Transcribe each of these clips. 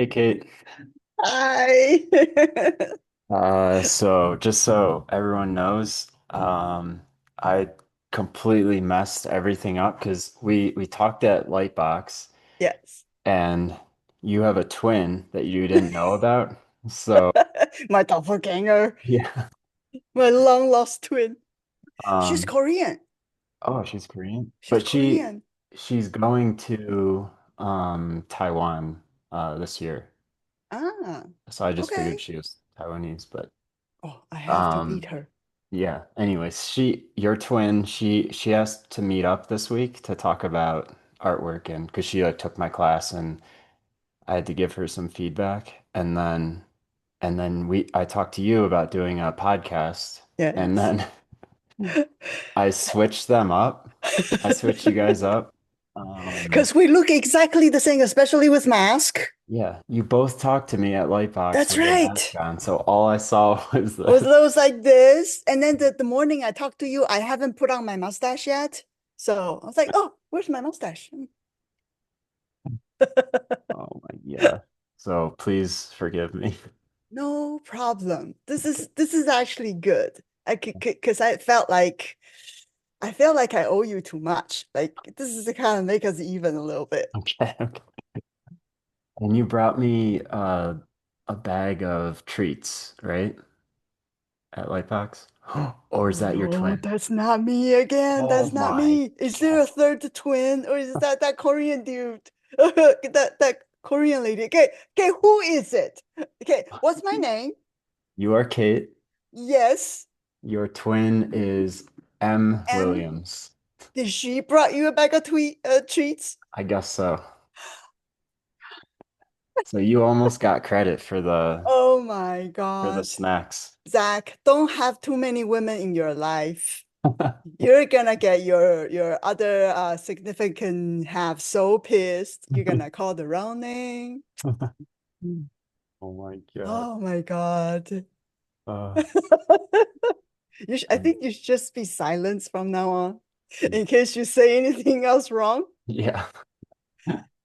Hey Kate. Hi. So just so everyone knows, I completely messed everything up because we talked at Lightbox Yes. and you have a twin that you didn't know about. So My doppelganger, yeah. my long lost twin. She's Um, Korean. oh, she's Korean. She's But Korean. she's going to Taiwan this year. Ah, So I just figured okay. she was Taiwanese, but Oh, I have to meet um her. yeah. Anyways, your twin, she asked to meet up this week to talk about artwork and because she like took my class and I had to give her some feedback and then I talked to you about doing a podcast and Yes. then I switched them up. I switched you guys up. Um, Because we look exactly the same, especially with mask. yeah, you both talked to me at Lightbox That's with a mask right. on, so all I saw was Was the those like this? And then the morning I talked to you, I haven't put on my mustache yet. So I was like, oh, where's my mustache? oh my yeah. So please forgive me. No problem. This is actually good. I could because I felt like I owe you too much. Like this is to kind of make us even a little bit. Okay. Okay. And you brought me a bag of treats, right? At Lightbox? Or is Oh that your no, twin? that's not me again. Oh That's not my me. Is there God. a third twin, or is that Korean dude? That Korean lady. Okay, who is it? Okay, what's my name? You are Kate. Yes, Your twin is M. M. Williams. Did she brought you a bag of treats? I guess so. So you almost got credit for Oh my the God. snacks. Zach, don't have too many women in your life. You're gonna get your other significant half so pissed. You're gonna call the wrong name. Oh my God. Oh my God. Uh, I think you should just be silent from now on in case you say anything else wrong. yeah.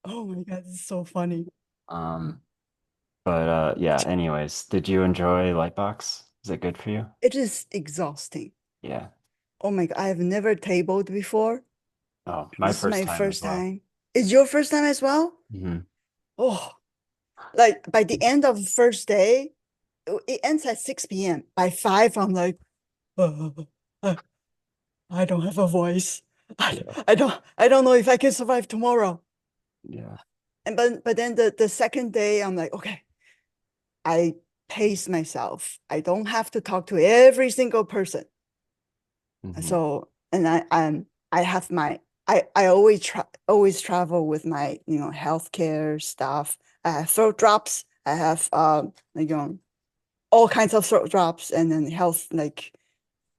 Oh my God, this is so funny. Um, but yeah, anyways, did you enjoy Lightbox? Is it good for you? It is exhausting. Yeah. Oh my God, I have never tabled before. Oh, my This is first my time as first well. time. Is your first time as well? Hmm. Oh, like by the end of the first day, it ends at 6 p.m. By 5, I'm like, uh, uh, I don't have a voice. I, Yeah. I don't know if I can survive tomorrow. Yeah. And but then the second day, I'm like, okay, I pace myself. I don't have to talk to every single person. Hmm. So and I have my I always travel with my healthcare stuff. I have throat drops. I have all kinds of throat drops and then health like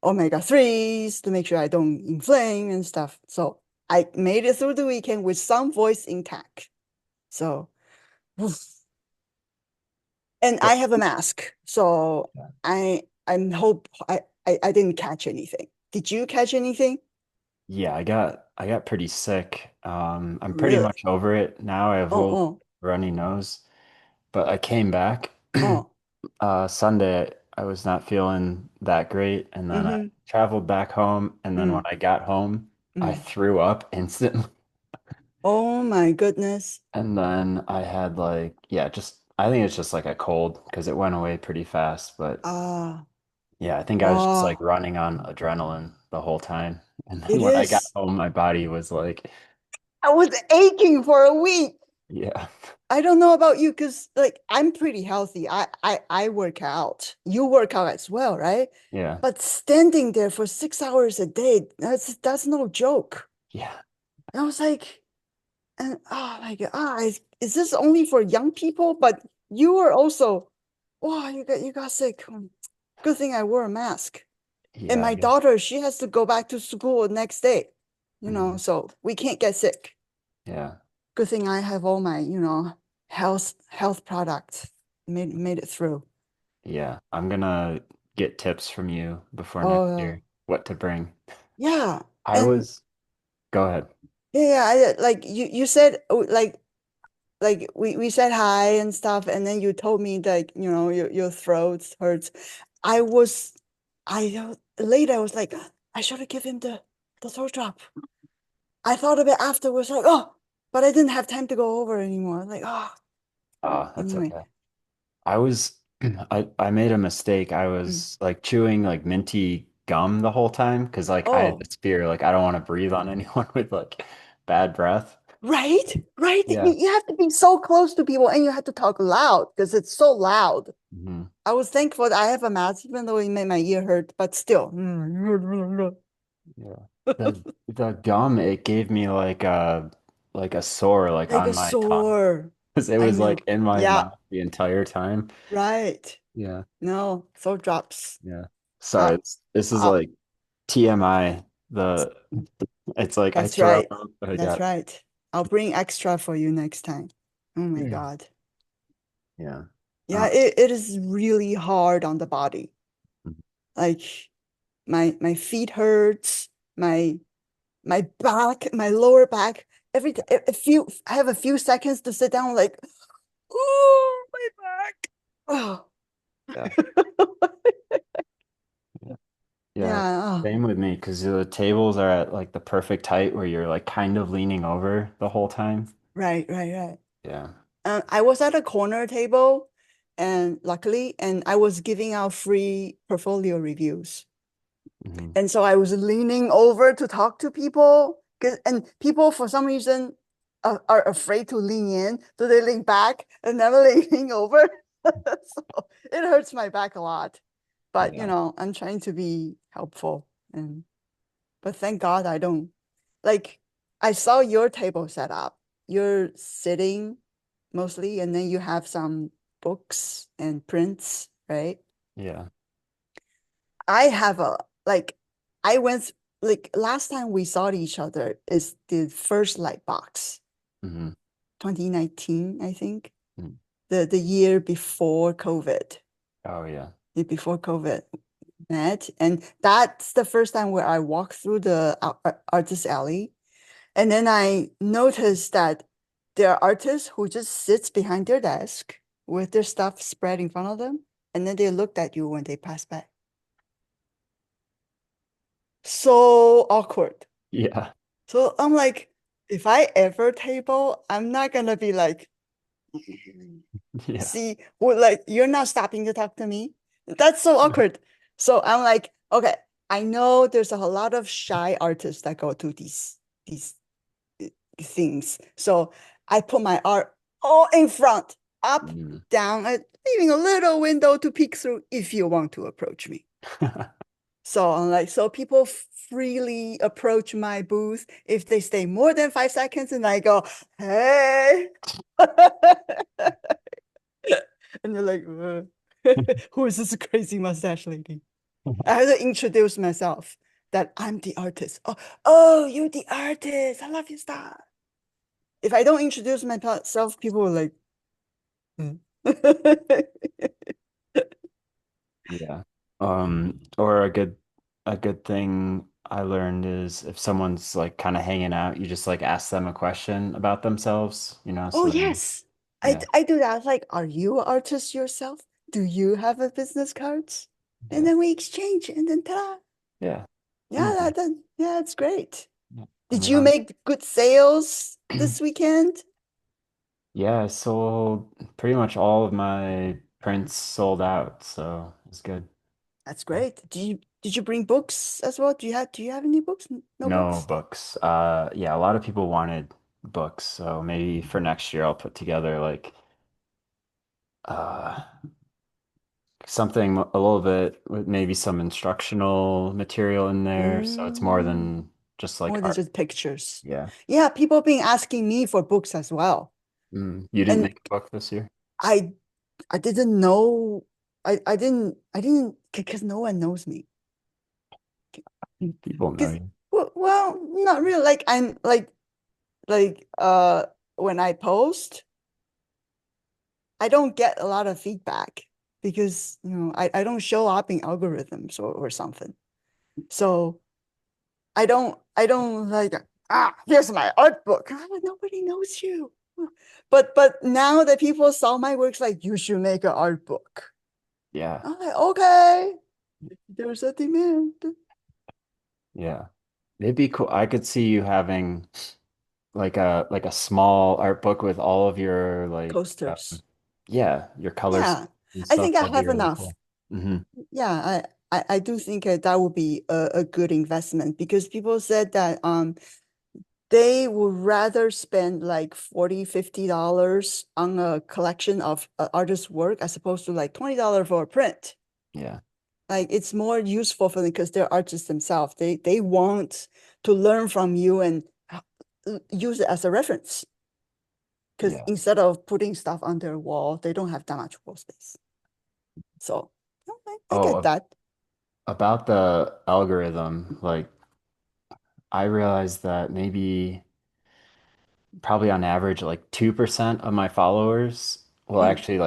omega 3s to make sure I don't inflame and stuff. So I made it through the weekend with some voice intact. So, and So, I have a mask. So yeah. I hope I didn't catch anything. Did you catch anything? Yeah, I got pretty sick. I'm pretty Really? much over it now. I have a Oh, little oh, runny nose, but I came back oh. Sunday. I was not feeling that great, and then I Mm-hmm. traveled back home, and then when Mm, I got home, I mm. threw up instantly. Oh my goodness. And then I had like, yeah, just I think it's just like a cold because it went away pretty fast. But Ah, yeah, I think I was just like oh, running on adrenaline the whole time. And then it when I got is. home, my body was like, I was aching for a week. yeah, I don't know about you because like I'm pretty healthy. I work out. You work out as well, right? yeah, But standing there for 6 hours a day, that's no joke. yeah, And I was like, and oh my God, is this only for young people? But you were also, wow, you got sick. Good thing I wore a mask. And yeah, I my guess. daughter, she has to go back to school the next day, Mhm. so we can't get sick. Yeah, Good thing I have all my, health products. Made it through. yeah. I'm gonna get tips from you before next Oh year, what to bring. yeah. I And was, go ahead. yeah, like you said, oh, like like we said hi and stuff, and then you told me that your throat hurts. I was later I was like, I should have given him the throat drop. I thought of it afterwards, like, oh, but I didn't have time to go over anymore. Like, oh, Oh, that's anyway. okay. I was I made a mistake. I Mm. was like chewing like minty gum the whole time because like I had Oh, this fear like I don't want to breathe on anyone with like bad breath. right, right. You, Yeah. you have to be so close to people and you have to talk loud because it's so loud. Hmm. I was thankful that I have a mask, even though it made my ear hurt, but still. Yeah. The gum it gave me like a sore like Like a on my tongue sore. because it I was like know. in my Yeah, mouth the entire time. right. Yeah. No, throat drops. Yeah. Uh, Sorry, this is uh, like TMI. The it's like I that's throw right. up, but I That's got right. I'll bring extra for you next time. Oh my yeah. God. Yeah. Yeah, it is really hard on the body. Like my feet hurts, my my back, my lower back. A few I have a few seconds to sit down, like, oh my back. Oh Yeah. Yeah. Yeah. yeah. Oh, Same with me because the tables are at like the perfect height where you're like kind of leaning over the whole time. right, right, right. Yeah. I was at a corner table, and luckily, and I was giving out free portfolio reviews. Hmm. And so I was leaning over to talk to people, and people for some reason are afraid to lean in, so they lean back and never leaning over. So it hurts my back a lot. But Yeah. I'm trying to be helpful, and but thank God I don't like I saw your table set up. You're sitting mostly, and then you have some books and prints, right? Yeah. I have a like I went like last time we saw each other is the first light box, Hmm. 2019, I think. The year before COVID. Oh yeah. Before COVID met. And that's the first time where I walked through the artist alley. And then I noticed that there are artists who just sits behind their desk with their stuff spread in front of them. And then they looked at you when they pass by. So awkward. Yeah. So I'm like, if I ever table, I'm not gonna be like, Yeah. see, well, like you're not stopping to talk to me. That's so awkward. So I'm like, okay, I know there's a lot of shy artists that go to these things. So I put my art all in front, up, Mm. down, leaving a little window to peek through if you want to approach me. So I'm like, so people freely approach my booth if they stay more than 5 seconds, and I go, hey. And they're like, who is this crazy mustache lady? I had to introduce myself that I'm the artist. Oh, you're the artist. I love your stuff. If I don't introduce myself, people are like, "Hmm." Yeah. Or a good thing I learned is if someone's like kind of hanging out, you just like ask them a question about themselves, Oh, so then yes. I, yeah. I do that. I was like, are you an artist yourself? Do you have a business cards? And Yeah. then we exchange, and then ta-da. Yeah. Yeah, Easy. yeah, it's great. Yeah. I Did mean, you make good sales this weekend? yeah, I sold pretty much all of my prints sold out, so it's good. That's great. Did you bring books as well? Do you have any books? No No books? books. Yeah, a lot of people wanted books, so maybe for next year I'll put together like uh something a little bit with maybe some instructional material in there, so it's more Mm, than just like more than art. just pictures. Yeah. Yeah, people been asking me for books as well. You didn't And make a book this year? I I didn't know I didn't because no one knows me. People know Because you. well, not really. Like I'm like when I post, I don't get a lot of feedback because I don't show up in algorithms or something. So I don't like here's my art book. Nobody knows you. but now that people saw my works, like you should make an art book. Yeah. I'm like, okay, there's a demand. Yeah. It'd be cool. I could see you having like a small art book with all of your Coasters. yeah, your colors Yeah, and I stuff. think I That'd be have really enough. cool. Hmm. Yeah, I do think that would be a good investment because people said that they would rather spend like 40, $50 on a collection of artist work as opposed to like $20 for a print. Yeah. Like it's more useful for them because they're artists themselves. They want to learn from you and use it as a reference. Because Yeah. instead of putting stuff on their wall, they don't have that much wall space. So I Oh, get that. about the algorithm, like I realized that maybe probably on average like 2% of my followers will Mm, actually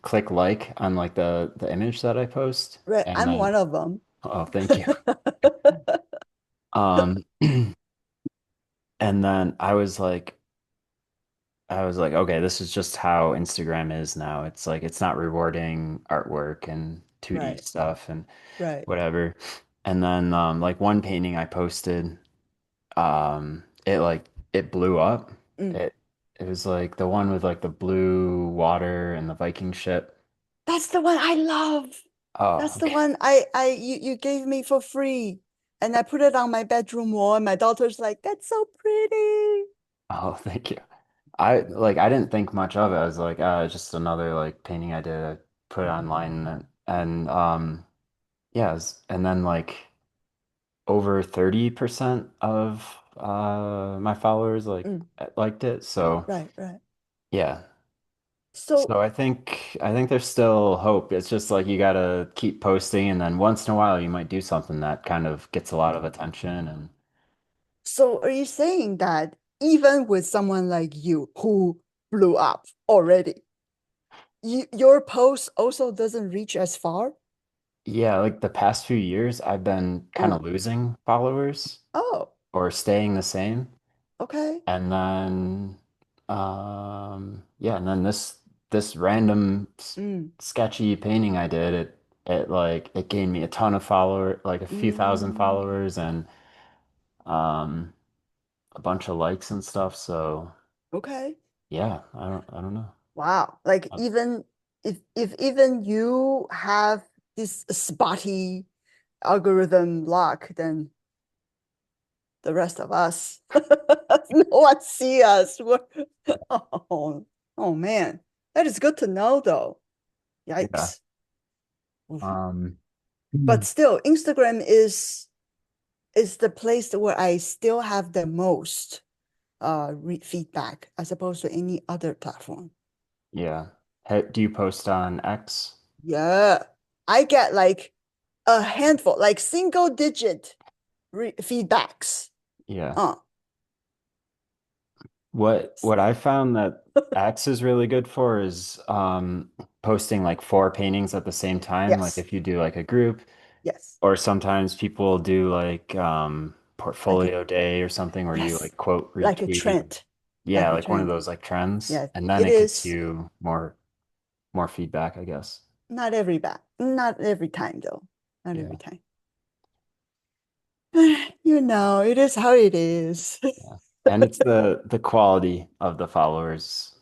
click like on like the image that I post. right. And I'm then one of them. oh, thank you. Um and then I was like, okay, this is just how Instagram is now. It's like it's not rewarding artwork and 2D Right, stuff and right. whatever. And then like one painting I posted, it blew up. Mm. It was like the one with like the blue water and the Viking ship. That's the one I love. Oh, That's the okay. one you gave me for free. And I put it on my bedroom wall, and my daughter's like, that's so pretty. Oh, thank you. I didn't think much of it. I was like, it's just another like painting I did. I put it online and yeah, and then like over 30% of my followers Mm, liked it. So right, right. yeah. So So I think there's still hope. It's just like you gotta keep posting and then once in a while you might do something that kind of gets a lot of attention and so are you saying that even with someone like you who blew up already, your post also doesn't reach as far? yeah, like the past few years I've been kind Oh, of losing followers oh, or staying the same. okay. And then yeah, and then this random Mm, sketchy painting I did, it gained me a ton of like a few thousand mm, followers and um a bunch of likes and stuff. So okay. yeah, I don't know. Wow. Like Uh, even if even you have this spotty algorithm luck, then the rest of us, no one see us. Oh, oh man. That is good to know though. Yeah. Yikes. Um, But mm, still, Instagram is the place where I still have the most feedback as opposed to any other platform. yeah. Do you post on X? Yeah. I get like a handful, like single digit feedbacks. Yeah. Uh, What I found that X is really good for is posting like four paintings at the same time. Like yes, if you do like a group, yes. or sometimes people do like Like a portfolio day or something where you yes, like quote like a retweet. trend, Yeah, like a like one of trend. those like trends. Yeah, And then it it gets is you more feedback, I guess. not every time though. Not every Yeah. time. You know, it is how it is. Yeah. And it's the quality of the followers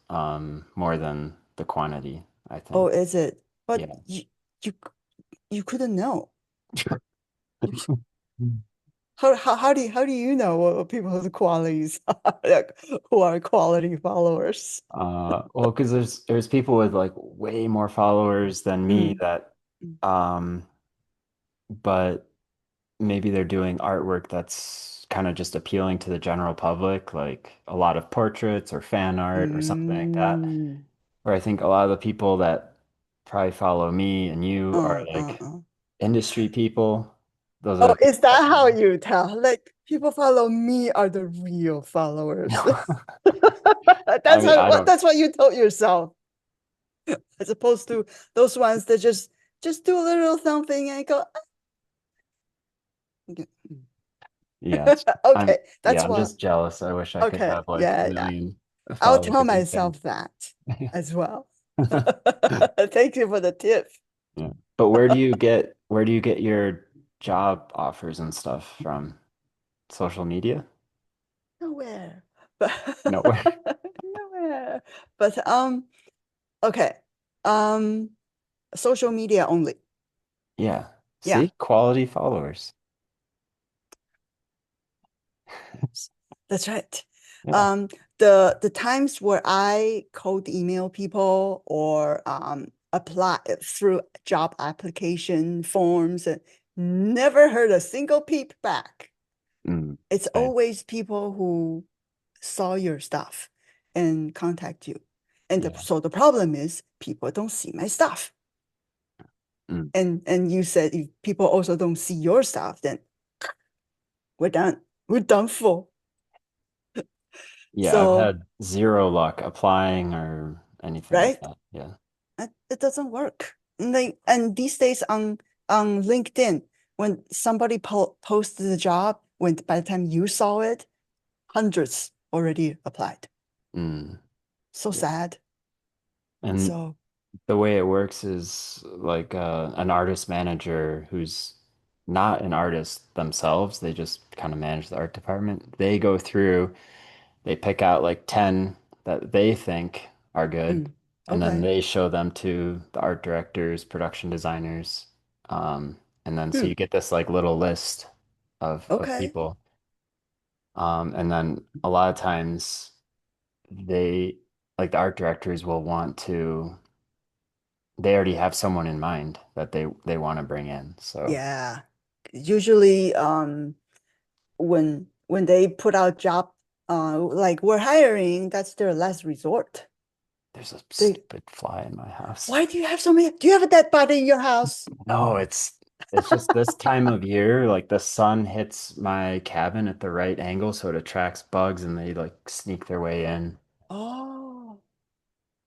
more than the quantity, I Oh, think. is it? But Yeah. you you couldn't know. You, Mm. how do you know what people's qualities are, like, who are quality followers? Well, because there's people with like way more followers than me Mm, that mm, um but maybe they're doing artwork that's kind of just appealing to the general public, like a lot of portraits or fan art or something like that. mm. Where I think a lot of the people that probably follow me and you are Uh, uh, like uh. industry people. Those are Oh, the people is that that how you tell? Like people follow me are the real followers. no. I That's mean, how I don't that's what you told yourself, as opposed to those ones that just do a little something and go, yeah, okay, that's I'm what. just jealous. I wish I could Okay, have like a yeah, yeah. million. I'll Follow like tell a big fan. myself that as well. Thank you for the tip. Yeah. But where do you get your job offers and stuff from? Social media? Nowhere. But Nowhere. nowhere. But okay. Um social media only. Yeah. Yeah. See? Quality followers. That's right. Yeah. Um, the times where I cold email people or apply through job application forms, and never heard a single peep back. Mm, It's same. always people who saw your stuff and contact you. And Yeah. so the problem is people don't see my stuff. Mm. And you said if people also don't see your stuff, then we're done. We're done for. Yeah, I've So, had zero luck applying or anything like right? that. Yeah. It doesn't work. And these days on LinkedIn, when somebody posted the job, when by the time you saw it, hundreds already applied. Mm, So yeah. sad. And So, the way it works is like an artist manager who's not an artist themselves, they just kind of manage the art department. They go through, they pick out like 10 that they think are good, and then okay. they show them to the art directors, production designers. And then so Hmm. you get this like little list of Okay. people. And then a lot of times they like the art directors will want to they already have someone in mind that they want to bring in. So Yeah. Usually, when they put out job, like we're hiring, that's their last resort. there's a They, stupid fly in my house. why do you have so many? Do you have a dead body in your house? No, it's just this time of year, like the sun hits my cabin at the right angle, so it attracts bugs and they like sneak their way in. Oh,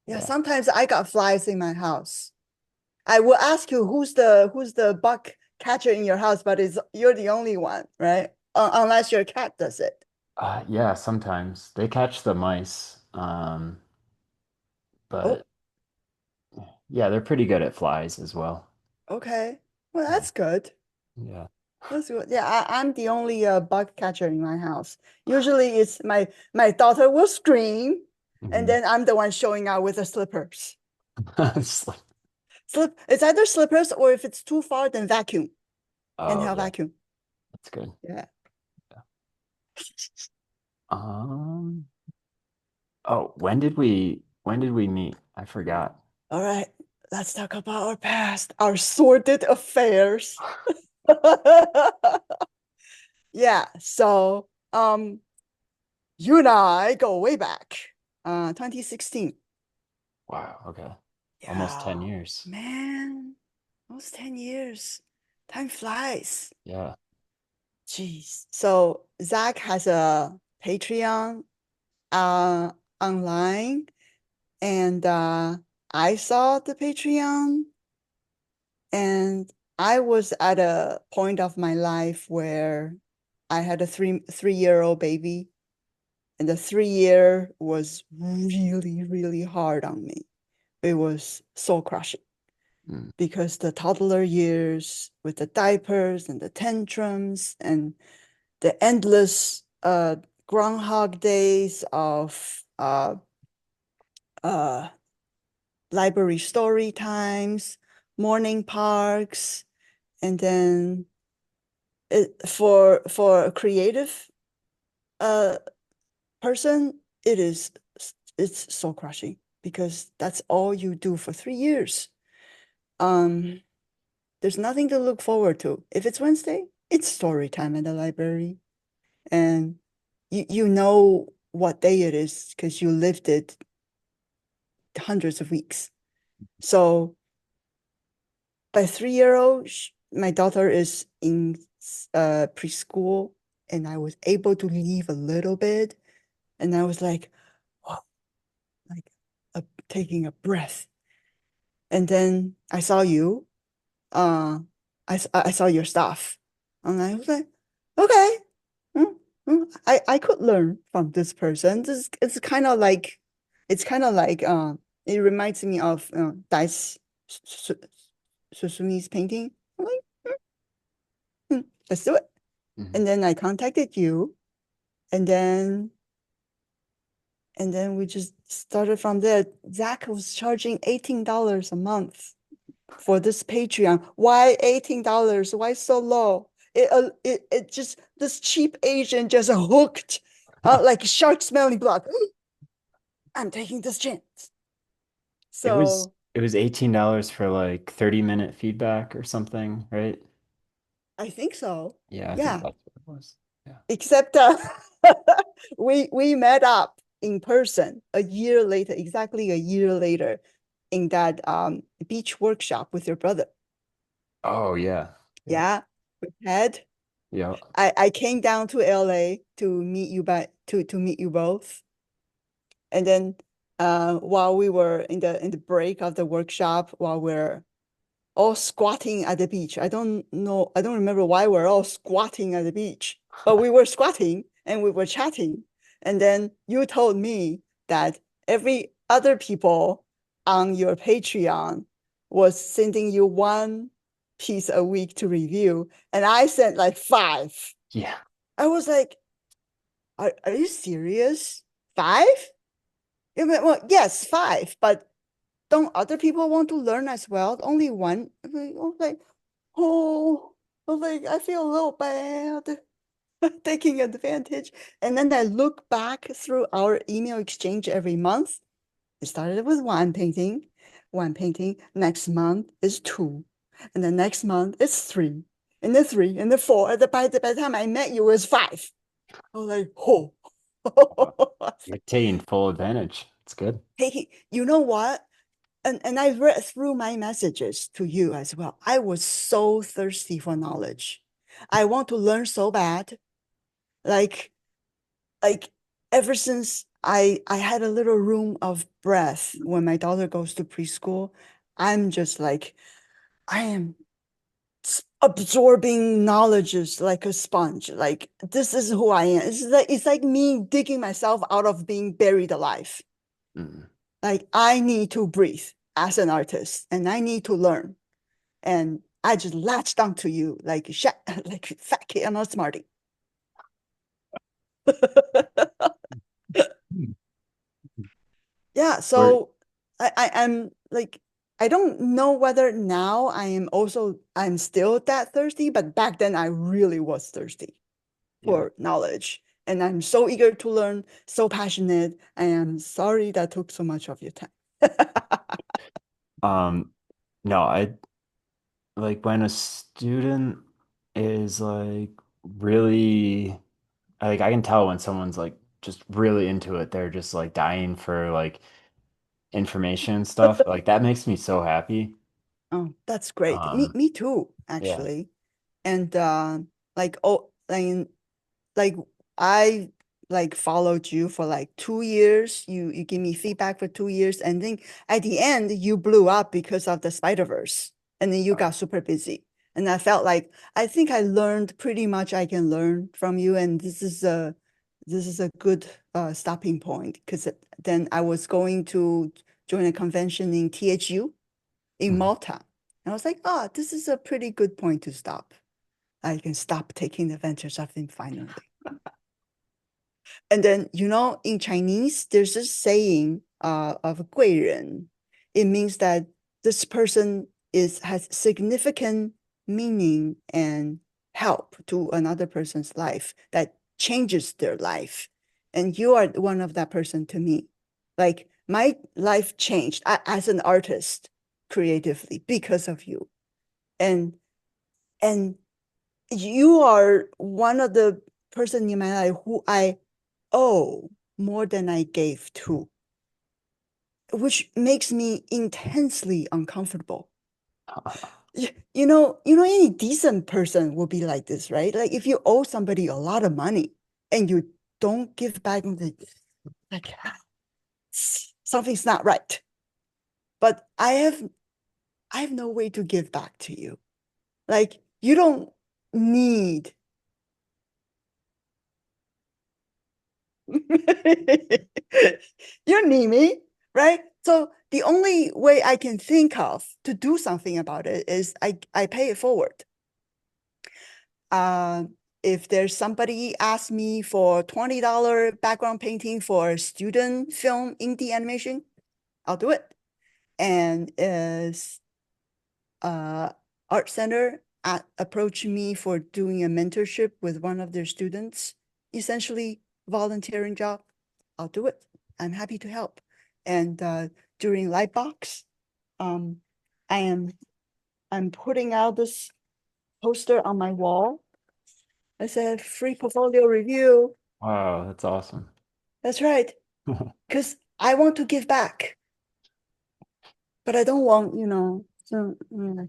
yeah. Yeah. Sometimes I got flies in my house. I will ask you who's the bug catcher in your house, but it's you're the only one, right? Unless your cat does it. Yeah, sometimes they catch the mice. Oh, But yeah, they're pretty good at flies as well. okay. Well, Yeah. that's good. Yeah. That's good. Yeah, I'm the only bug catcher in my house. Usually, it's my daughter will scream, and Mhm. then I'm the one showing up with the slippers. It's like- It's either slippers or if it's too far, then vacuum. Oh Handheld yeah, vacuum. that's good. Yeah. Um, oh, when did we meet? I forgot. All right. Let's talk about our past, our sordid affairs. Yeah. So, you and I go way back, 2016. Wow, okay. Almost 10 Yeah, years. man, almost 10 years. Time flies. Yeah. Jeez. So Zach has a Patreon uh online, and I saw the Patreon, and I was at a point of my life where I had a three-year-old baby, and the 3 year was really, really hard on me. It was soul crushing Mm, because the toddler years with the diapers and the tantrums and the endless groundhog days of uh, library story times, morning parks, and then for a creative uh, person, it's soul crushing because that's all you do for 3 years. Um, there's nothing to look forward to. If it's Wednesday, it's story time at the library, and you know what day it is because you lived it hundreds of weeks. So by 3 year old, my daughter is in preschool, and I was able to leave a little bit, and I was like, oh, like taking a breath. And then I saw you. Uh, I saw your stuff, and I was like, okay, hmm. I could learn from this person. This it's kind of like it reminds me of Dice Susumi's painting. I'm like, "Hmm, let's do it." Mhm. And then I contacted you, and then we just started from there. Zach was charging $18 a month for this Patreon. Why $18? Why so low? It just this cheap Asian just hooked like shark smelling blood. I'm taking this chance. So It was $18 for like 30-minute feedback or something, right? I think so. Yeah, I think Yeah. that's what it was. Yeah. Except we met up in person a year later, exactly a year later, in that beach workshop with your brother. Oh yeah. Yeah. Yeah. We had Yeah. I came down to LA to meet you to meet you both. And then while we were in the break of the workshop, while we're all squatting at the beach. I don't remember why we're all squatting at the beach, but we were squatting and we were chatting. And then you told me that every other people on your Patreon was sending you one piece a week to review. And I sent like five. Yeah. I was like, are you serious? Five? Yeah, well, yes, five, but don't other people want to learn as well? Only one? I was like, oh, like I feel a little bad taking advantage. And then I look back through our email exchange every month. It started with one painting. Next month is two. And the next month is three. And the three and the four. And by the time I met you, it was five. I was like, oh. You're taking full advantage. It's good. Taking, you know what? And I read through my messages to you as well. I was so thirsty for knowledge. I want to learn so bad. Like like ever since I had a little room of breath when my daughter goes to preschool, I'm just like I am absorbing knowledges like a sponge. Like this is who I am. It's like me digging myself out of being buried alive. Mm. Like I need to breathe as an artist and I need to learn. And I just latched onto you like like fat kid. I'm not smarty. Yeah, We're so I'm like I don't know whether now I'm still that thirsty, but back then I really was thirsty yeah. for knowledge. And I'm so eager to learn, so passionate. I am sorry that took so much of your time. Um, no, I like when a student is like really like I can tell when someone's like just really into it. They're just like dying for like information and stuff. Like that makes me so happy. Oh, that's great. Me, Um, me too, yeah. actually. And like I like followed you for like 2 years. You give me feedback for 2 years, and then at the end you blew up because of the Spider-Verse, and then you got super busy. And I felt like I think I learned pretty much I can learn from you, and this is a good stopping point because then I was going to join a convention in THU in Mhm. Malta. And I was like, oh, this is a pretty good point to stop. I can stop taking advantage of him finally. And then, in Chinese, there's this saying of 贵人. It means that this person has significant meaning and help to another person's life that changes their life. And you are one of that person to me. Like my life changed as an artist creatively because of you. And and you are one of the person in my life who I owe more than I gave to, which makes me intensely uncomfortable. Any decent person will be like this, right? Like if you owe somebody a lot of money and you don't give back, like something's not right. But I have no way to give back to you. Like you don't need You need me, right? So the only way I can think of to do something about it is I pay it forward. Uh, if there's somebody ask me for $20 background painting for a student film indie animation, I'll do it. And is art center approach me for doing a mentorship with one of their students, essentially volunteering job, I'll do it. I'm happy to help. And during Lightbox, um, I am I'm putting out this poster on my wall. I said free portfolio review. Wow, that's awesome. That's right, because I want to give back, but I don't want,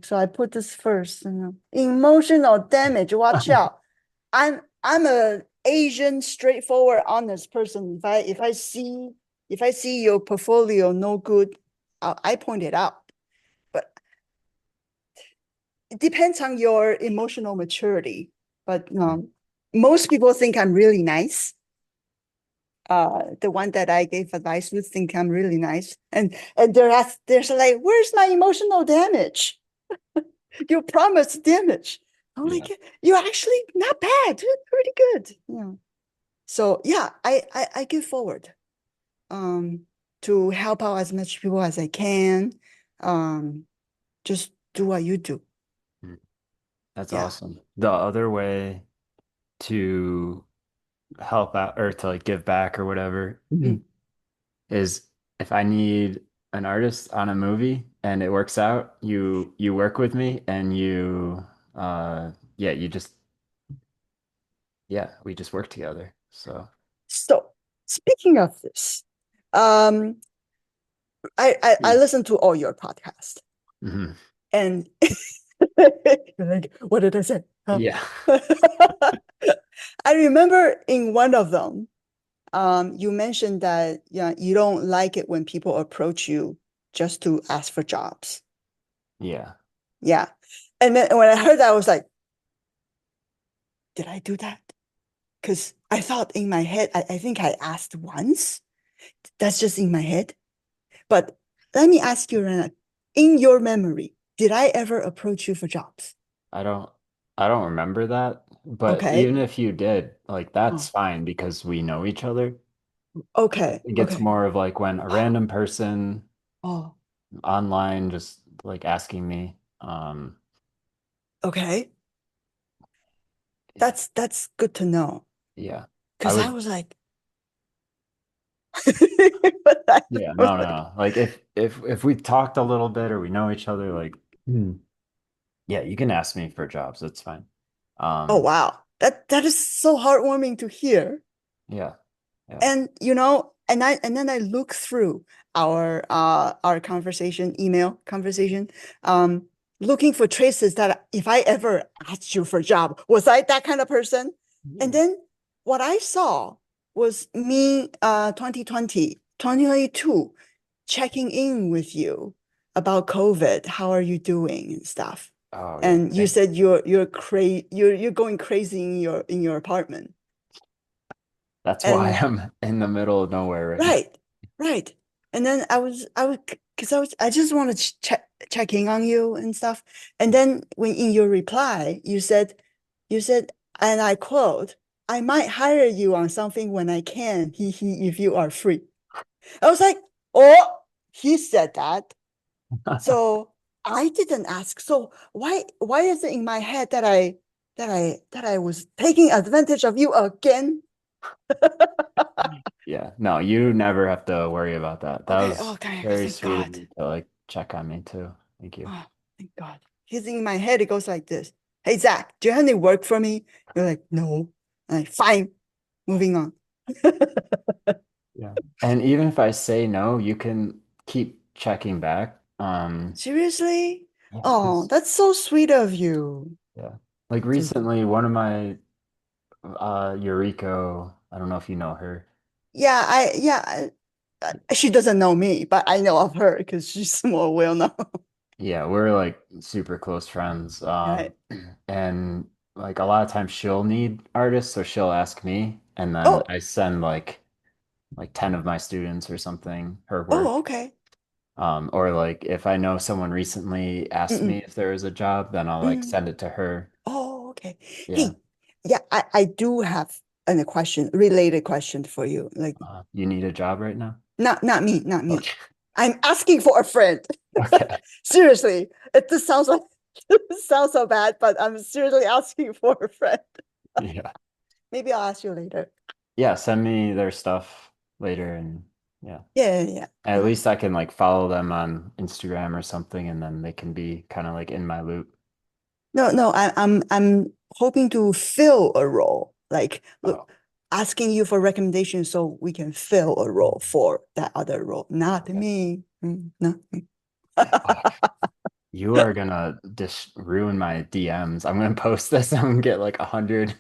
so I put this first, emotional damage, watch out. I'm a Asian, straightforward, honest person. If I see your portfolio no good, I point it out. But it depends on your emotional maturity. But most people think I'm really nice. The one that I gave advice would think I'm really nice, and there's like, where's my emotional damage? You promised damage. I'm Yeah. like, you're actually not bad, pretty good. Yeah. So yeah, I give forward um to help out as much people as I can. Um, just do what you do. Mm. That's Yeah. awesome. The other way to help out or to like give back or whatever Mm. is if I need an artist on a movie and it works out, you work with me and yeah, you just yeah, we just work together. So, So speaking of this, um, I mm. listen to all your podcasts, Mhm. and you're like, what did I say? Huh? Yeah. I remember in one of them, you mentioned that, yeah, you don't like it when people approach you just to ask for jobs. Yeah. Yeah. And then when I heard that, I was like, did I do that? Because I thought in my head, I think I asked once. That's just in my head. But let me ask you, Rena, in your memory, did I ever approach you for jobs? I don't I don't remember that, but Okay. even if you did, like that's Oh, fine because we know each other. okay. It gets Okay. more of like when a random person Oh, online just like asking me, okay. That's good to know. yeah, I Because I would, was like, yeah, was no, no, like, no. Like if we talked a little bit or we know each other, like, yeah, you can ask me for jobs. That's fine. oh Um, wow, that is so heartwarming to hear. yeah, yeah, And and then I look through our conversation, email conversation, um, looking for traces that if I ever asked you for a job, was I that kind of person? And yeah. then what I saw was me 2020, 2022 checking in with you about COVID. How are you doing and stuff? Oh yeah. And you said you're going crazy in your apartment. That's why And I'm in the middle of nowhere right now. right, right. And then because I just want to check in on you and stuff. And then when in your reply, you said, and I quote, I might hire you on something when I can, if you are free. I was like, oh, he said that. So I didn't ask. So why is it in my head that I was taking advantage of you again? Yeah, no, you never have to worry about that. That Okay, was okay, very thank sweet of God. you to like check on me too. Thank you. Oh, thank God. He's in my head. It goes like this. Hey, Zach, do you have any work for me? You're like, no. I'm like, fine. Moving on. Yeah. And even if I say no, you can keep checking back. Seriously? Yeah, Oh, because that's so sweet of you. yeah. Like So, recently, one of my Eureka, I don't know if you know her. she doesn't know me, but I know of her because she's more well known. Yeah, we're like super close friends. Right. And like a lot of times she'll need artists, so she'll ask me, and then Oh, I send like like 10 of my students or something, her work. Oh, okay. Or like if I know someone recently asked Mm-mm, me if there was a job, then I'll like mm. send it to her. Oh, okay. Yeah. Hey, yeah, I do have a question, related question for you. Like, You need a job right now? not me, not me. Okay. I'm asking for a friend. Okay. Seriously, it just sounds like it sounds so bad, but I'm seriously asking for a friend. Yeah. Maybe I'll ask you later. Yeah, send me their stuff later and yeah. Yeah, yeah, At yeah. least I can like follow them on Instagram or something and then they can be kind of like in my loop. No, no, I'm hoping to fill a role. Like, look, Oh, asking you for recommendations so we can fill a role for that other role. Not okay. me. Not me. Oh, you are gonna just ruin my DMs. I'm gonna post this. I'm gonna get like 100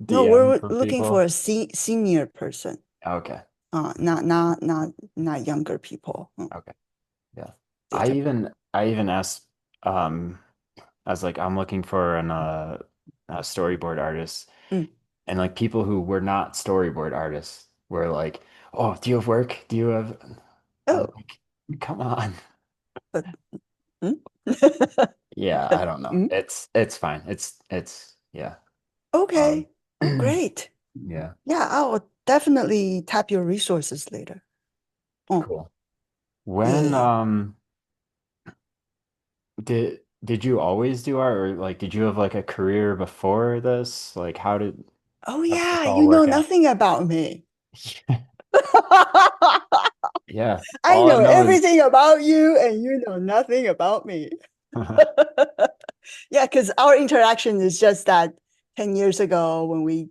No, DM we're from looking for people. a senior person. Okay. Not younger people. Okay. Yeah. They can. I even asked I was like I'm looking for a storyboard artist Mm. and like people who were not storyboard artists were like, "Oh, do you have work? Do you have?" I'm Oh, like, "Come on." but mm? Yeah, I don't know. Mm? It's fine. It's yeah. Um Okay. Oh, great. yeah, Yeah, I'll definitely tap your resources later. Oh, cool. yeah, yeah, When yeah. did you always do art or like did you have like a career before this? Like Oh, how did this yeah, all you know work out? nothing about me. Yeah, I all I know know is everything about you, and you know nothing about me. Yeah, because our interaction is just that 10 years ago when we,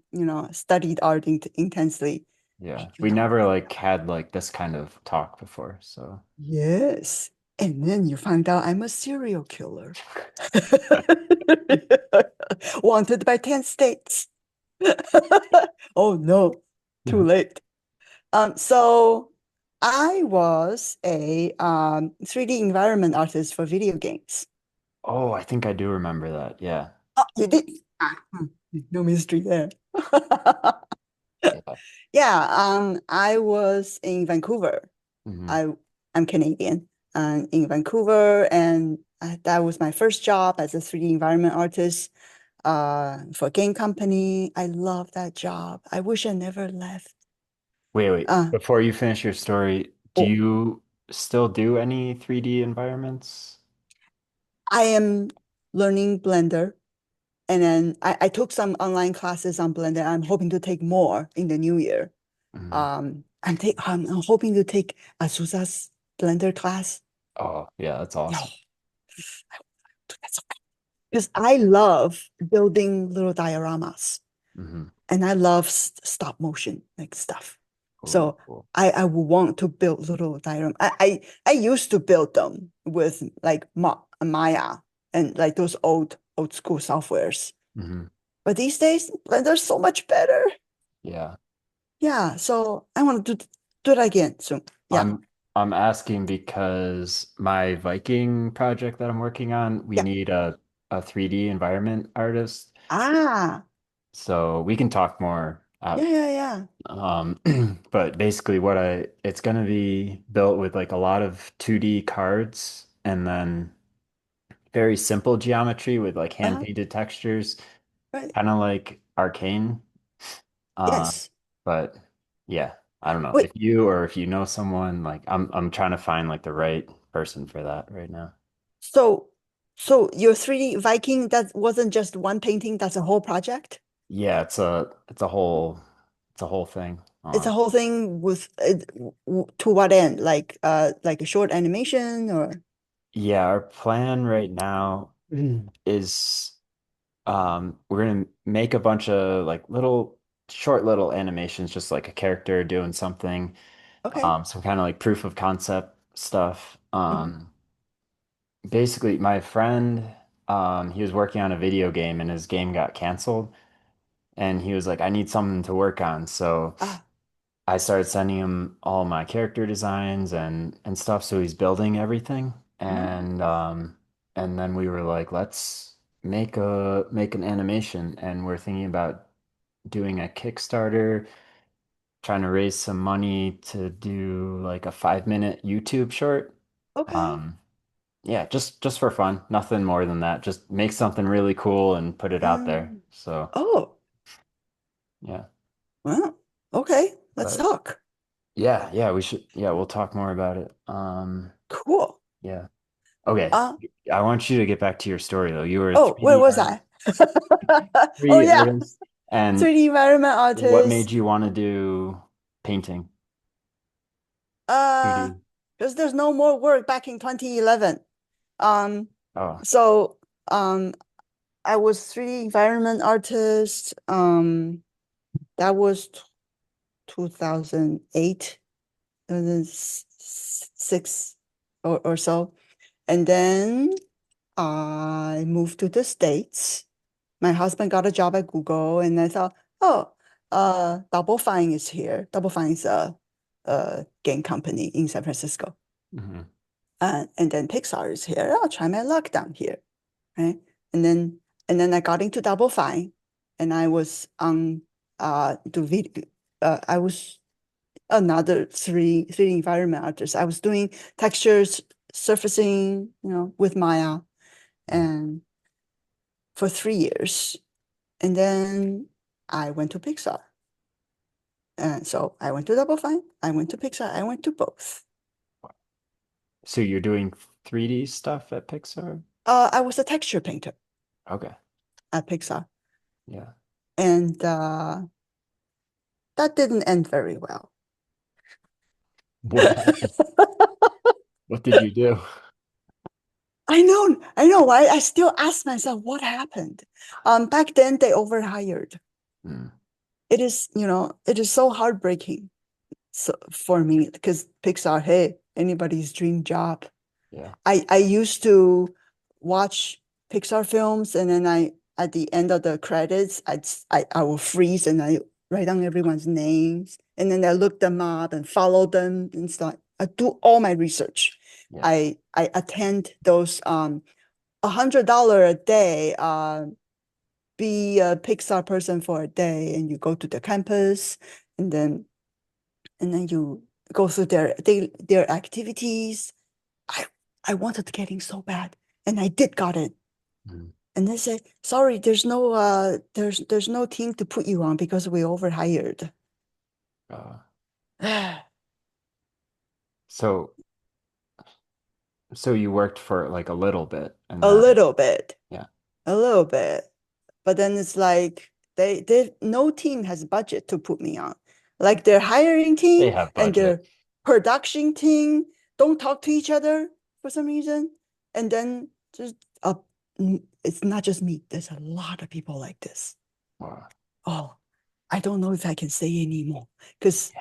studied art intensely. yeah, And you we know, never like had like this kind of talk before. So yes. And then you find out I'm a serial killer. Wanted by 10 states. Oh no, too late. So I was a 3D environment artist for video games. oh, I think I do remember that. Yeah. Oh, you did? No mystery there. Yeah. Yeah, I was in Vancouver. Hmm. I'm Canadian, in Vancouver, and that was my first job as a 3D environment artist for a game company. I love that job. I wish I never left. Wait. Uh, Before you finish your story, do oh, you still do any 3D environments? I am learning Blender, and then I took some online classes on Blender. I'm hoping to take more in the new year. Hmm. I'm hoping to take Azusa's Blender class. Oh, yeah, that's Yo, awesome. that's because I love building little dioramas Hmm. and I love stop motion like stuff. Cool, So cool. I would want to build little dioramas. I used to build them with like Maya and like those old school softwares. Hmm. But these days, Blender's so much better. Yeah. Yeah, so I want to do that again soon. Yeah, I'm I'm asking because my Viking project that I'm working on, we yeah. need a 3D environment artist. Ah, So we can talk more yeah, out. yeah, yeah. Um, but basically it's gonna be built with like a lot of 2D cards and then very simple geometry with like hand Uh-huh. painted textures, Right. kind of like arcane. Uh, Yes. but yeah, I don't know Wait, if you or if you know someone like I'm trying to find like the right person for that right now. so so your 3D Viking, that wasn't just one painting, that's a whole project? Yeah, it's a whole thing. It's a whole thing with to what end? Like a short animation or Yeah, our plan right now is we're gonna make a bunch of like little animations, just like a character doing something, okay. some kind of like proof of concept stuff. Mhm. Basically my friend, he was working on a video game and his game got canceled and he was like, I need something to work on. So Ah, I started sending him all my character designs and stuff. So he's building everything. mhm. And then we were like, let's make an animation. And we're thinking about doing a Kickstarter trying to raise some money to do like a 5 minute YouTube short. Okay. Um, yeah, just for fun, nothing more than that. Just make something really cool and put it out there. Um, So oh, yeah, well, okay. Let's but talk. yeah, we should. Yeah, we'll talk more about it. Cool. Yeah. Okay. Uh, I want you to get back to your story though. You were a oh, where 3D was art, I? Oh 3D yeah, artist, and 3D environment what made artist. you want to do painting? Uh, 2D. because there's no more work back in 2011. Um, Oh. so um, I was 3D environment artist. That was 2008, 2006 or so. And then I moved to the States. My husband got a job at Google, and I thought, oh, Double Fine is here. Double Fine is a game company in San Francisco. Mhm. And then Pixar is here. I'll try my luck down here, right? And then I got into Double Fine, and I was on the video. I was another three environment artist. I was doing textures, surfacing, with Maya, Mhm. and for 3 years. And then I went to Pixar. And so I went to Double Fine, I went to Pixar, I went to both. So you're doing 3D stuff at Pixar? I was a texture painter Okay. at Pixar. Yeah. And that didn't end very well. What happened? What did you do? I know. I still ask myself what happened. Back then they overhired. Mm, It is so heartbreaking, so for me, because Pixar, hey, anybody's dream job. yeah. I used to watch Pixar films, and then I at the end of the credits, I will freeze and I write down everyone's names, and then I look them up and follow them and stuff. I do all my research. Yeah. I attend those $100 a day be a Pixar person for a day, and you go to the campus, and then you go through their activities. I I wanted to get in so bad, and I did got it. Mm, And they said, sorry, there's no team to put you on because we overhired. uh, A so so you worked for like a little bit and then little bit, yeah, a little bit. But then it's like they no team has budget to put me on. Like their hiring they team have and budget. their production team don't talk to each other for some reason. And then just uh, it's not just me. There's a lot of people like this. Wow. Oh, I don't know if I can say anymore because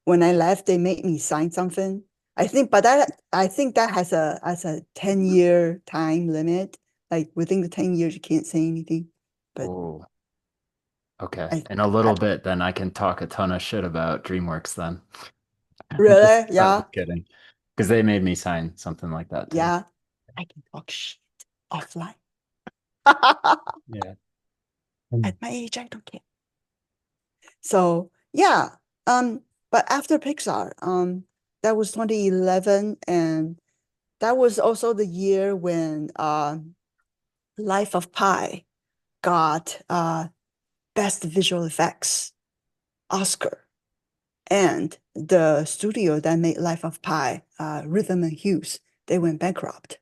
when I left, they made me sign something. I think that has a 10-year time limit. Like within the 10 years, you can't say anything. But Oh, okay. I, In a I little bit, then I can talk a ton of shit about DreamWorks then. really, I'm yeah, just kidding. Because they made me sign something like that too. yeah, I can talk shit offline. At Yeah. Mm. my age, I don't care. So yeah, but after Pixar, that was 2011, and that was also the year when Life of Pi got Best Visual Effects Oscar. And the studio that made Life of Pi, Rhythm and Hues, they went bankrupt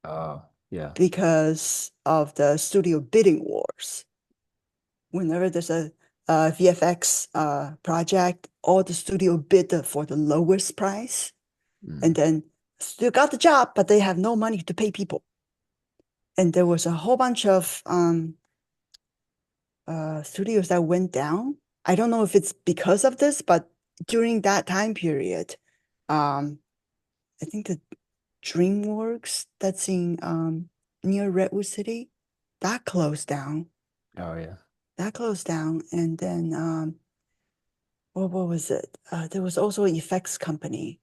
Oh, yeah. because of the studio bidding wars. Whenever there's a VFX project, all the studio bid for the lowest price, and Mm. then still got the job, but they have no money to pay people. And there was a whole bunch of studios that went down. I don't know if it's because of this, but during that time period, um, I think the DreamWorks that's in near Redwood City, that closed down. Oh, yeah. That closed down, and then what was it? There was also an effects company.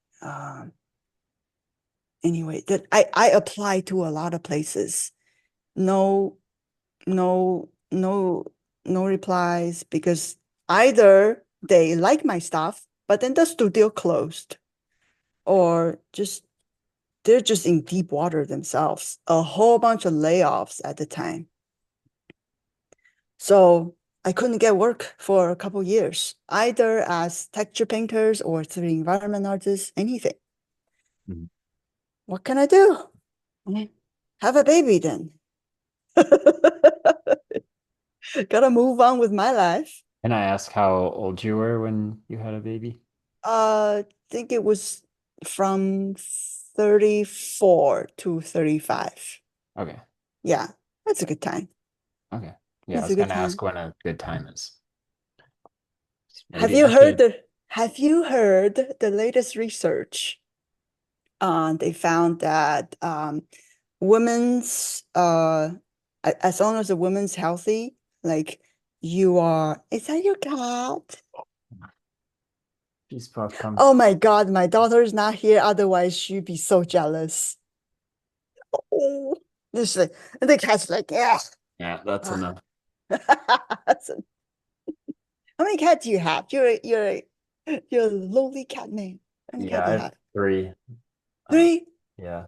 Anyway, that I applied to a lot of places. No, no, no, no replies because either they like my stuff, but then the studio closed, or just they're just in deep water themselves. A whole bunch of layoffs at the time. So I couldn't get work for a couple years, either as texture painters or 3D environment artists, anything. Mhm. What can I do? Have a baby then. Gotta move on with my life. Can I ask how old you were when you had a baby? I think it was from 34 to 35. Okay. Yeah, that's a good time. Okay. Yeah, I That's was a good gonna time. ask when a good time is. Have Maybe you I heard should. the have you heard the latest research? They found that women's as long as a woman's healthy, like you are, is that your cat? She's puff come. Oh my God, my daughter's not here. Otherwise, she'd be so jealous. Oh, this is, and the cat's like, yeah. Yeah, that's Ah. enough. So, how many cats do you have? You're a lonely cat man. How many Yeah, cats I do you have have? three. Uh, Three? yeah.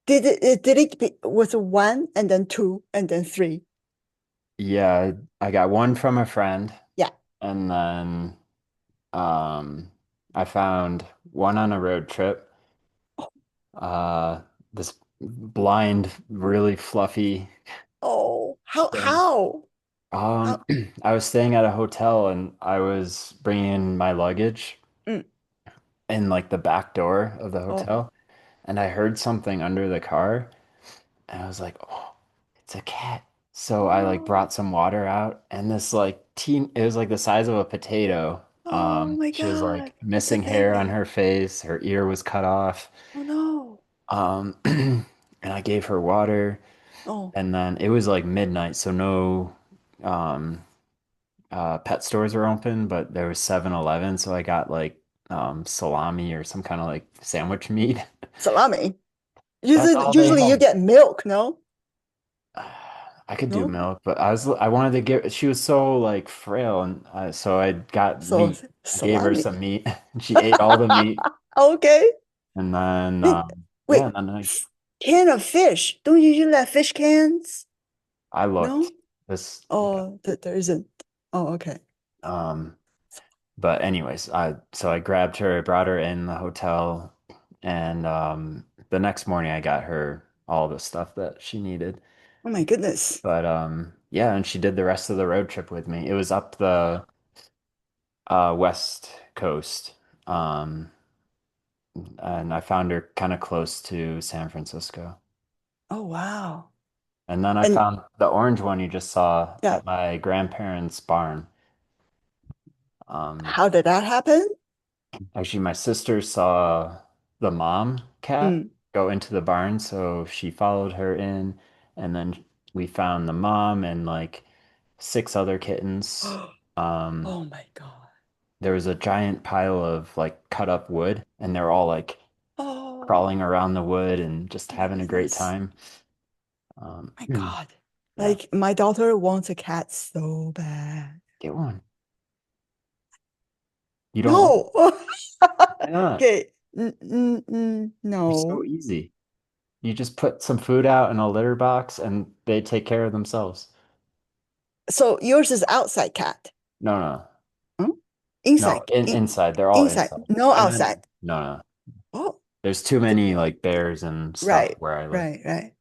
Did it be, was it one and then two and then three? Yeah, I got one from a friend, Yeah. and then um I found one on a road trip. Uh this blind, really fluffy Oh, how thing. how how? I was staying at a hotel and I was bringing my luggage Mm, in like the back door of the oh, hotel, and I heard something under the car, and I was like, "Oh, it's a cat." So I like oh, brought some water out, and this like it was like the size of a potato. oh my She was God, like it's a missing hair on baby. her face, her ear was cut off. Oh no. And I gave her water, Oh, and then it was like midnight, so no um pet stores were open, but there was 7-Eleven, so I got like salami or some kind of like sandwich meat. salami. That's Usually, all they usually you had. get milk, no? I could do No? milk, but I wanted to give, she was so like frail, and so I got So meat. I gave her salami. some meat, and she ate all the meat. Okay. And then Wait, yeah, wait, and then can of fish. Don't you usually have fish cans? I No? looked this Oh, there isn't. Oh, okay. um but anyways, I grabbed her, brought her in the hotel, and the next morning I got her all the stuff that she needed. Oh my goodness. But yeah, and she did the rest of the road trip with me. It was up the west coast. Um and I found her kind of close to San Francisco. Oh wow. And then I And found the orange one you just saw yeah, at my grandparents' barn. Um how did that happen? Actually, my sister saw the mom cat Mm. go into the barn, so she followed her in, and then we found the mom and like six other kittens. Um, Oh my God. there was a giant pile of like cut up wood, and they're all like Oh crawling around the wood and just my having a great goodness. time. Um, My God. yeah, Like my daughter wants a cat so bad. get one. You don't want? No. Why not? Okay. They're so No. easy. You just put some food out in a litter box, and they take care of themselves. So yours is outside cat. No, no. Hmm? No, Inside. inside. They're all Inside. inside. No I meant outside. no, no. Oh, There's too th- many like bears and stuff right. where I live. Right. Right.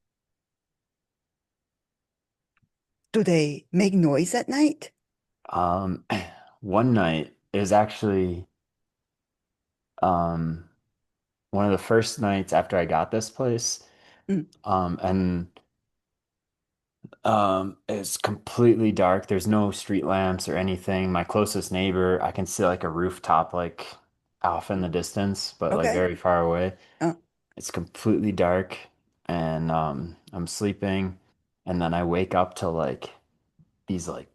Do they make noise at night? Um, one night it was actually um one of the first nights after I got this place. Mm. And it's completely dark. There's no street lamps or anything. My closest neighbor, I can see like a rooftop like off in the distance, but like Okay. very far away. Uh, It's completely dark, and I'm sleeping, and then I wake up to like these like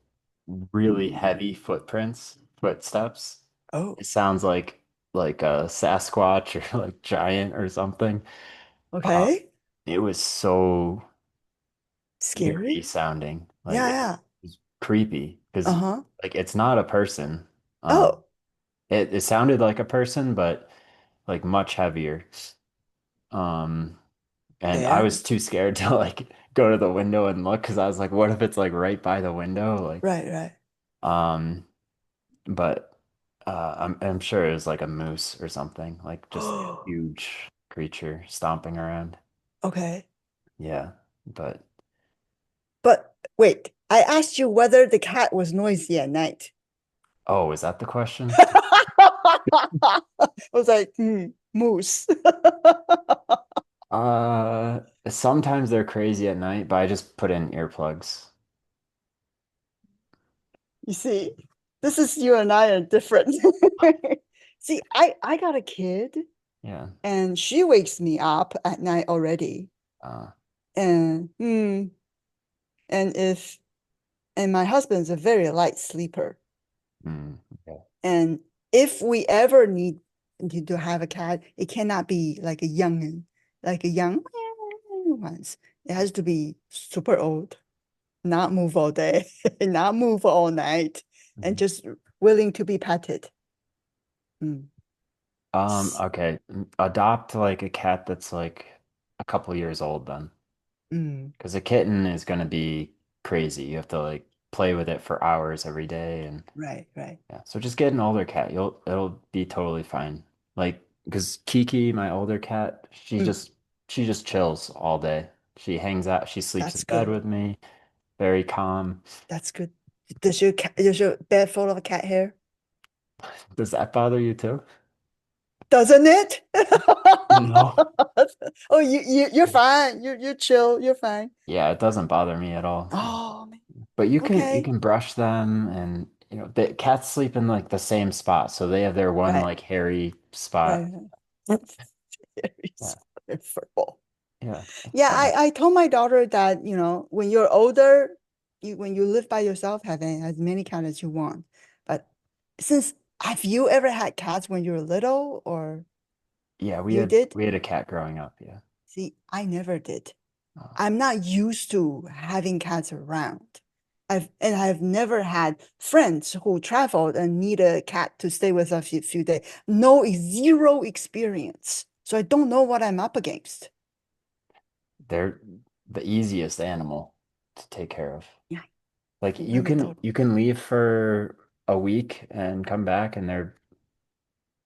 really heavy footsteps. oh, It sounds like a Sasquatch or like giant or something. Um, okay. it was so eerie Scary. sounding. Like Yeah. it Yeah. was creepy because Uh-huh. like it's not a person. Oh, It sounded like a person, but like much heavier. Um, and I there. was too scared to like go to the window and look because I was like, what if it's like right by the window? Like, Right, right. um, but I'm sure it was like a moose or something, like just huge creature stomping around. Okay. Yeah, but But wait, I asked you whether the cat was noisy at night. oh, is that the question? I was like, moose. Uh, Sometimes they're crazy at night, but I just put in earplugs. You see, this is you and I are different. See, I got a kid Yeah. and she wakes me up at night already. Uh, And and if and my husband's a very light sleeper. okay. And if we ever need to have a cat, it cannot be like a young ones. It has to be super old, not move all day, not move all night, and Mhm. just willing to be petted. Mm. Okay. Adopt like a cat that's like a couple years old then. Mm. Because a kitten is going to be crazy. You have to like play with it for hours every day and Right, right. yeah. So just get an older cat. It'll be totally fine. Like because Kiki, my older cat, Mm. she just chills all day. She hangs out, she sleeps in That's bed good. with me, very calm. That's good. Does your bed full of cat hair? Does that bother you too? Doesn't it? No. Oh, you're fine. You chill. You're fine. Yeah, it doesn't bother me at all. Oh, man. But you Okay. can brush them and the cats sleep in like the same spot, so they have their one Right, like hairy spot. right. Right. Very Yeah. sorrowful. Yeah, it's Yeah, fine. I told my daughter that, when you're older, when you live by yourself, have as many cats as you want. But since have you ever had cats when you were little or Yeah, you did? we had a cat growing up, yeah. See, I never did. Oh. I'm not used to having cats around. I've never had friends who traveled and need a cat to stay with us a few days. No, zero experience. So I don't know what I'm up against. They're the easiest animal to take care of. Yeah, Like let me tell. you can leave for a week and come back and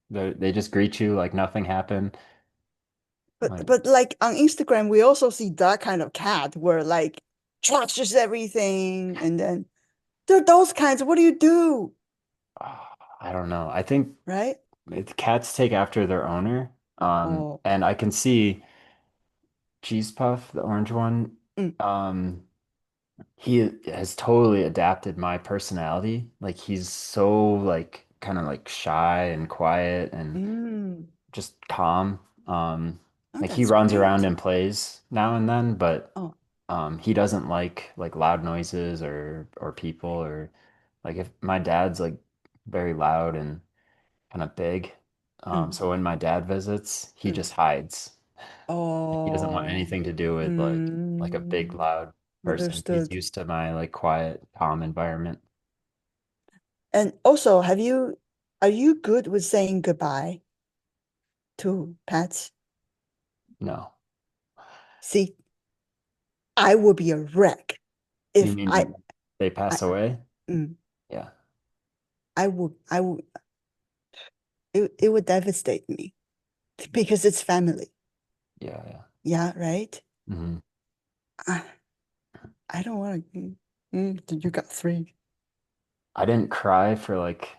they just greet you like nothing happened. Like But like on Instagram, we also see that kind of cat where like trashes everything, and then there are those kinds. What do you do? I don't know. I think Right? cats take after their owner. Oh, And I can see Cheese Puff, the orange one. mm, Um, he has totally adapted my personality. Like he's so like kind of like shy and quiet and mm. just calm. Oh, Like he that's runs around great. and plays now and then, but Oh, he doesn't like loud noises or people or like if my dad's like very loud and kind of big. mm, So when my dad visits, he mm. just hides. He doesn't want Oh, anything to do with like a big mm. loud person. He's Understood. used to my like quiet, calm environment. And also, are you good with saying goodbye to pets? No. See, I would be a wreck You if mean they I, pass away? mm, Yeah. I would, it would devastate me because it's family. Yeah, yeah. Yeah, right? Hmm. I, I don't want to. You got three. I didn't cry for like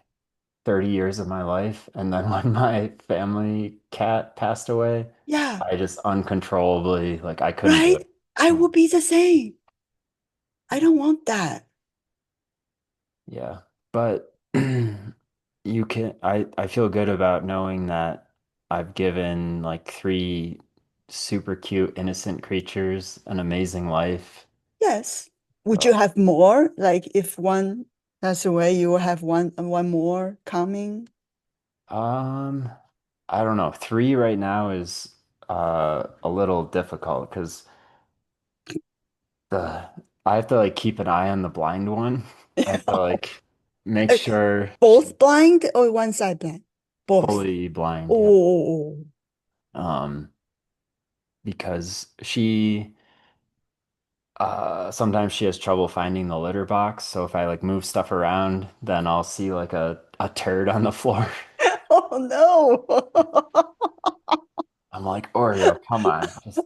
30 years of my life. And then when my family cat passed away, Yeah, I just uncontrollably, like, I couldn't do right? it. I Mm. would be the same. I don't want that. Yeah. But I feel good about knowing that I've given like three super cute, innocent creatures an amazing life. Yes. Would you So, have more? Like if one passed away, you will have one more coming? um, I don't know. Three right now is a little difficult because the I have to like keep an eye on the blind one. I have to like make Uh, sure she's Both blind or one side blind? Both. fully blind, yeah. Oh, Um, because she sometimes she has trouble finding the litter box, so if I like move stuff around, then I'll see like a turd on the floor. oh no. I'm like, Oreo, come on. Just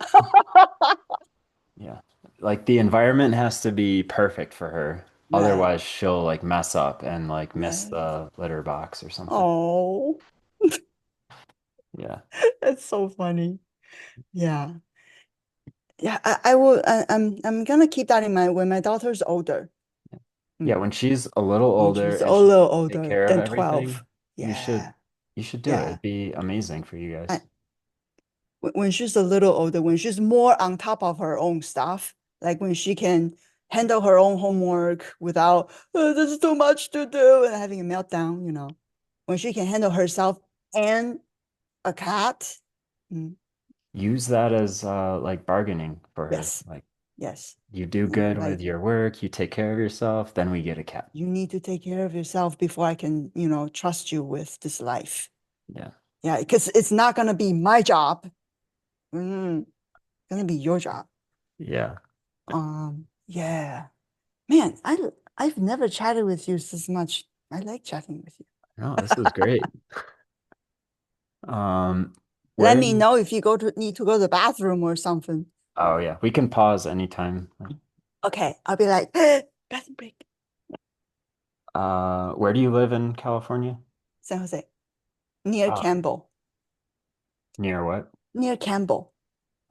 yeah. Like the environment has to be perfect for her. Right, Otherwise, she'll like mess up and like miss right. the litter box or something. Oh, Yeah. that's so funny. Yeah. Yeah, I will I'm gonna keep that in mind when my daughter's older. Yeah, Mm. when she's a little When older she's and a she little can take older care of than 12. everything, you should Yeah. you should do it. Yeah. It'd be amazing for you I, guys. when she's a little older, when she's more on top of her own stuff, like when she can handle her own homework without, oh, this is too much to do, and having a meltdown, when she can handle herself and a cat. mm, Use that as like bargaining for her. yes, Like yes. you do good with Like your work, you take care of yourself, then we get a cat. you need to take care of yourself before I can, trust you with this life. Yeah. Yeah, because it's not gonna be my job. It's gonna be your job. Yeah. Yeah. Man, I've never chatted with you this much. I like chatting with you. No, this was great. Um, Let where me know if you need to go to the bathroom or something. oh yeah, we can pause anytime. Okay, I'll be like, bathroom break. Where do you live in California? San Jose, near Uh, Campbell, near what? near Campbell,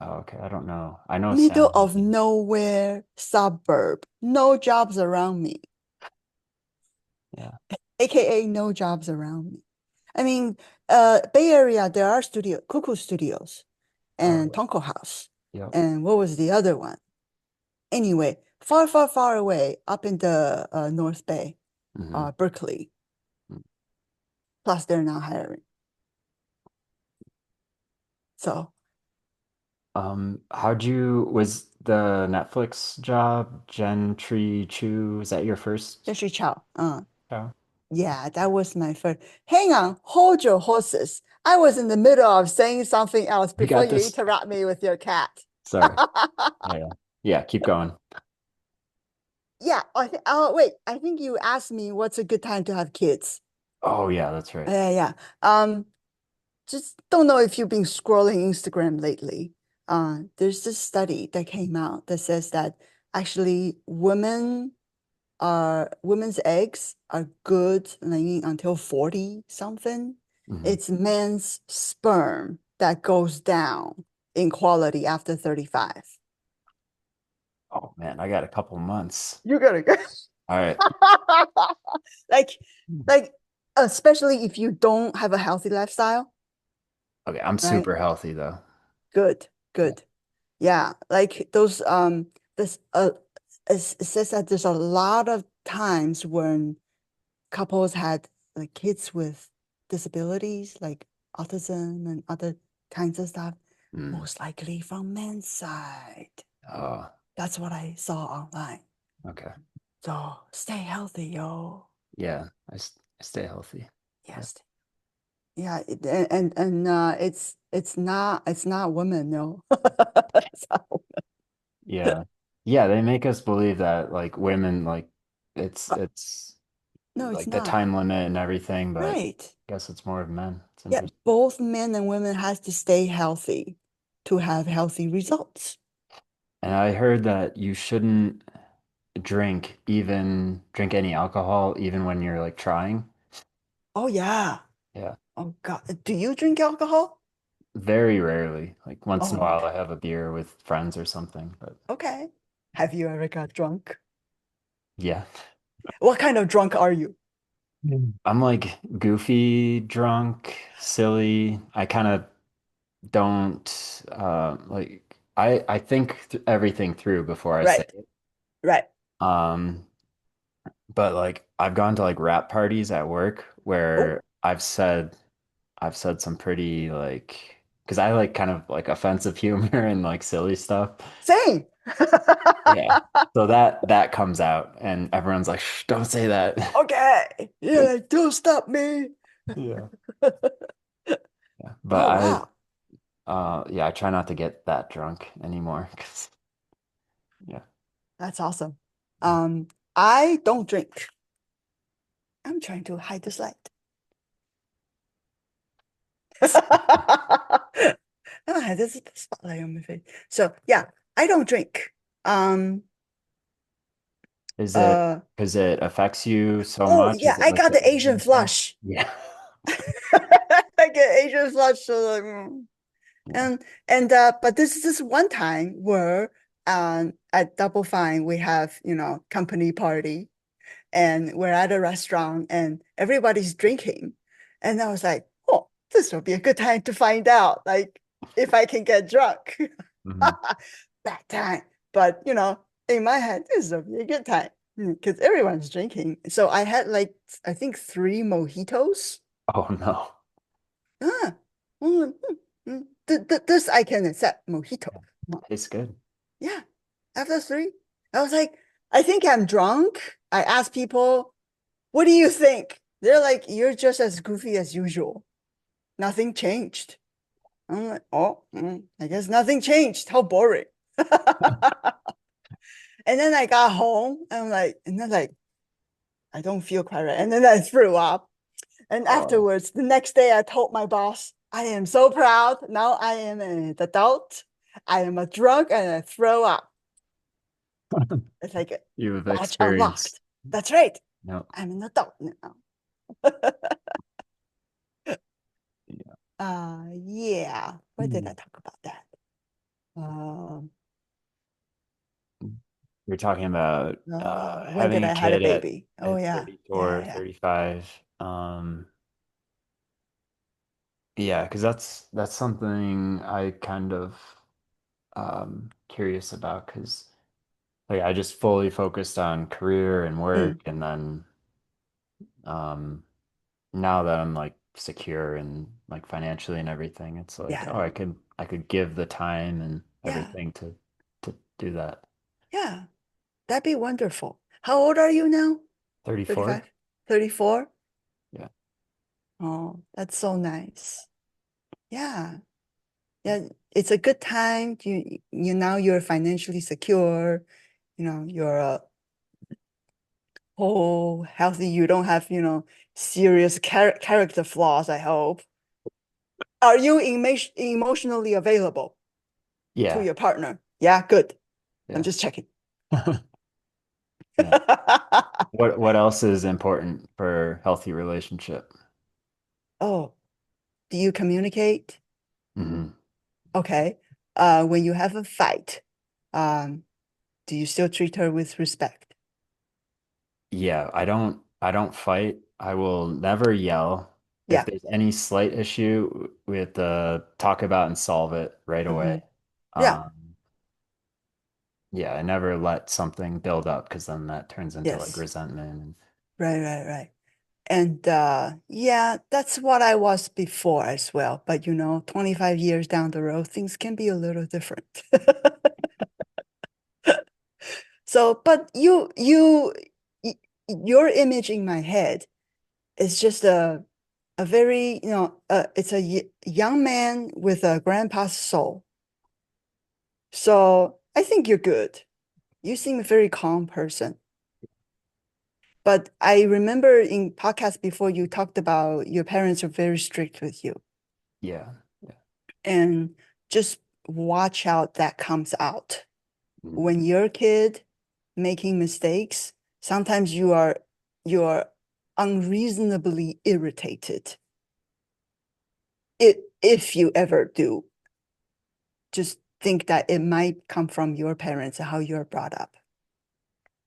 Oh, okay. I don't know. I know middle San of Jose. nowhere suburb. No jobs around me, Yeah. aka no jobs around me. I mean, Bay Area, there are Cuckoo Studios Oh and yeah. Tonko House. Yep. And what was the other one? Anyway, far, far, far away, up in the North Bay, Hmm. Berkeley. Plus, they're not hiring. So, Was the Netflix job Gentry Chu? Is that your first Jeffrey Chow. show? Yeah, that was my first. Hang on, hold your horses. I was in the middle of saying something else We before got you this. interrupt me with your cat. Sorry. Oh yeah. Yeah, keep going. Yeah. Oh, wait. I think you asked me what's a good time to have kids. Oh yeah, that's right. Yeah, yeah. Just don't know if you've been scrolling Instagram lately. There's this study that came out that says that actually women's eggs are good laying until 40 something. Hmm. It's men's sperm that goes down in quality after 35. Oh man, I got a couple months. You gotta go. All right. like like especially if you don't have a healthy lifestyle, Okay, I'm right? super healthy though. Good, Yeah. good. Yeah, like those this it says that there's a lot of times when couples had like kids with disabilities like autism and other kinds of stuff, Mm. most likely from men's side. Oh, That's what I saw online. okay. So stay healthy, yo. Yeah, I stay healthy. Yeah. Yes. Yeah, and it's not women, no. So, Yeah. Yeah, they make us believe that like women like it's no, it's like the not. time limit and everything, but Right. I guess it's more of men. It's Yeah, interesting. both men and women has to stay healthy to have healthy results. And I heard that you shouldn't drink any alcohol even when you're like trying. Oh yeah. Yeah. Oh God. Do you drink alcohol? Very rarely. Like once in a Oh, while okay. I have a beer with friends or something, but Okay. Have you ever got drunk? yeah. What kind of drunk are you? I'm like goofy, drunk, silly. I kind of don't like I think th everything through before I say Right, it. right. Um, but like I've gone to like rap parties at work Oh, where I've said some pretty like because I like kind of like offensive humor and like silly stuff. same. Yeah. So that comes out and everyone's like, shh, don't say that. Okay. You're like, don't stop me. Yeah. Yeah. But Oh, wow. yeah, I try not to get that drunk anymore 'cause yeah. That's awesome. Um, I don't drink. I'm trying to hide this light. Ah, this is the spotlight on my face. So yeah, I don't drink. Um, Is it uh, because it affects you so oh much? yeah, Is it I like got the the Asian aging thing? flush. Yeah. I get Asian flush, so like, Yeah. and but this is this one time where at Double Fine we have company party and we're at a restaurant and everybody's drinking, and I was like, oh, this will be a good time to find out like if I can get drunk. Mhm. Bad time, but in my head this will be a good time because everyone's drinking. So I had like I think three mojitos. Oh no. Ah, this I can accept mojito. Yeah. Tastes good. Yeah. After three, I was like, I think I'm drunk. I asked people, what do you think? They're like, you're just as goofy as usual. Nothing changed. I'm like, oh, I guess nothing changed. How boring. And then I got home. And I'm like, and then like, I don't feel quite right. And then I threw up. And Oh. afterwards, the next day, I told my boss, I am so proud. Now I am an adult. I am a drunk and I throw up. It's like a You have badge experience. unlocked. That's right. No. I'm an adult now. Yeah. Yeah. Why did I Hmm. talk about that? Um, You're talking about when did having a I had a kid baby? Oh at yeah, yeah, 34, yeah. 35. Yeah, because that's something I kind of curious about because like I just fully focused on career and Mm, work and then um now that I'm like secure and like financially and everything, it's like, yeah, oh, I could give the time and yeah, everything to do that. yeah. That'd be wonderful. How old are you now? 34? 35? 34? Yeah. Oh, that's so nice. Yeah. Yeah, it's a good time. You now you're financially secure. You're whole healthy. You don't have, serious character flaws, I hope. Are you emotionally available to Yeah. your partner? Yeah, good. I'm Yeah. just checking. Yeah. What else is important for healthy relationship? Oh, do you communicate? Hmm. Okay. When you have a fight, um, do you still treat her with respect? Yeah, I don't fight. I will never yell. If Yeah. there's any slight issue, we have to talk about and solve it right Hmm. away. Yeah. Um, yeah, I never let something build up because then that turns into like Yes. resentment. And Right, right, right. And yeah, that's what I was before as well. But 25 years down the road, things can be a little different. So, but your image in my head is just a very, it's a young man with a grandpa's soul. So I think you're good. You seem a very calm person. But I remember in podcast before you talked about your parents are very strict with you. yeah, yeah. And just watch out that comes out. Mhm. When you're a kid making mistakes, sometimes you are unreasonably irritated. If you ever do, just think that it might come from your parents and how you're brought up.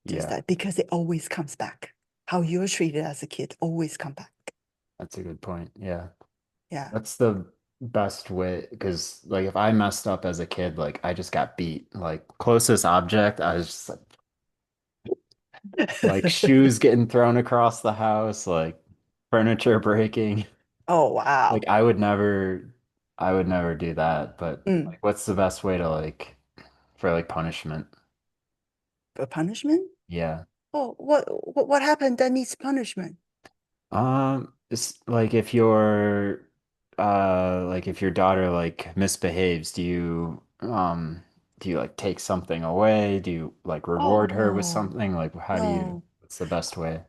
Just Yeah, that because it always comes back. How you're treated as a kid always come back. that's a good point. Yeah. Yeah. That's the best way because like if I messed up as a kid, like I just got beat. Like closest object, I was just like shoes getting thrown across the house, like furniture breaking. Oh Like wow. I would never do that, but Mm. like what's the best way to like for like punishment. For punishment? Yeah. Oh, what happened that needs punishment? It's like if if your daughter like misbehaves, do you like take something away? Do you like Oh reward her with no, something? Like how do you, no. what's the best way?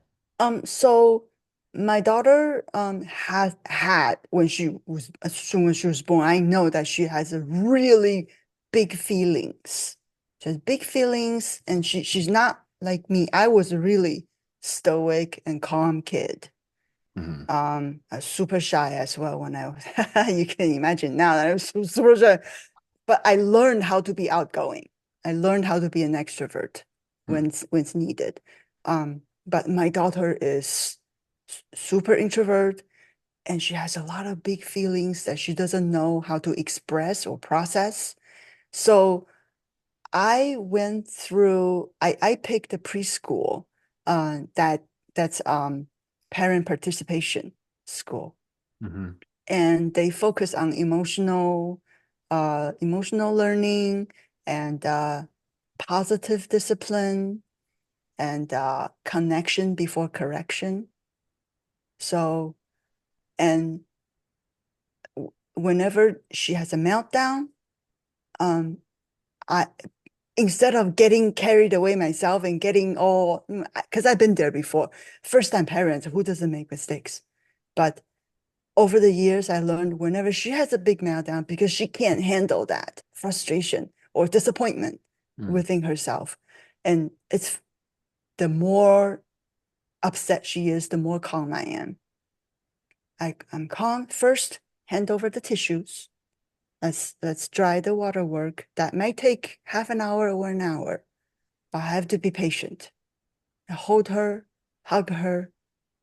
So my daughter has had when she was as soon as she was born, I know that she has a really big feelings. She has big feelings and she's not like me. I was a really stoic and calm kid. Hmm. Super shy as well when I was you can imagine now that I was super shy. But I learned how to be outgoing. I learned how to be an extrovert when it's needed. But my daughter is super introvert and she has a lot of big feelings that she doesn't know how to express or process. So I picked a preschool that's parent participation school Hmm. and they focus on emotional learning and positive discipline and connection before correction. So, and whenever she has a meltdown, um, I instead of getting carried away myself and getting all, because I've been there before, first time parents who doesn't make mistakes, but over the years, I learned whenever she has a big meltdown because she can't handle that frustration or disappointment Mm. within herself. And it's the more upset she is, the more calm I am. I'm calm. First, hand over the tissues. Let's dry the water work. That might take half an hour or an hour. I have to be patient. I hold her, hug her,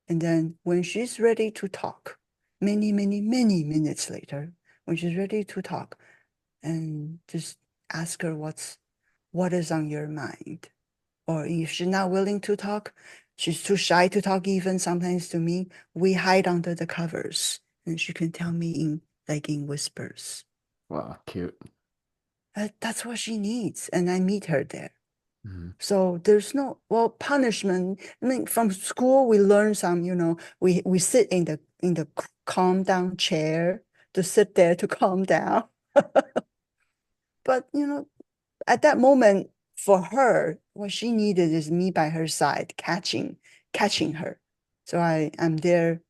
and then when she's ready to talk, many minutes later, when she's ready to talk, and just ask her what is on your mind. Or if she's not willing to talk, she's too shy to talk even sometimes to me, we hide under the covers and she can tell me in whispers. Wow, cute. That's what she needs. And I meet her there. Hmm. So there's no, well, punishment. I mean, from school we learn some, we sit in the calm down chair to sit there to calm down. But at that moment, for her, what she needed is me by her side, catching her. So I'm there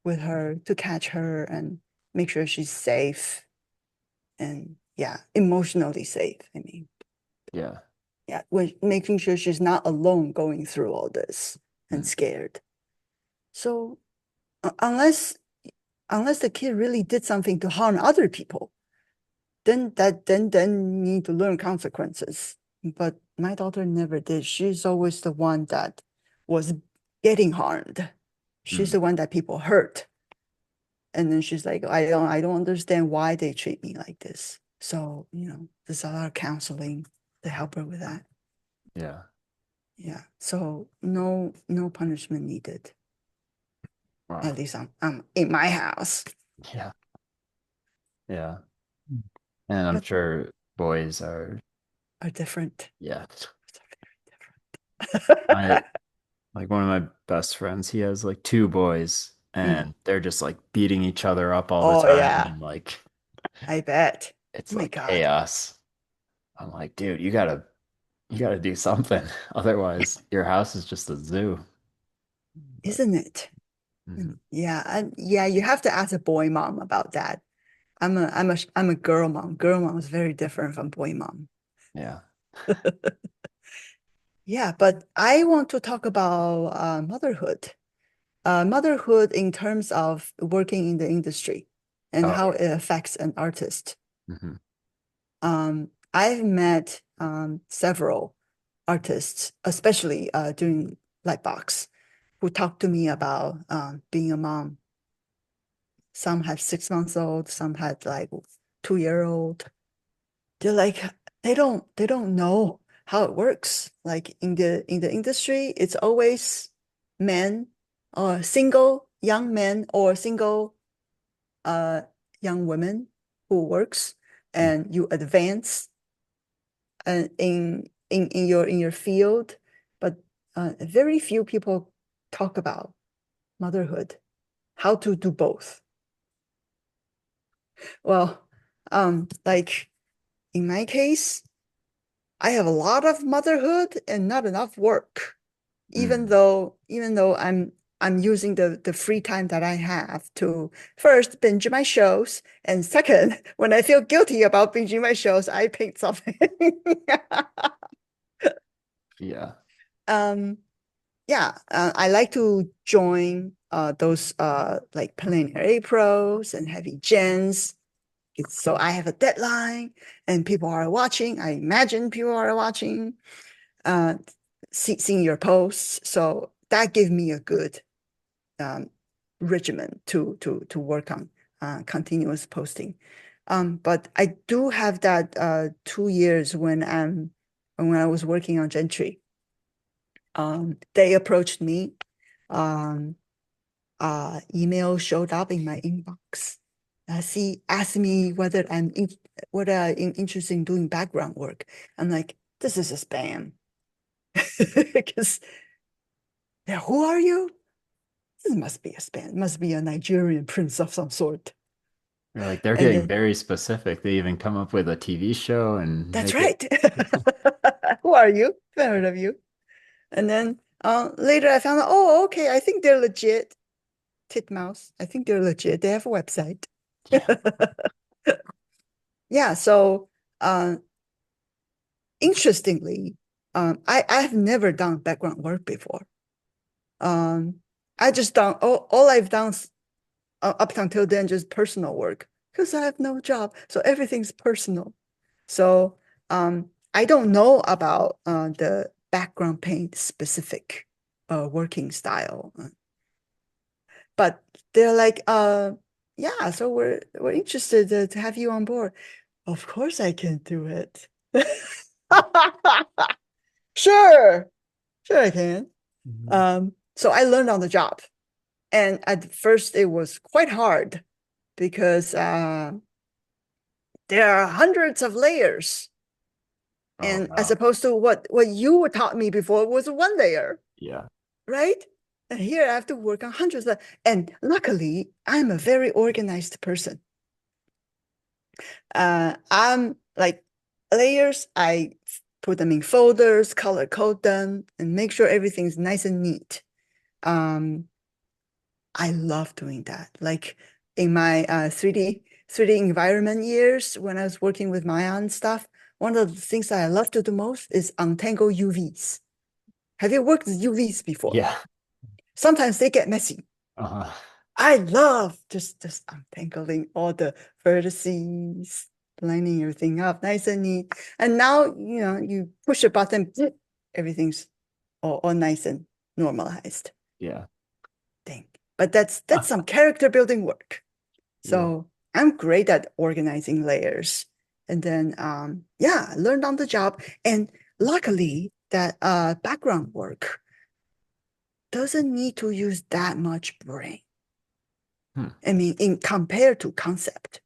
with her to catch her and make sure she's safe and yeah, emotionally safe. I mean, Yeah. yeah, when making sure she's not alone going through all this and Mm. scared. So unless the kid really did something to harm other people, then need to learn consequences. But my daughter never did. She's always the one that was getting harmed. She's Mm. the one that people hurt. And then she's like, I don't understand why they treat me like this. So, there's a lot of counseling to help her with that. Yeah. Yeah. So no punishment needed. Wow. At least I'm in my house. Yeah. Yeah. And I'm But sure boys are, are different. yeah. I Different. like one of my best friends, he has like two boys Mm. and they're just like beating each other up all the Oh time yeah, and like I bet. it's Oh my like God. chaos. I'm like, dude, you gotta do something. Otherwise, your house is just a zoo. But Isn't it? mhm, Yeah, yeah, you have to ask a boy mom about that. I'm a girl mom. Girl mom is very different from boy mom. yeah. Yeah, but I want to talk about motherhood. Motherhood in terms of working in the industry and Oh how yeah. it affects an artist. Hmm. I've met several artists, especially during Lightbox, who talk to me about being a mom. Some have 6 months old, some had like 2 year old. They're like they don't know how it works. Like in the industry, it's always men or single young men or single uh young women who works and you advance in your field, but very few people talk about motherhood, how to do both. Well, like in my case, I have a lot of motherhood and not enough work. Mm. Even though I'm using the free time that I have to first binge my shows, and second, when I feel guilty about binging my shows, I paint something. Yeah. um, yeah, I like to join those like preliminary pros and heavy gens. So I have a deadline and people are watching. I imagine people are watching, uh, seeing your posts. So that gives me a good um, regimen to work on continuous posting. But I do have that 2 years when I was working on Gentry. They approached me. Um, Email showed up in my inbox. She asked me whether I'm interested in doing background work. I'm like, this is a spam. Because yeah, who are you? This must be a spam. It must be a Nigerian prince of some sort. You're like they're And getting then very specific. They even come up with a TV show and that's make it. right. Who are you? I've heard of you. And then later I found out, oh, okay, I think they're legit. Titmouse. I think they're legit. They have a website. Yeah. Yeah, so uh, interestingly, I've never done background work before. Um, I just done all I've done up until then just personal work because I have no job, so everything's personal. So I don't know about the background paint specific working style, but they're like, yeah, so we're interested to have you on board. Of course, I can do it. Sure, sure I can. Mhm. So I learned on the job. And at first it was quite hard because there are hundreds of layers. Oh And as no. opposed to what you taught me before was one layer, Yeah. right? And here I have to work on hundreds of, and luckily I'm a very organized person. I'm like layers, I put them in folders, color code them, and make sure everything's nice and neat. Um, I love doing that. Like in my 3D environment years when I was working with Maya and stuff, one of the things that I love to do most is untangle UVs. Have you worked with UVs before? Yeah. Sometimes they get messy. Uh-huh. I love just untangling all the vertices, lining everything up nice and neat. And now, you push a button, everything's all nice and normalized. Yeah. Thing. But that's some character building work. Yeah. So I'm great at organizing layers. And then yeah, I learned on the job. And luckily that background work doesn't need to use that much brain. Hmm. I mean, in compared to concept.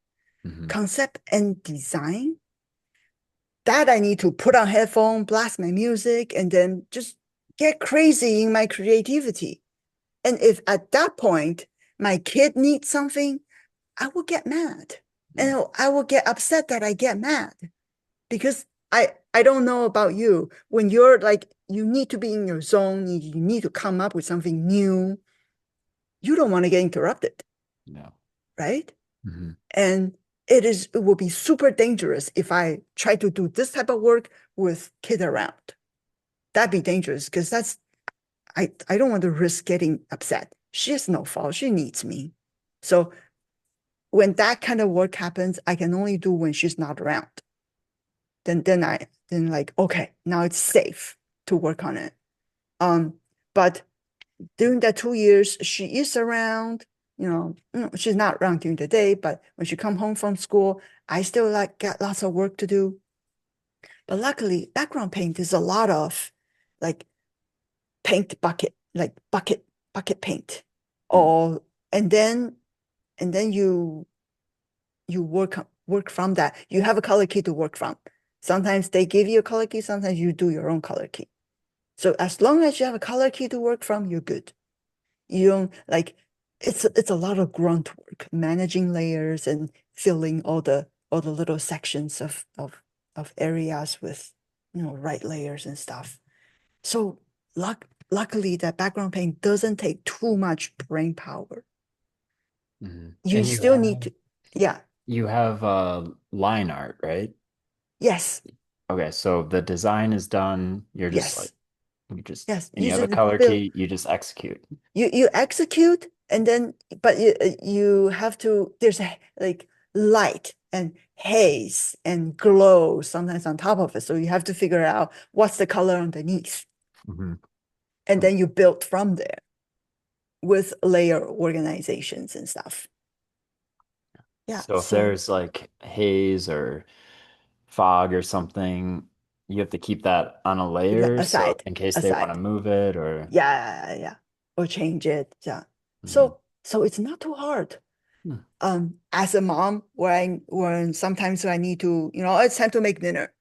Hmm. Concept and design, that I need to put on headphone, blast my music, and then just get crazy in my creativity. And if at that point my kid needs something, I will get mad. And I will get upset that I get mad because I don't know about you. When you're like you need to be in your zone, you need to come up with something new. You don't want to get interrupted, No. right? Hmm. And it will be super dangerous if I try to do this type of work with kid around. That'd be dangerous because I don't want to risk getting upset. She has no fault. She needs me. So when that kind of work happens, I can only do when she's not around. Then like, okay, now it's safe to work on it. But during that 2 years, she is around, she's not around during the day, but when she come home from school, I still like got lots of work to do. But luckily, background paint is a lot of like paint bucket, like bucket paint. Hmm. Or and then you work from that. You have a color kit to work from. Sometimes they give you a color key, sometimes you do your own color key. So as long as you have a color key to work from, you're good. You don't like it's a lot of grunt work, managing layers and filling all the little sections of areas with right layers and stuff. So luckily that background paint doesn't take too much brain power. You And you still need have to, yeah, you have line art, right? yes, Okay, so the design is done. You're just like yes, you just yes. and You you have a just color build, key, you just execute. you execute and then but you have to there's a like light and haze and glow sometimes on top of it, so you have to figure out what's the color underneath Hmm. and then you build from there with layer organizations and stuff. Yeah, So if so there's like haze or fog or something, you have to keep that on a layer so aside in case they want to aside move it or yeah or change it, yeah. Mhm. So it's not too hard. Hmm. As a mom, when sometimes I need to, it's time to make dinner,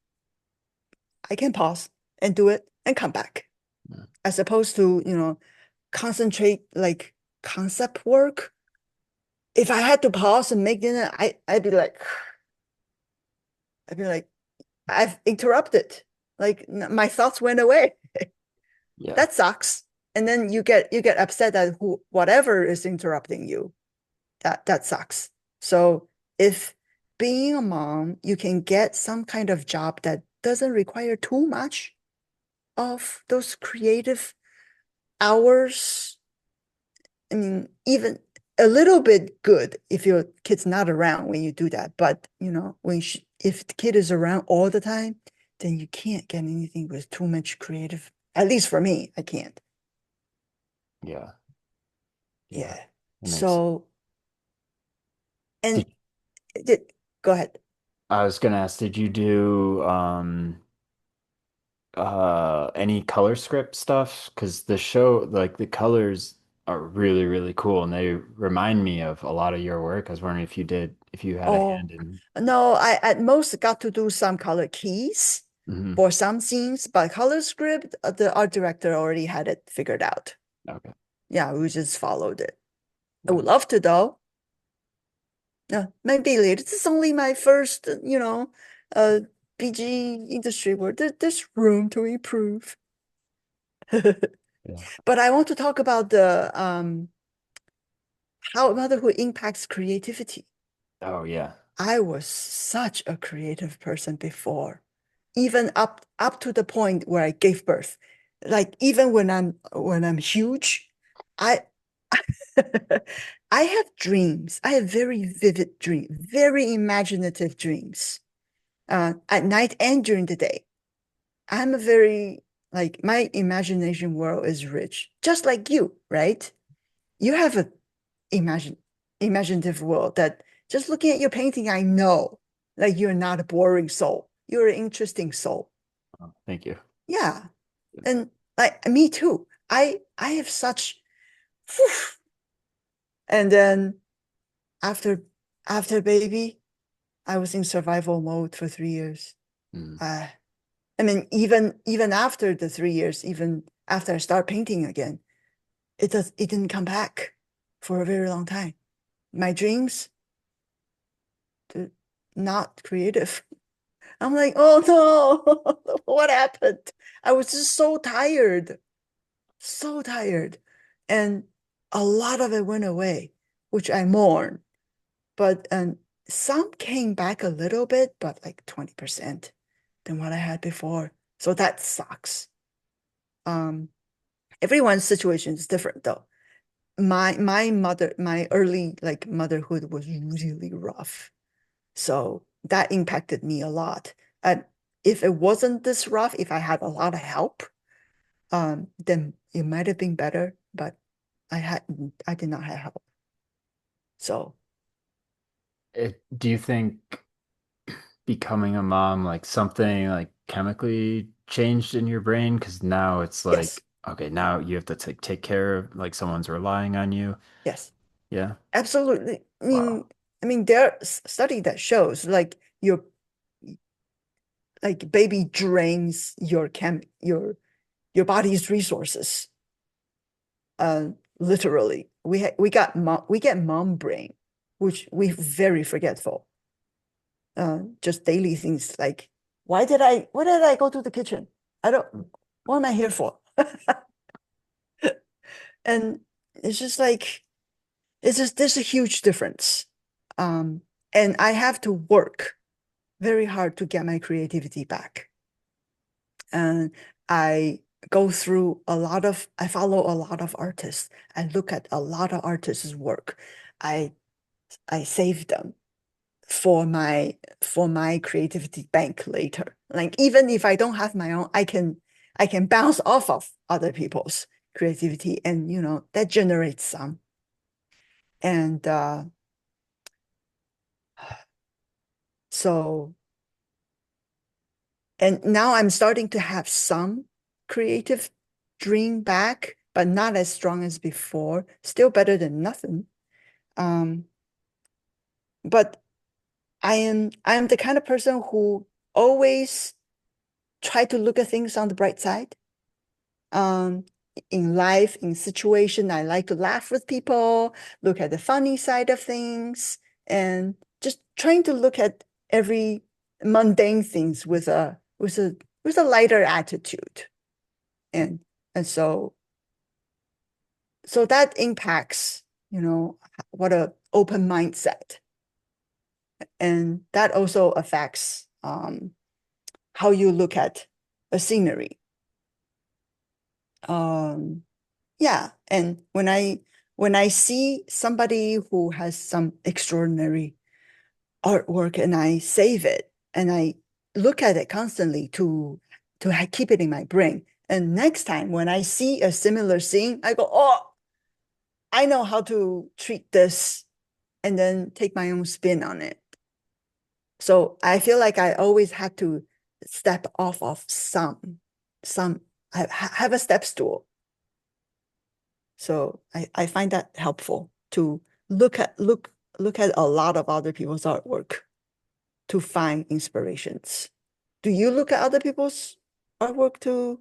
I can pause and do it and come back, Yeah. as opposed to, concentrate like concept work. If I had to pause and make dinner, I'd be like, I've interrupted. Like my thoughts went away. Yeah. That sucks. And then you get upset at whatever is interrupting you. That sucks. So if being a mom, you can get some kind of job that doesn't require too much of those creative hours. I mean, even a little bit good if your kid's not around when you do that. But if the kid is around all the time, then you can't get anything with too much creative. At least for me, I can't. Yeah. Yeah. Yeah. That makes So, and did go ahead. I was gonna ask, did you do any color script stuff? Because the show, like the colors are really, really cool and they remind me of a lot of your work. I was wondering if you had a Oh, hand in. no, I at most got to do some color keys Hmm. for some scenes, but color script, the art director already had it figured out. Okay. Yeah, we just followed it. I would Nice. love to though. Yeah, maybe later. This is only my first, uh, PG industry where there's room to improve. Yeah. But I want to talk about the how motherhood impacts creativity. Oh yeah. I was such a creative person before, even up to the point where I gave birth. Like even when I'm huge, I I have dreams. I have very vivid dreams, very imaginative dreams, at night and during the day. I'm a very like my imagination world is rich, just like you, right? You have a imagine imaginative world that just looking at your painting, I know like you're not a boring soul. You're an interesting soul. Oh, thank you. Yeah. And like me too. I have such and then after after baby, I was in survival mode for 3 years. Mm. Uh, I mean, even after the 3 years, even after I start painting again, it didn't come back for a very long time. My dreams, not creative. I'm like, oh no, what happened? I was just so tired. And a lot of it went away, which I mourn. But some came back a little bit, but like 20% than what I had before. So that sucks. Um, Everyone's situation is different though. My early like motherhood was really rough. So that impacted me a lot. And if it wasn't this rough, if I had a lot of help, then it might have been better, but I did not have help. So Do you think becoming a mom, like something like chemically changed in your brain? Because now it's yes, like, okay, now you have to take care of like someone's relying on you. yes, Yeah. absolutely. Wow. I mean, there's study that shows like like baby drains your body's resources. Uh, Literally, we get mom brain, which we very forgetful. Just daily things like why did I go to the kitchen? I don't. What am I here for? And it's just like it's just there's a huge difference. Um, and I have to work very hard to get my creativity back. And I I follow a lot of artists. I look at a lot of artists' work. I I save them for my creativity bank later. Like even if I don't have my own, I can bounce off of other people's creativity, and that generates some. And so and now I'm starting to have some creative dream back, but not as strong as before. Still better than nothing. Um, but I am the kind of person who always try to look at things on the bright side. Um, in life, in situation, I like to laugh with people, look at the funny side of things, and just trying to look at every mundane things with a lighter attitude. And and so that impacts, what a open mindset. And that also affects how you look at a scenery. Um, Yeah, and when I see somebody who has some extraordinary artwork and I save it and I look at it constantly to keep it in my brain. And next time when I see a similar scene, I go, "Oh, I know how to treat this," and then take my own spin on it. So I feel like I always had to step off of some have a step stool. So I find that helpful to look at a lot of other people's artwork to find inspirations. Do you look at other people's artwork to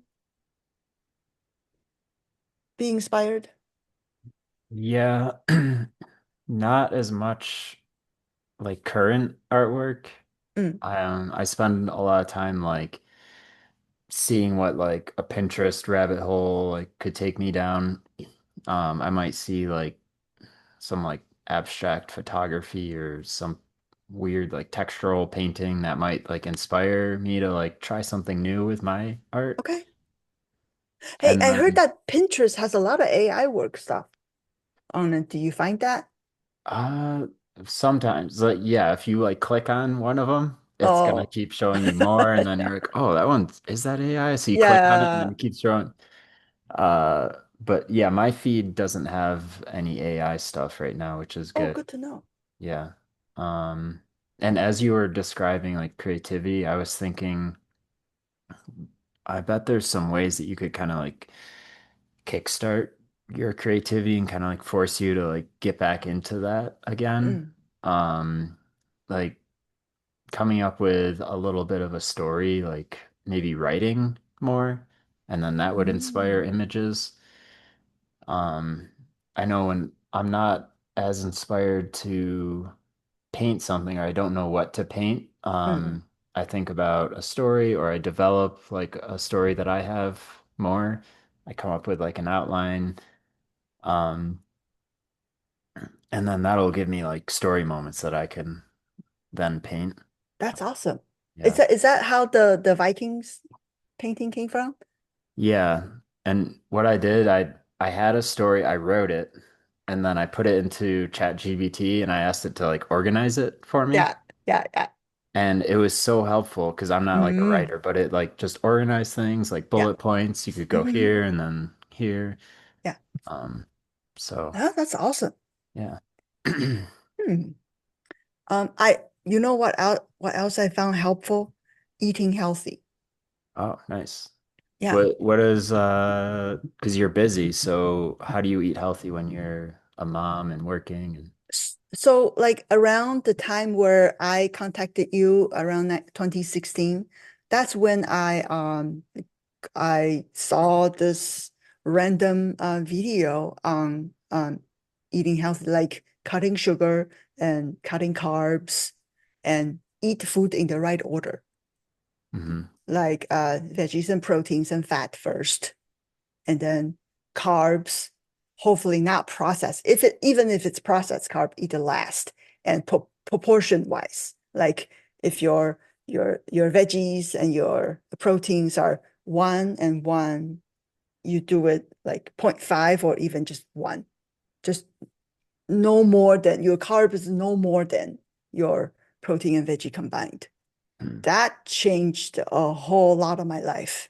be inspired? Yeah, not as much like current artwork. Mm, I spend a lot of time like seeing what like a Pinterest rabbit hole like could take me down. I might see like some like abstract photography or some weird like textural painting that might like inspire me to like try something new with my art. okay. Hey, And I heard then that Pinterest has a lot of AI work stuff on it. Do you find that? uh sometimes like yeah, if you like click on one of them, it's gonna Oh, keep showing you more and then you're like, "Oh, that one is that AI?" So you click on it and then yeah. it keeps showing. Uh but yeah, my feed doesn't have any AI stuff right now, which is Oh, good. good to know. Yeah. Um, and as you were describing like creativity, I was thinking, I bet there's some ways that you could kind of like kickstart your creativity and kind of like force you to like get back into that again. Mm, Um, like coming up with a little bit of a story, like maybe writing more, and then that would inspire mm, images. Um, I know when I'm not as inspired to paint something or I don't know what to paint, mm. I think about a story or I develop like a story that I have more. I come up with like an outline, um, and then that'll give me like story moments that I can then paint. That's awesome. Yeah. Is that how the Vikings painting came from? Yeah. And what I did, I had a story, I wrote it, and then I put it into ChatGPT and I asked it to like organize it for me. Yeah, yeah, yeah. And it was so helpful because I'm not like a Mm, writer, but it like just organized things like yeah. bullet points. You could go Hmm. here and then here. Yeah. Um, so Oh, that's awesome. yeah. Hmm. What else I found helpful? Eating healthy. Oh, nice. Yeah. What is because you're busy, so how do you eat healthy when you're a mom and working and So like around the time where I contacted you around that 2016, that's when I saw this random video on eating healthy, like cutting sugar and cutting carbs and eat food in the right order, Hmm. like veggies and proteins and fat first, and then carbs, hopefully not processed. If it even if it's processed carb, eat the last and proportion wise. Like if your veggies and your proteins are one and one, you do it like 0.5 or even just one. Just no more than your carb is no more than your protein and veggie combined. That changed a whole lot of my life.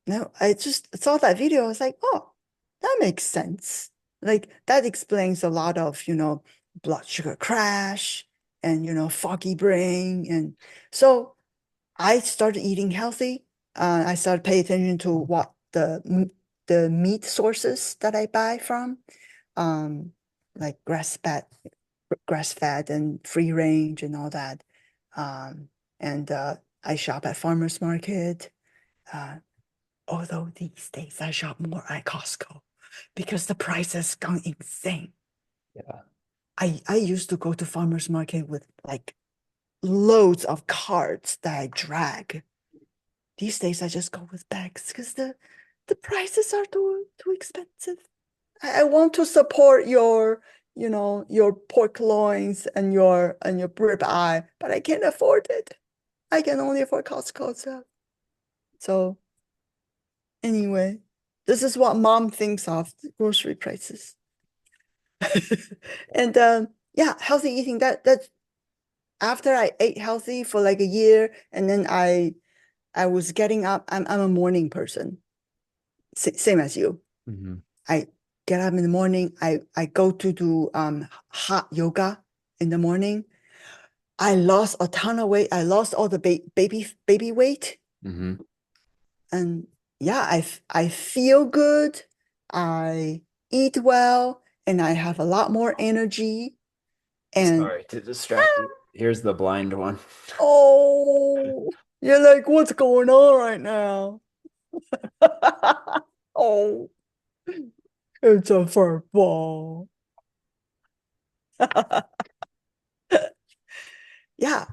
No, I just saw that video. I was like, oh, that makes sense. Like that explains a lot of, blood sugar crash and, foggy brain. And so I started eating healthy. I started paying attention to what the meat sources that I buy from, um, like grass fed and free range and all that. Um, and I shop at farmers market. Uh, Although these days I shop more at Costco because the price has gone insane. Yeah. I used to go to farmers market with like loads of carts that I drag. These days I just go with bags because the prices are too expensive. I want to support your pork loins and your rib eye, but I can't afford it. I can only afford Costco stuff. So anyway, this is what mom thinks of grocery prices. And yeah, healthy eating that's after I ate healthy for like a year, and then I was getting up. I'm a morning person, same as you. Hmm. I get up in the morning. I go to do hot yoga in the morning. I lost a ton of weight. I lost all the baby weight, Hmm. and yeah, I feel good. I eat well, and I have a lot more energy. And Sorry to distract you. Here's the blind one. oh, you're like, what's going on right now? Oh, it's a fur ball. Yeah.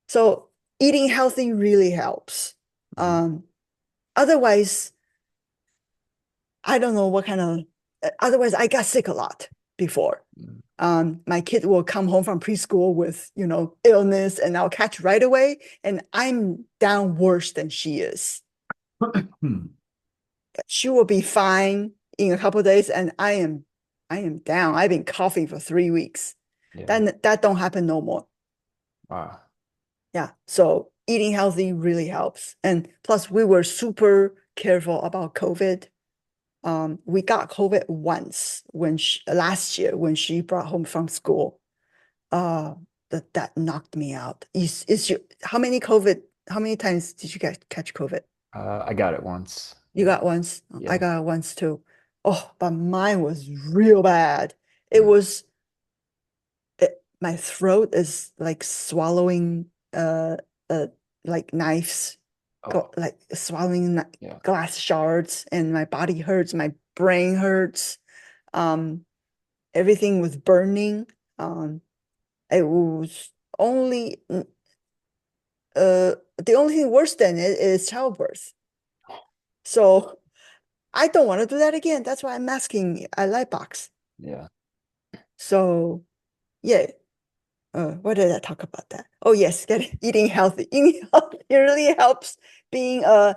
So eating healthy really helps. Mhm. Um, Otherwise, I don't know what kind of, otherwise I got sick a lot before. My kid will come home from preschool with, illness and I'll catch right away. And I'm down worse than she is. Hmm. But she will be fine in a couple of days. And I am down. I've been coughing for 3 weeks. Yeah. That don't happen no more. Wow. Yeah. So eating healthy really helps. And plus we were super careful about COVID. We got COVID once last year when she brought home from school. Uh, that knocked me out. How many times did you catch COVID? I got it once. You Yeah. got once. I Yeah. got it once too. Oh, but mine was real bad. It Mm. was my throat is like swallowing uh like knives, Oh, like swallowing yeah. glass shards, and my body hurts, my brain hurts. Um, Everything was burning. It was only the only thing worse than it is childbirth. So I don't want to do that again. That's why I'm asking a light box. Yeah. So yeah, what did I talk about that? Oh yes, eating healthy. Eating healthy really helps being a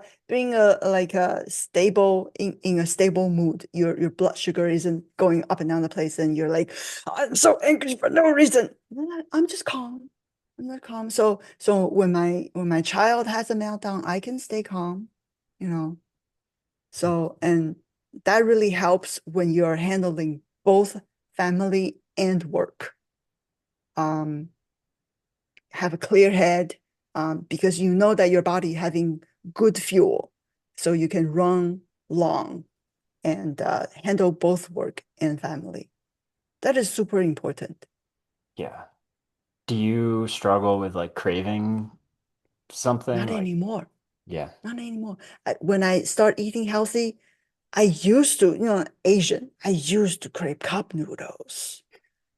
like a stable in a stable mood. Your blood sugar isn't going up and down the place, and you're like, I'm so angry for no reason. I'm just calm. I'm not calm. So when my child has a meltdown, I can stay calm, you know. So and that really helps when you're handling both family and work. Um, have a clear head, because you know that your body having good fuel, so you can run long and handle both work and family. That is super important. Yeah. Do you struggle with like craving something Not like, anymore. yeah. Not anymore. When I start eating healthy, I used to, Asian, I used to crave cup noodles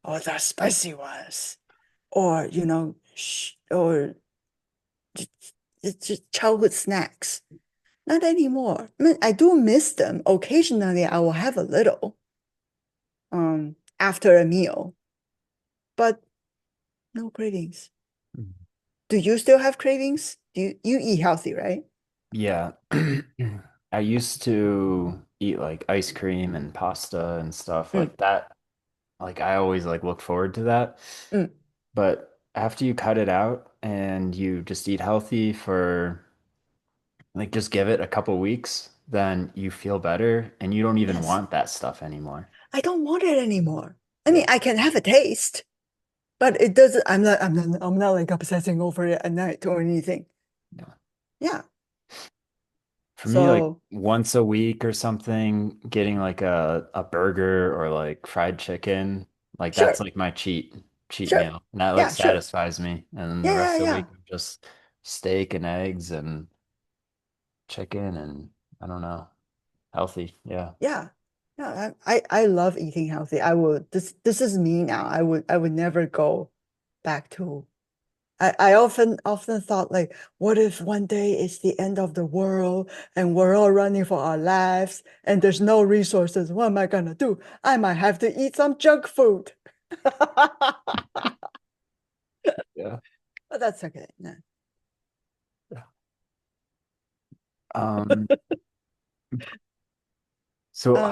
or the spicy ones or, or just childhood snacks. Not anymore. I mean, I do miss them. Occasionally, I will have a little after a meal, but no cravings. Mhm. Do you still have cravings? Do you eat healthy, right? Yeah. I used to eat like ice cream and pasta and stuff Mm, like that. Like I always like look forward to that. mm, But after you cut it out and you just eat healthy for like just give it a couple weeks, then you feel better and you don't even yes. want that stuff anymore. I don't want it anymore. I mean, Yeah. I can have a taste, but it doesn't, I'm not like obsessing over it at night or anything. Yeah. Yeah. For me, like So once a week or something, getting like a burger or like fried chicken, like that's sure, like my cheat sure. meal. And that like Yeah, sure. satisfies me. And then the Yeah, yeah, rest of the yeah. week just steak and eggs and chicken and I don't know, healthy. Yeah. Yeah. Yeah. I love eating healthy. I would this is me now. I would never go back to I often thought like, what if one day it's the end of the world and we're all running for our lives and there's no resources? What am I gonna do? I might have to eat some junk food. Yeah. But that's okay. No. Yeah. Um, so Um,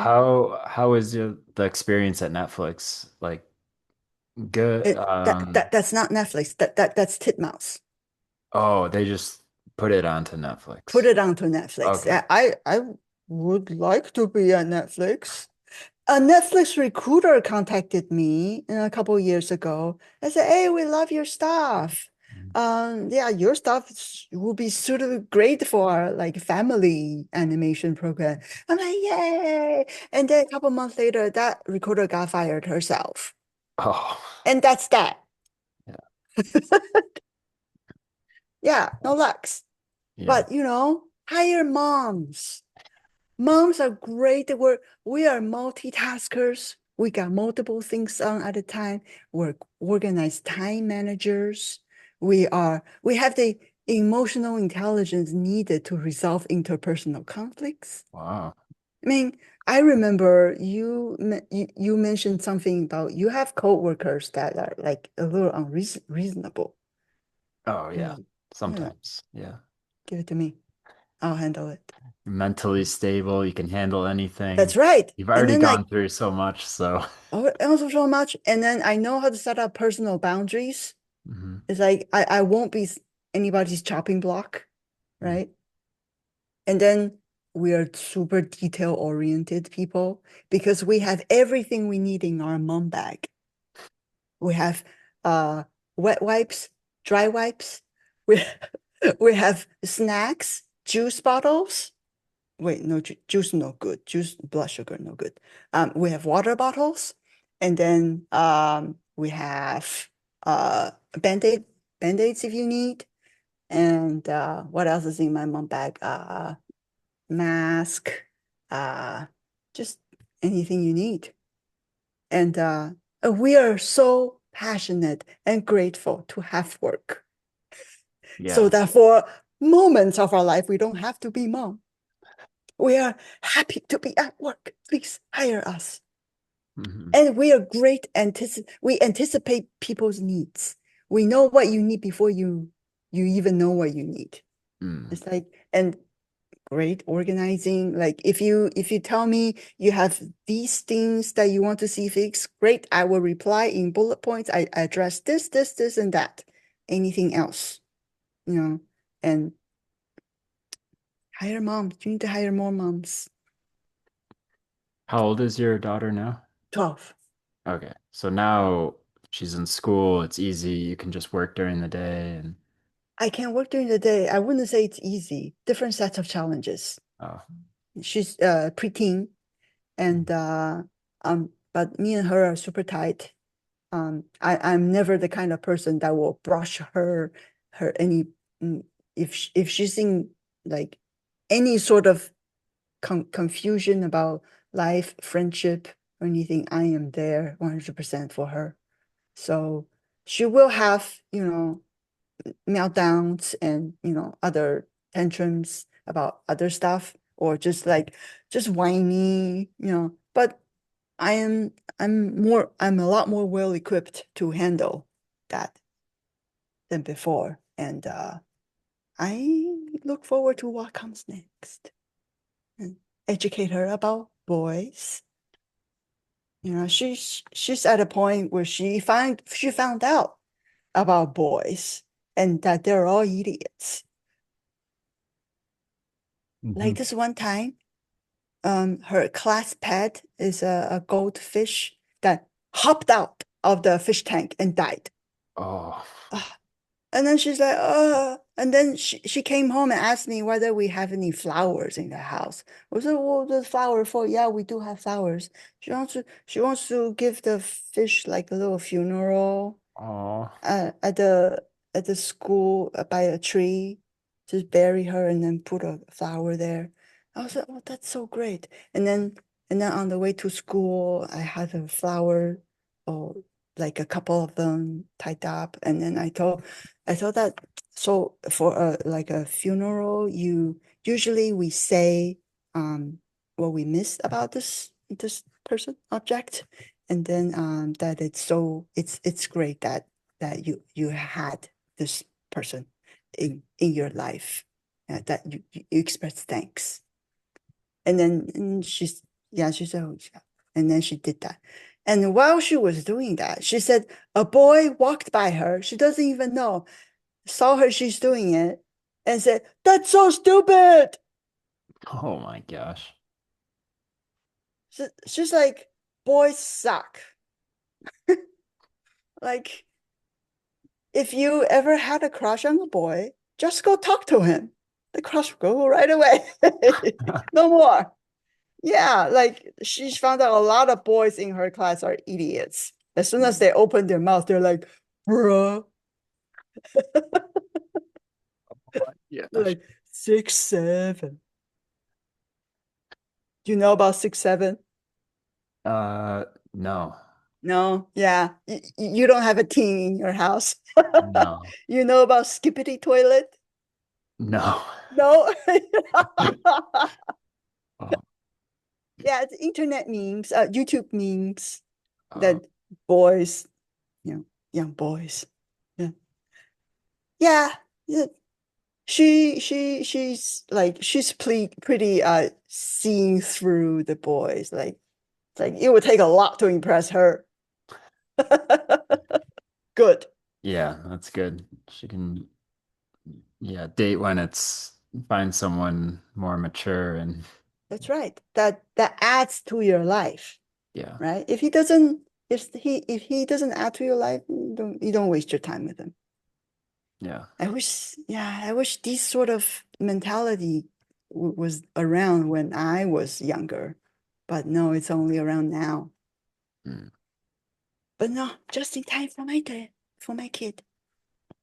how is the experience at Netflix? Like good? that's not Netflix. That's Titmouse. Oh, they just put it onto Put Netflix. it onto Netflix. Okay. I would like to be on Netflix. A Netflix recruiter contacted me a couple of years ago. I said, "Hey, we love your stuff. Yeah, your stuff will be suitably great for our like family animation program." I'm like, "Yay!" And then a couple months later, that recruiter got fired herself, Oh, and that's that. yeah. Yeah, no lucks. Yeah. But hire moms. Moms are great. We are multitaskers. We got multiple things on at a time. We're organized time managers. We have the emotional intelligence needed to resolve interpersonal conflicts. Wow. I mean, I remember you mentioned something about you have coworkers that are like a little unreasonable. Oh, yeah. Mm, yeah, Sometimes. Yeah. give it to me. I'll handle it. You're mentally stable. You can handle anything. That's right. You've And already then gone like through so much, so. also so much. And then I know how to set up personal boundaries. Mhm. It's like I won't be anybody's chopping block, right? And then we are super detail oriented people because we have everything we need in our mom bag. We have uh wet wipes, dry wipes. We we have snacks, juice bottles. Wait, no, juice no good. Juice, blood sugar no good. We have water bottles, and then we have band-aid band-aids if you need. And what else is in my mom bag? Mask, uh, just anything you need. And we are so passionate and grateful to have work, so Yeah. that for moments of our life we don't have to be mom. We are happy to be at work. Please hire us. Mhm. And we are great we anticipate people's needs. We know what you need before you even know what you need. Mm. It's like and great organizing. Like if you tell me you have these things that you want to see fixed, great. I will reply in bullet points. I address this, and that. Anything else, you know, and hire moms. You need to hire more moms. How old is your daughter now? 12. Okay. So now she's in school. It's easy. You can just work during the day and I can work during the day. I wouldn't say it's easy. Different sets of challenges. oh. She's preteen, and but me and her are super tight. I'm never the kind of person that will brush her any. if she's in like any sort of confusion about life, friendship, or anything, I am there 100% for her. So she will have, meltdowns and, other tantrums about other stuff or just whiny, but I am I'm a lot more well equipped to handle that than before. And I look forward to what comes next and educate her about boys. She's at a point where she found out about boys and that they're all idiots. Hmm. Like this one time, her class pet is a goldfish that hopped out of the fish tank and died. Oh, Ah, and then she's like, and then she came home and asked me whether we have any flowers in the house. I said, well, the flower for, yeah, we do have flowers. She wants to give the fish like a little funeral oh, at the school by a tree, just bury her and then put a flower there. I was like, oh, that's so great. And then on the way to school, I had a flower, or like a couple of them tied up. And then I told that so for like a funeral, usually we say what we miss about this person object, and then that it's great that you had this person in your life, that you express thanks. And then she's yeah, she said, oh, yeah. And then she did that. And while she was doing that, she said a boy walked by her. She doesn't even know, saw her, she's doing it, and said, "That's so stupid." oh my gosh. She's like, "Boys suck." Like, if you ever had a crush on a boy, just go talk to him. The crush will go right away. No more. Yeah, like she found out a lot of boys in her class are idiots. As soon as Mm. they open their mouth, they're like, bruh, they're Gosh. like 6'7". Do you know about 6'7"? Uh, no, No, yeah. You don't have a teen in your house. no, You know about skippity toilet? no. No. Oh, Yeah, it's internet memes, YouTube memes uh, that boys, young boys. Yeah. Yeah. Yeah. She's pretty seeing through the boys. Like it's like it would take a lot to impress her. Good. yeah, that's good. She can, yeah, date when it's find someone more mature and That's right. That adds to your life, yeah, right? If he doesn't add to your life, you don't waste your time with him. yeah. I wish this sort of mentality was around when I was younger, but no, it's only around now. Mm, But no, just in time for my kid.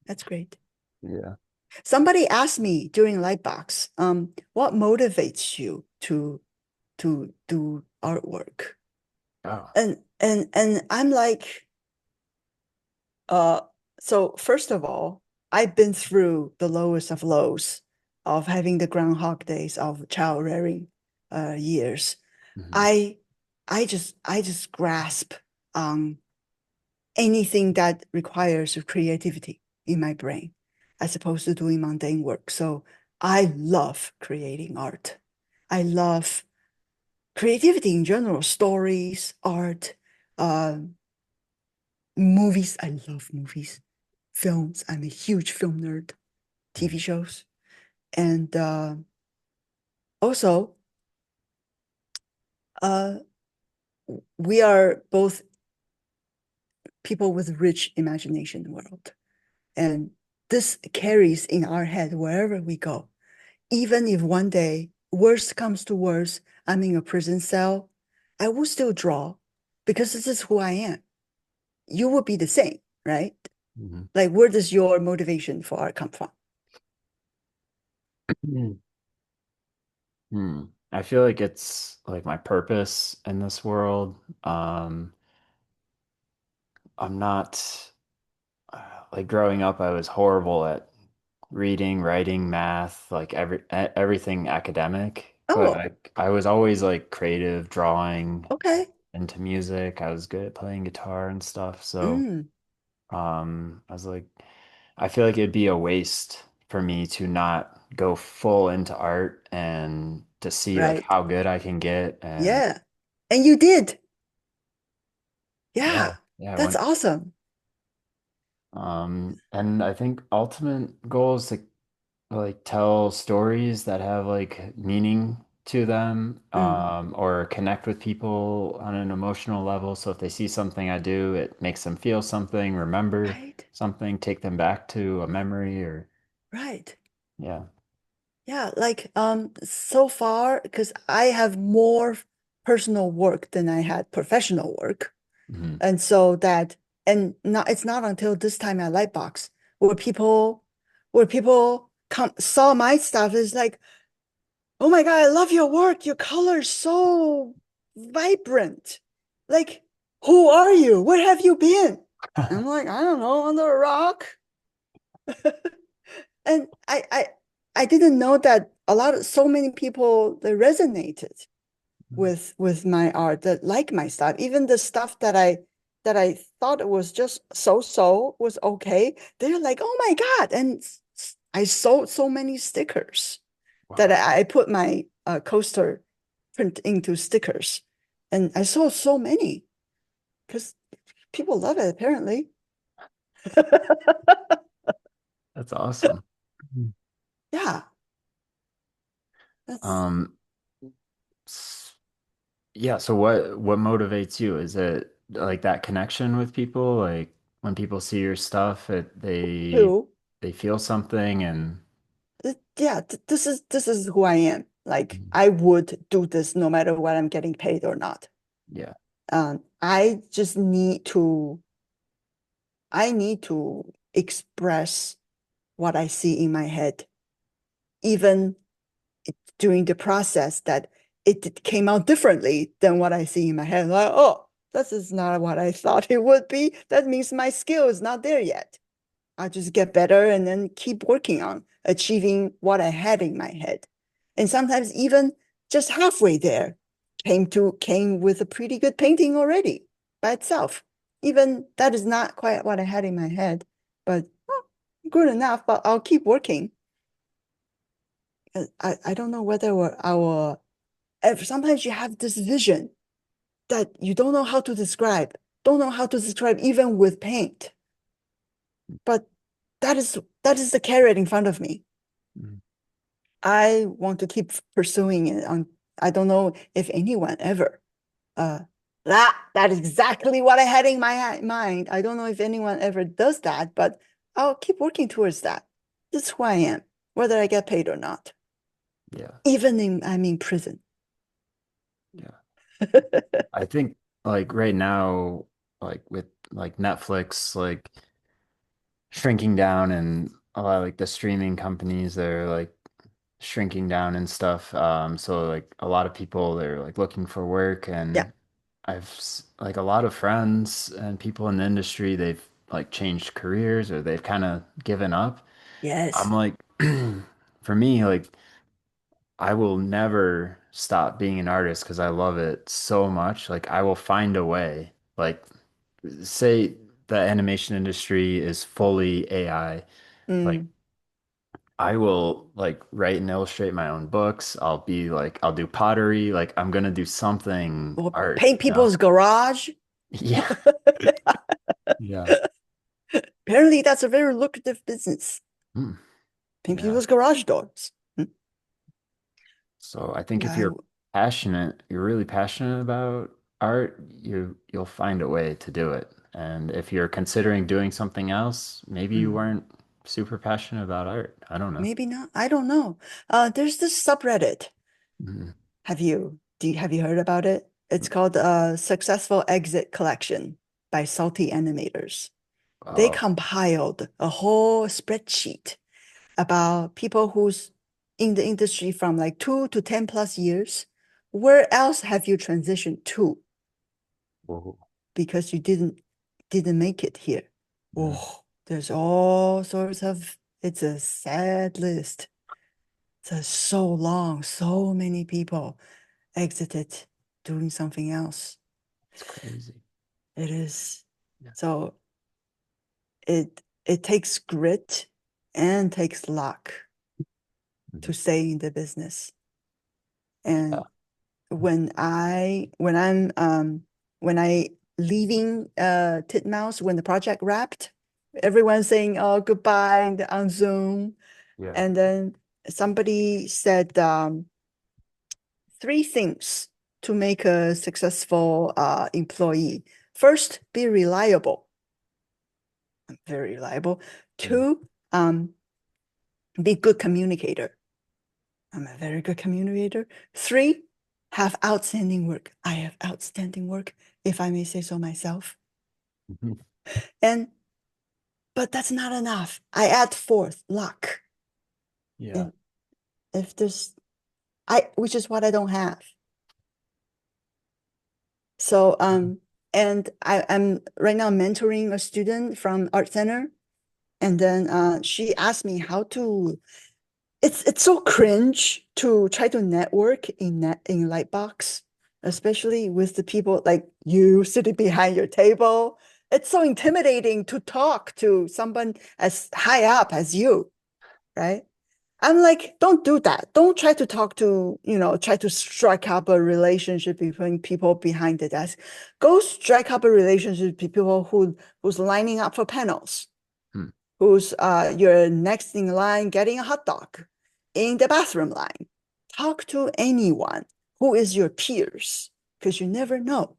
That's great. yeah. Somebody asked me during Lightbox, what motivates you to do artwork? Oh. And I'm like, uh, so first of all, I've been through the lowest of lows of having the groundhog days of child rearing years. Mhm. I I just grasp um anything that requires creativity in my brain as opposed to doing mundane work. So I love creating art. I love creativity in general, stories, art, uh, movies. I love movies, films. I'm a huge film nerd, Mm. TV shows. And also, uh, we are both people with rich imagination world. And this carries in our head wherever we go. Even if one day worst comes to worst, I'm in a prison cell, I will still draw because this is who I am. You will be the same, right? Mhm. Like, where does your motivation for art come from? Hmm. I feel like it's like my purpose in this world. Um, I'm not like growing up, I was horrible at reading, writing, math, like everything academic. But Oh, I was always like creative, drawing, okay. into music. I was good at playing guitar and stuff. So Mm, I was like, I feel like it'd be a waste for me to not go full into art and to see like right. how good I can get. And Yeah. And you did. yeah, Yeah. yeah, I That's went. awesome. And I think ultimate goal is to like tell stories that have like meaning to them, Mm, or connect with people on an emotional level. So if they see something I do, it makes them feel something, remember right. something, take them back to a memory or Right. yeah. Yeah, like so far, because I have more personal work than I had professional work. Mhm. And so that and not it's not until this time at Lightbox where people come saw my stuff is like, oh my God, I love your work. Your color's so vibrant. Like, who are you? Where have you been? I'm like, I don't know, under a rock. And I didn't know that so many people that resonated with my art that like my stuff. Even the stuff that I thought it was just so was okay. They're like, oh my God. And I sold so many stickers that Wow, I put my coaster print into stickers. And I sold so many because people love it apparently. that's awesome. Mhm. Yeah, that's Um, s- yeah, so what motivates you? Is it like that connection with people? Like when people see your stuff, true. they feel something and Yeah, this is who I am. Like I would do this no matter what I'm getting paid or not. yeah. I just I need to express what I see in my head, even during the process that it came out differently than what I see in my head. Like, oh, this is not what I thought it would be. That means my skill is not there yet. I'll just get better and then keep working on achieving what I had in my head. And sometimes even just halfway there came with a pretty good painting already by itself. Even that is not quite what I had in my head, but good enough. But I'll keep working. I don't know whether sometimes you have this vision that you don't know how to describe, don't know how to describe even with paint. But that is the carrot in front of me. Mhm. I want to keep pursuing it on. I don't know if anyone ever. Uh, that is exactly what I had in my mind. I don't know if anyone ever does that, but I'll keep working towards that. This is who I am, whether I get paid or not. Yeah. Even in I'm in prison. Yeah. I think like right now, like with like Netflix, like shrinking down and a lot of like the streaming companies, they're like shrinking down and stuff. So like a lot of people they're like looking for work Yeah. and like a lot of friends and people in the industry, they've like changed careers or they've kind of given up. I'm Yes. like, for me, like I will never stop being an artist because I love it so much. Like I will find a way. Like say the animation industry is fully AI. Like Mm. I will like write and illustrate my own books. I'll do pottery. Like I'm gonna do something Or art, paint you know? people's garage. Yeah. Yeah. Apparently, that's a very lucrative business. Mm, Paint yeah. people's garage doors. So I think if Yeah. you're passionate, you're really passionate about art, you'll find a way to do it. And if you're considering doing something else, maybe you Mm. weren't super passionate about art. I don't know. Maybe not. I don't know. There's this subreddit. Mhm. Have you heard about it? It's called Successful Exit Collection by Salty Animators. They Oh, compiled a whole spreadsheet about people whose in the industry from like 2 to 10 plus years, where else have you transitioned to Whoa. because you didn't make it here? Mm, Oh, there's all sorts of, it's a sad list. It's so long, so many people exited doing something else. it's crazy. It is. Yeah. So it takes grit and takes luck to Mhm. stay in the business. Yeah. And when I leaving Titmouse when the project wrapped, everyone's saying oh goodbye on Zoom, Yeah. and then somebody said three things to make a successful employee. First, be reliable. I'm very reliable. Mm, Two, be good communicator. I'm a very good communicator. Three, have outstanding work. I have outstanding work, if I may say so myself. mhm. And but that's not enough. I add fourth, luck. Yeah. And if there's which is what I don't have. So and I'm right now mentoring a student from Art Center. And then she asked me how to it's so cringe to try to network in Lightbox, especially with the people like you sitting behind your table. It's so intimidating to talk to someone as high up as you, right? I'm like, don't do that. Don't try to talk to, try to strike up a relationship between people behind the desk. Go strike up a relationship with people who's lining up for panels, Hmm. who's you're next in line getting a hot dog in the bathroom line. Talk to anyone who is your peers because you never know.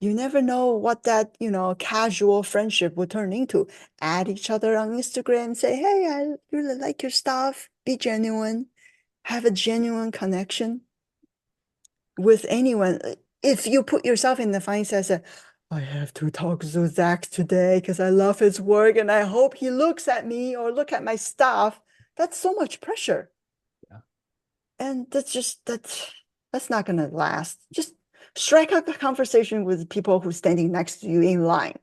You never know what that, casual friendship will turn into. Add each other on Instagram, say, hey, I really like your stuff. Be genuine, have a genuine connection with anyone. If you put yourself in the mindset that I have to talk to Zach today because I love his work and I hope he looks at me or look at my stuff, that's so much pressure. Yeah. And that's not gonna last. Just strike up a conversation with people who are standing next to you in line,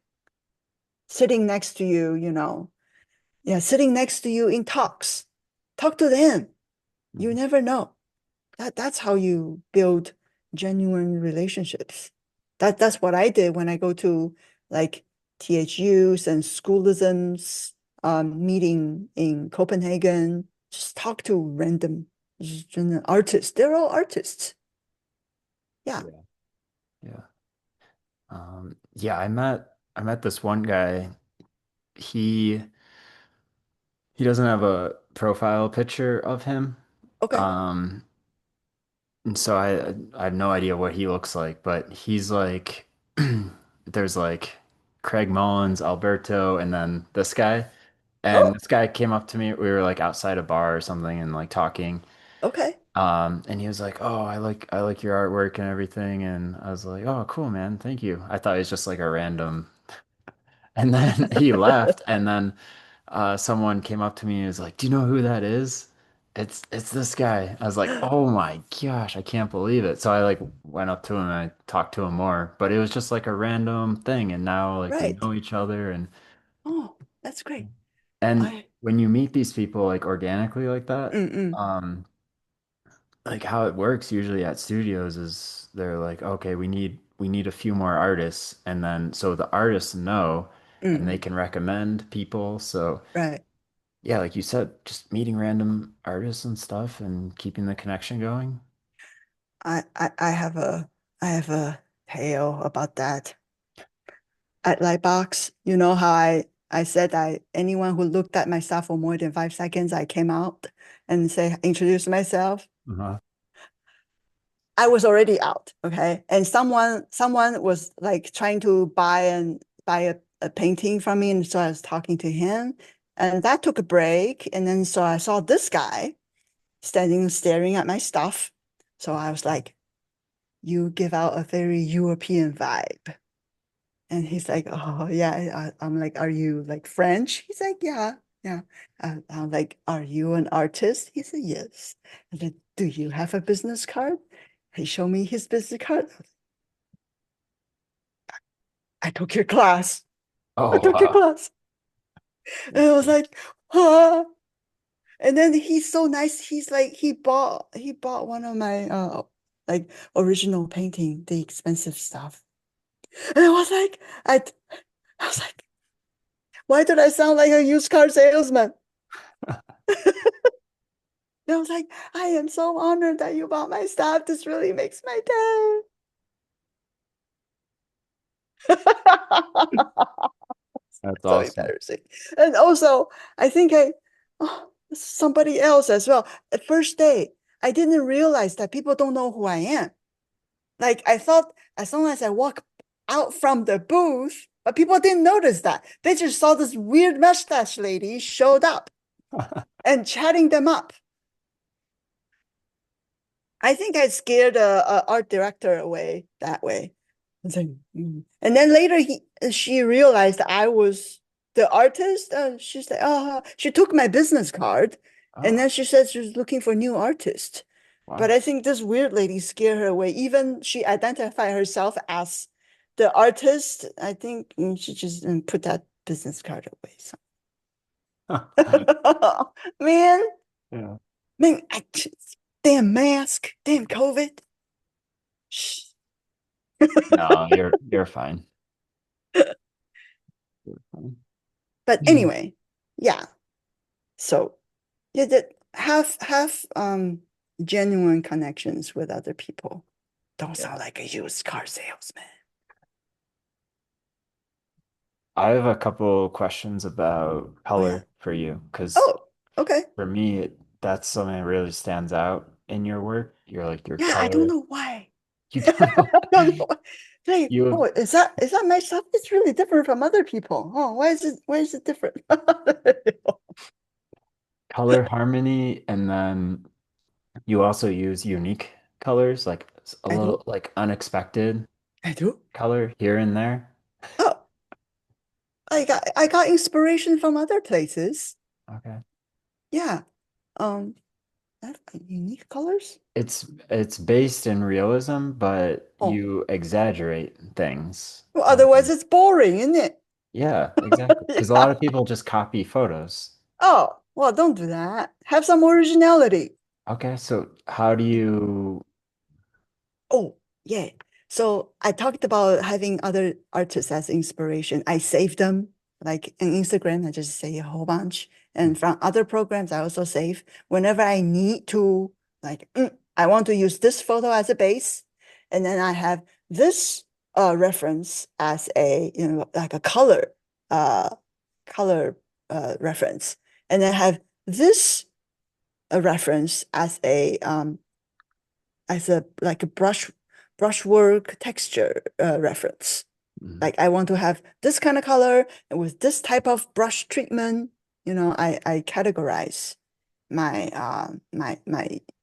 sitting next to you, yeah, sitting next to you in talks. Talk to them. You Mhm. never know. That's how you build genuine relationships. That's what I did when I go to like THUs and schoolisms meeting in Copenhagen. Just talk to random artists. They're all artists. Yeah. Yeah. Yeah. Yeah, I met this one guy. He he doesn't have a profile picture of him. Okay. Um, and so I have no idea what he looks like, but he's like there's like Craig Mullins, Alberto, and then this guy. And Oh, this guy came up to me. We were like outside a bar or something and like talking. okay. And he was like, "Oh, I like your artwork and everything." And I was like, "Oh, cool, man. Thank you." I thought it was just like a random. And then he left, and then someone came up to me and was like, "Do you know who that is?" It's this guy. I was like, "Oh my gosh, I can't believe it." So I like went up to him and I talked to him more, but it was just like a random thing, and now like we Right. know each other, Oh, that's great. and I when you meet these people like organically like that, mm-mm, like how it works usually at studios is they're like, okay, we need a few more artists, and then so the artists know, and they mm, can recommend people. So right. yeah, like you said, just meeting random artists and stuff and keeping the connection going. I have a tale about that. At Lightbox, you know how I said I anyone who looked at my stuff for more than 5 seconds, I came out and say introduce myself. Uh-huh. I was already out, okay, and someone was like trying to buy a painting from me, and so I was talking to him, and that took a break, and then so I saw this guy standing staring at my stuff, so I was like, "You give out a very European vibe." And he's like, oh, yeah. I'm like, are you like French? He's like, yeah. Yeah. I'm like, are you an artist? He said, yes. I said, do you have a business card? He showed me his business card. I took your class. I Oh took your wow. class. And That's I was cool. like, huh. And then he's so nice. He's like, he bought one of my like original painting, the expensive stuff. And I was like, I was like, why did I sound like a used car salesman? And I was like, I am so honored that you bought my stuff. This really makes my day. That's So awesome. embarrassing. And also, I think somebody else as well. At first day, I didn't realize that people don't know who I am. Like I thought as long as I walk out from the booth, but people didn't notice that. They just saw this weird mustache lady showed up and chatting them up. I think I scared a art director away that way. Like, mm. And then later she realized I was the artist. She's like, oh, she took my business card, and Oh, then she said she was looking for new artists. But wow. I think this weird lady scared her away. Even she identified herself as the artist. I think she just put that business card away. So, man, Yeah. man, damn mask, damn COVID. Shh. No, you're fine. You're fine. But Yeah. anyway, yeah. So yeah, that have genuine connections with other people. Don't Yeah. sound like a used car salesman. I have a couple questions about Oh yeah. color for you, because Oh, okay. for me, that's something that really stands out in your work. You're like your Yeah, I don't color. know why. You don't know. I don't know why. Like, You have oh, is that my stuff? It's really different from other people. Oh, why is it different? color harmony, and then you also use unique colors, like a I do. little like unexpected I do. color here and there. Oh, I got inspiration from other places. Okay. Yeah. Um, unique colors. It's based in realism, but Oh, you exaggerate things. well, otherwise it's boring, isn't it? Yeah, exactly. Because a lot Yeah. of people just copy photos. Oh, well, don't do that. Have some originality. Okay, so how do you? Oh, yeah. So I talked about having other artists as inspiration. I save them, like in Instagram, I just say a whole bunch. And from other programs, I also save whenever I need to, like, I want to use this photo as a base. And then I have this reference as like a uh, color reference. And then I have this reference as a like a brushwork texture reference. Mhm. Like I want to have this kind of color and with this type of brush treatment. I categorize my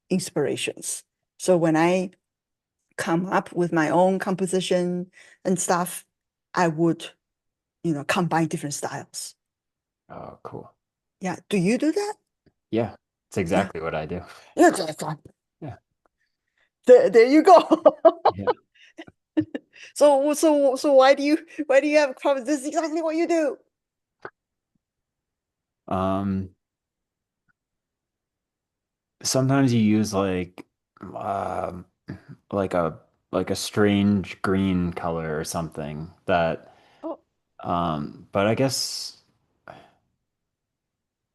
inspirations. So when I come up with my own composition and stuff, I would combine different styles. Oh, cool. Yeah. Do you do that? Yeah, it's Yeah. exactly what I do. Yeah. That's fine. Yeah, There you go. yeah. So why do you have problems? This is exactly what you do. Um, Sometimes you use um like a like a strange green color or something that Oh, but I guess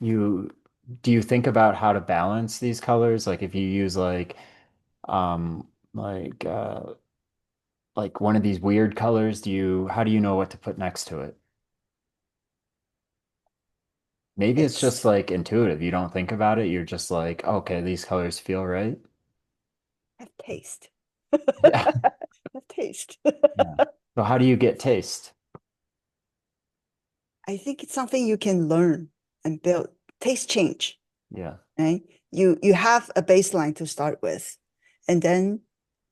you do you think about how to balance these colors? Like if you use um like uh like one of these weird colors, how do you know what to put next to it? Maybe it's just it's like intuitive. You don't think about it. You're just like, okay, these colors feel right. have taste. Yeah. Have taste. Yeah. So how do you get taste? I think it's something you can learn and build. Taste change, Yeah. right? You have a baseline to start with, and then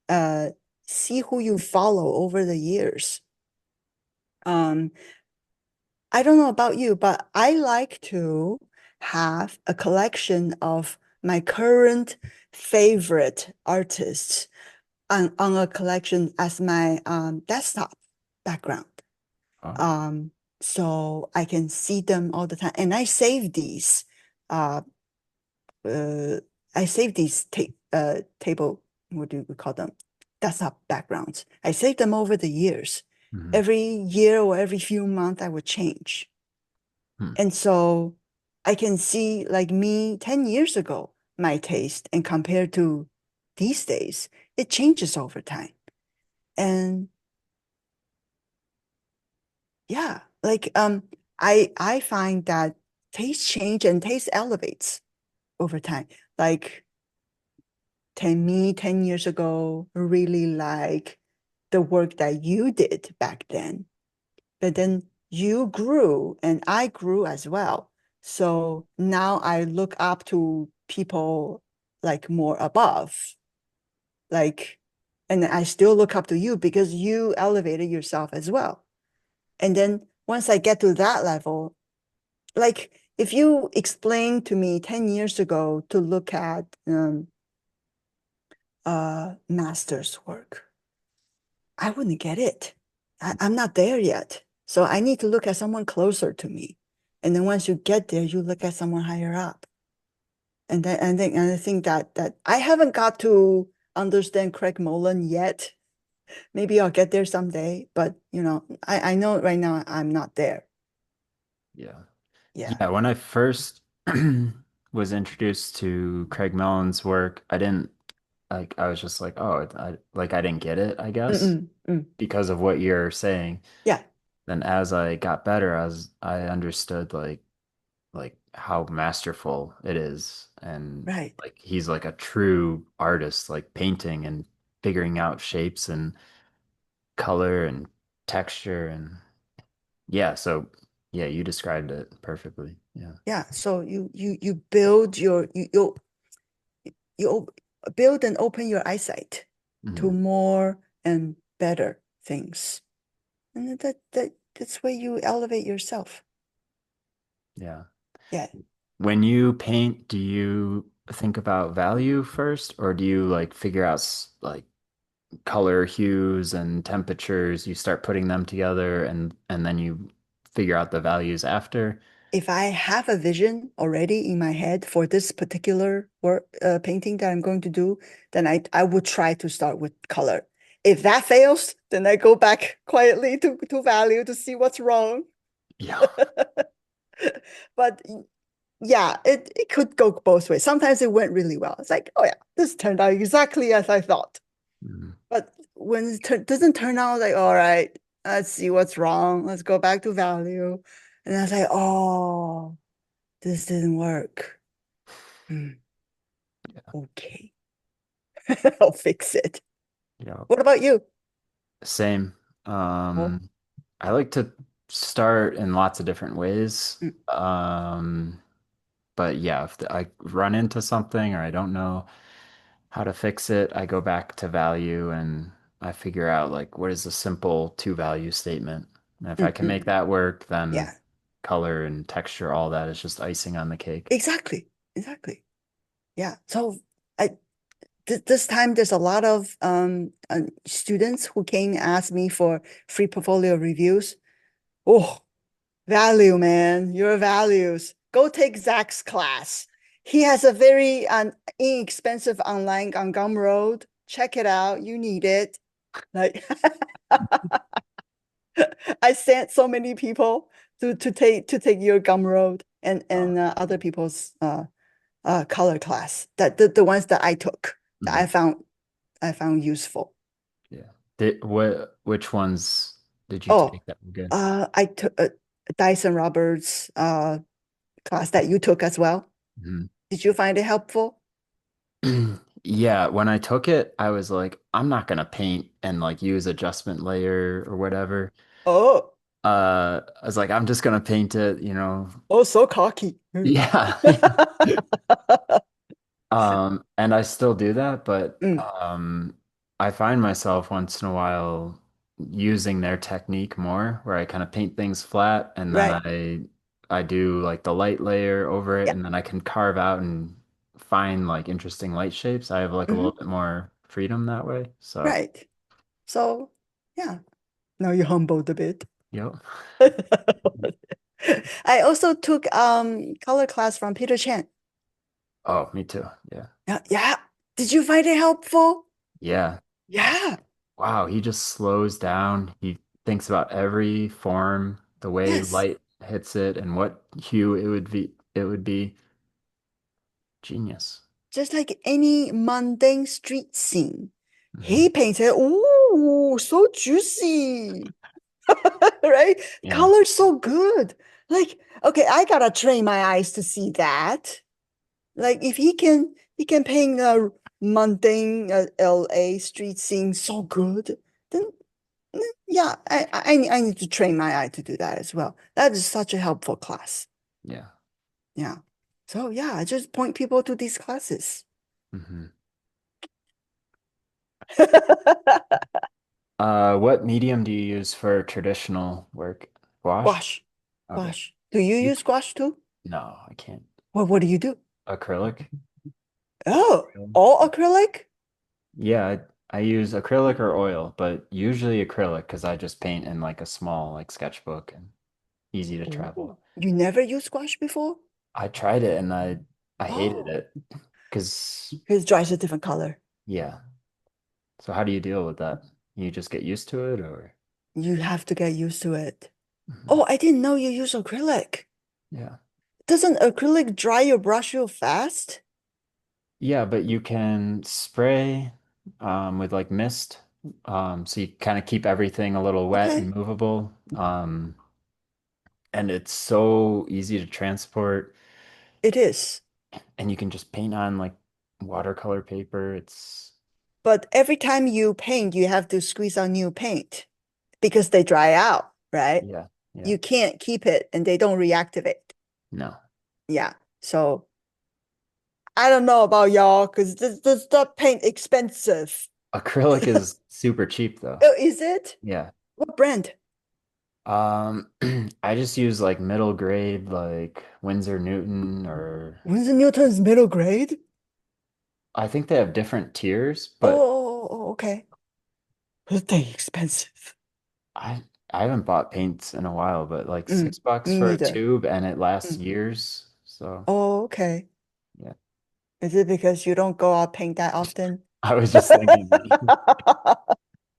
uh see who you follow over the years. Um, I don't know about you, but I like to have a collection of my current favorite artists on a collection as my desktop background. Oh. Um, so I can see them all the time. And uh, uh, I save these table, what do we call them? Desktop backgrounds. I save them over the years. Mhm. Every year or every few months, I would change. Hmm. And so I can see like me 10 years ago, my taste, and compared to these days, it changes over time. And yeah, like I find that taste change and taste elevates over time. Like 10 years ago, really like the work that you did back then. But then you grew and I grew as well. So now I look up to people like more above, like, and I still look up to you because you elevated yourself as well. And then once I get to that level, like if you explained to me 10 years ago to look at master's work, I wouldn't get it. I'm not there yet. So I need to look at someone closer to me. And then once you get there, you look at someone higher up. And I think that I haven't got to understand Craig Mullen yet. Maybe I'll get there someday, but I know right now I'm not there. Yeah. Yeah. Yeah, when I first was introduced to Craig Mellon's work, I didn't like I was just like, oh, I didn't get it, I guess, Mm-mm, mm. because of what you're saying. Yeah, Then as I got better, I understood like how masterful it is, and right. like he's like a true artist, like painting and figuring out shapes and color and texture and yeah, so yeah, you described it perfectly. Yeah. Yeah. So you build you build and open your eyesight to Hmm. more and better things. And that's where you elevate yourself. Yeah. Yeah. When you paint, do you think about value first, or do you like figure out like color hues and temperatures? You start putting them together, and then you figure out the values after. If I have a vision already in my head for this particular work painting that I'm going to do, then I would try to start with color. If that fails, then I go back quietly to value to see what's wrong. Yeah. But yeah, it could go both ways. Sometimes it went really well. It's like, oh yeah, this turned out exactly as I thought. Mhm. But when it doesn't turn out, like, all right, let's see what's wrong. Let's go back to value. And I was like, oh, this didn't work. Hmm, okay, I'll fix it. Yeah. What about you? Same. Oh, I like to start in lots of different ways. mm, But yeah, if I run into something or I don't know how to fix it, I go back to value and I figure out like what is a simple two value statement. And if I can make mm. that work, then Yeah, color and texture, all that is just icing on the cake. exactly, exactly. Yeah. So I this time there's a lot of students who came and asked me for free portfolio reviews. Oh, value, man, your values. Go take Zach's class. He has a very inexpensive online on Gumroad. Check it out. You need it. Like I sent so many people to take your Gumroad Oh, and other people's color class. That the ones that I took that mhm. I found useful. Yeah. Which ones did you Oh, take that were good? I took Dyson Roberts class that you took as well. Mhm. Did you find it helpful? Yeah, when I took it, I was like, I'm not gonna paint and like use adjustment layer or whatever. Oh, I was like, I'm just gonna paint it, oh, so cocky. Yeah. And I still do that, but Mm, I find myself once in a while. using their technique more, where I kind of paint things flat and then Right. I do like the light layer over it, Yeah. and then I can carve out and find like interesting light shapes. I have like a little Hmm. bit more freedom that way. So, Right. So, yeah. Now you humbled a bit. yep. I also took color class from Peter Chan. Oh, me too. Yeah. Yeah, yeah. Did you find it helpful? Yeah. Yeah. Wow, he just slows down. He thinks about every form, the way Yes. light hits it and what hue it would be genius. Just like any mundane street scene. Hmm. He painted, ooh, so juicy, right? Yeah. Color so good. Like, okay, I gotta train my eyes to see that. Like, if he can paint a mundane LA street scene so good, then yeah, I need to train my eye to do that as well. That is such a helpful class. Yeah. Yeah. So yeah, I just point people to these classes. Hmm. What medium do you use for traditional work? Gouache? Gouache. Okay. Gouache. Do you You use gouache too? No, I can't. What do you do? Acrylic? Oh, Really? all acrylic? Yeah, I use acrylic or oil, but usually acrylic because I just paint in like a small like sketchbook and easy to Oh, travel. you never used gouache before? I tried it and I hated Oh, it because his dry is a different color. yeah. So how do you deal with that? You just get used to it or? You have to get used to it. Mhm. Oh, I didn't know you use acrylic. Yeah. Doesn't acrylic dry your brush real fast? Yeah, but you can spray with like mist. So you kind of keep everything a little wet and Okay, movable. And it's so easy to transport, it is. and you can just paint on like watercolor paper. It's But every time you paint, you have to squeeze out new paint because they dry out, right? yeah, yeah. You can't keep it and they don't reactivate. No. Yeah. So I don't know about y'all because this stuff paint expensive. Acrylic is super cheap though. Oh, is it? Yeah. What brand? Um, I just use like middle grade, like Winsor Newton, or Winsor Newton's middle grade? I think they have different tiers, but Okay. But they expensive. I I haven't bought paints in a while, but like Mm, $6 me for a neither. tube and it lasts Mm. years. So Oh, okay. yeah. Is it because you don't go out paint that often? I was just thinking,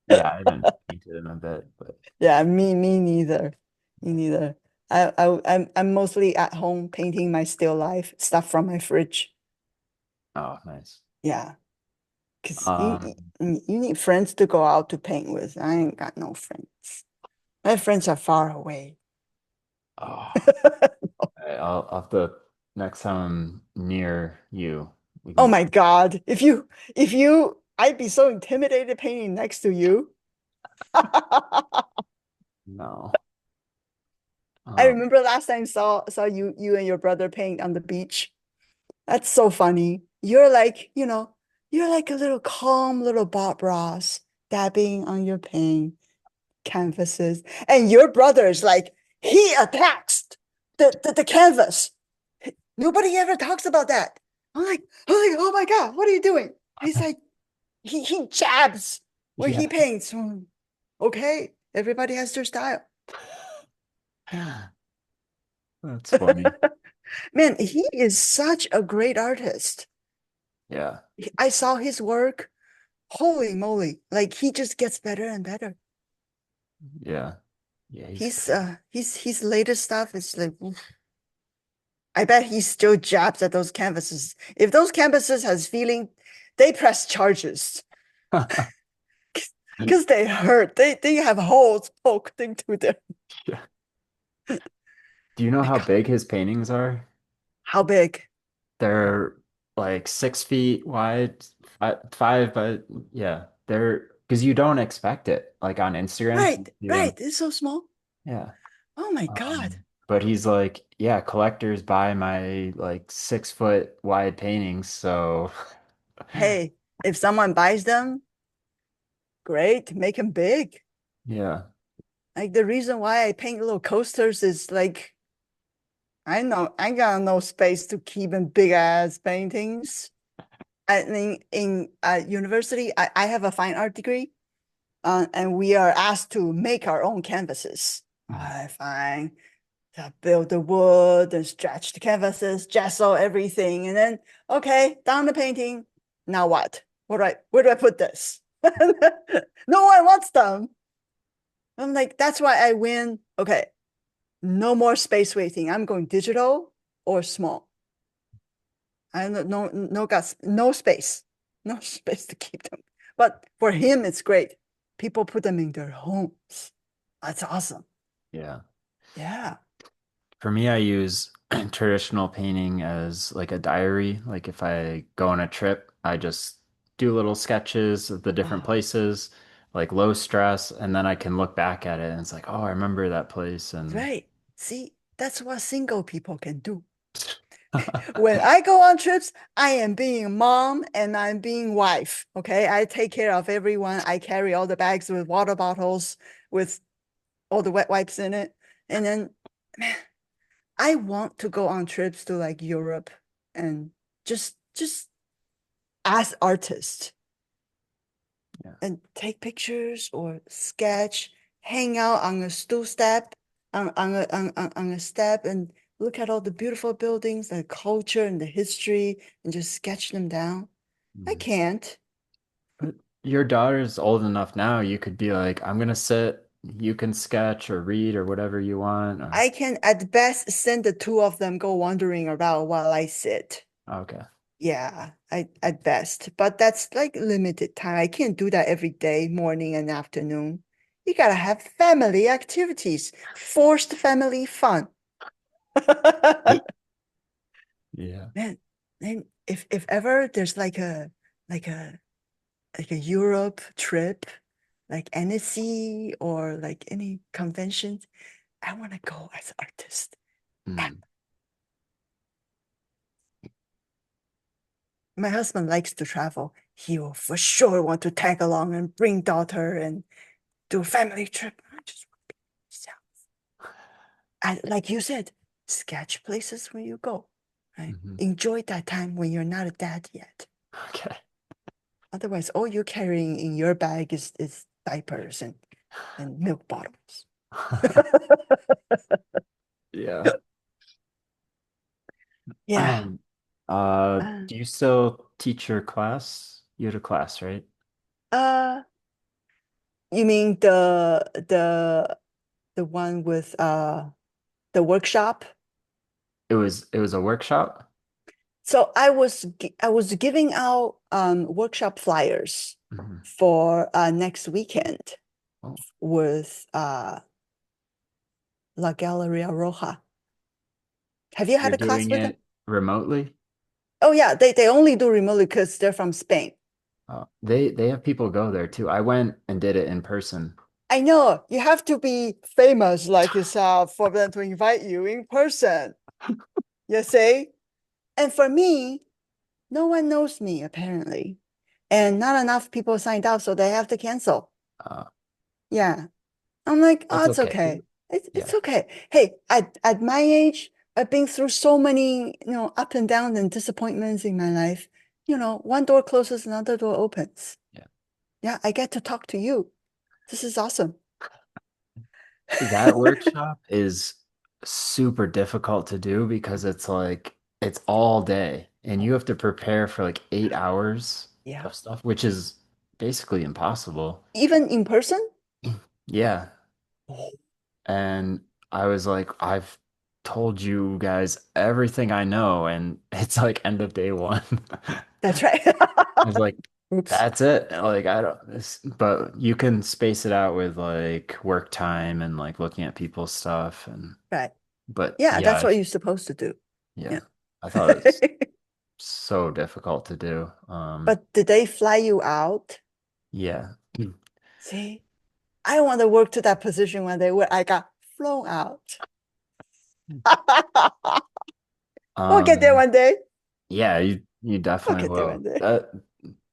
yeah, I haven't painted in a bit, but Yeah, me neither. Me neither. I'm mostly at home painting my still life stuff from my fridge. oh, nice. Yeah, because Um, you need friends to go out to paint with. I ain't got no friends. My friends are far away. oh, I'll have to next time I'm near you, we can Oh go. my God. I'd be so intimidated painting next to you. No. I Um, remember last time saw you and your brother paint on the beach. That's so funny. You're like, you're like a little calm little Bob Ross dabbing on your paint canvases. And your brother is like, he attacks the canvas. Nobody ever talks about that. Oh my God, what are you doing? He's like, he jabs where yeah. he paints. Okay, everybody has their style. That's funny. Man, he is such a great artist. Yeah. I saw his work. Holy moly. Like he just gets better and better. Yeah. Yeah, he's He's good. his latest stuff is like oof. I bet he still jabs at those canvases. If those canvases has feeling, they press charges because they hurt. They have holes poked into them. Yeah. Do you know My how God. big his paintings are? How big? They're like 6 feet wide, five, but yeah, they're because you don't expect it. Like on Instagram, you see them. Right. It's so small. Yeah. Oh my God. But he's like, yeah, collectors buy my like 6 foot wide paintings. So Hey, if someone buys them, great, make them big. Yeah. Like the reason why I paint little coasters is like I know I got no space to keep in big ass paintings. I mean, in university, I have a fine art degree, and we are asked to make our own canvases. Mhm. I fine. Build the wood and stretch the canvases, gesso everything, and then okay, done the painting. Now what? Where do I put this? No one wants them. I'm like, that's why I win. Okay, no more space wasting. I'm going digital or small. I no got no space, no space to keep them. But for him, it's great. People put them in their homes. That's awesome. Yeah. Yeah. For me, I use traditional painting as like a diary. Like if I go on a trip, I just do little sketches of the different Oh, places, like low stress, and then I can look back at it and it's like, oh, I remember that place. And right. See, that's what single people can do. When I go on trips, I am being mom and I'm being wife. Okay. I take care of everyone. I carry all the bags with water bottles with all the wet wipes in it. And then, man, I want to go on trips to like Europe and just as artist yeah. and take pictures or sketch, hang out on a stool step, on a step and look at all the beautiful buildings, the culture and the history, and just sketch them down. I Mhm. can't. But your daughter's old enough now, you could be like, I'm gonna sit, you can sketch or read or whatever you want. Or I can at best send the two of them go wandering around while I sit. okay. Yeah, I at best, but that's like limited time. I can't do that every day, morning and afternoon. You gotta have family activities, forced family fun. Yeah. Man, and if ever there's like a like a Europe trip, like NSC or like any conventions, I want to go as artist. Mm. My husband likes to travel. He will for sure want to tag along and bring daughter and do a family trip. I just want to be myself. Like you said, sketch places where you go. Right? Hmm. Enjoy that time when you're not a dad yet. Okay. Otherwise, all you're carrying in your bag is diapers and milk bottles. Yeah. Yeah. Do you still teach your class? You had a class, right? Uh, you mean the one with the workshop? It was a workshop. So I was giving out workshop flyers Mhm. for next weekend Oh, with La Galleria Roja. Have you you're had a class doing with them? it remotely? Oh yeah, they only do remotely because they're from Spain. They have people go there too. I went and did it in person. I know you have to be famous like yourself for them to invite you in person. You see? And for me, no one knows me apparently. And not enough people signed up, so they have to cancel. Uh, Yeah. I'm like, oh, that's it's okay. okay. It's Yeah. okay. Hey, at my age, I've been through so many, up and downs and disappointments in my life. One door closes, another door opens. Yeah. Yeah, I get to talk to you. This is awesome. That workshop is super difficult to do because it's like it's all day and you have to prepare for like 8 hours Yeah. of stuff, which is basically impossible. Even in person? Yeah. Oh, And I was like, I've told you guys everything I know, and it's like end of day one. that's right. I was like, Oops. that's it. Like, I don't this, but you can space it out with like work time and like looking at people's stuff. Right. But Yeah, yeah, that's what you're supposed to do. yeah, Yeah. I thought it was so difficult to do. But did they fly you out? Yeah. See, I want to work to that position when I got flown out. We'll get there Um, one day. yeah, you We'll definitely get there one will. day.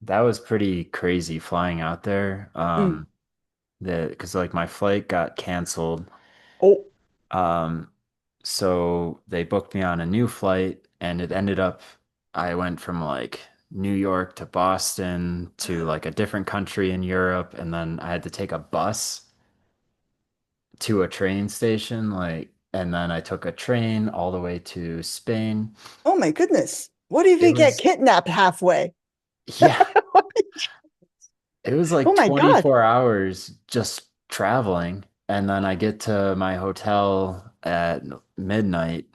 That was pretty crazy flying out there. Mm, because like my flight got canceled. Oh, Um, so they booked me on a new flight, and it ended up I went from like New York to Boston to like a different country in Europe, and then I had to take a bus to a train station, like, and then I took a train all the way to Spain. oh my goodness. What if It we get was, kidnapped halfway? yeah, it was Oh like my God. 24 hours just traveling. And then I get to my hotel at midnight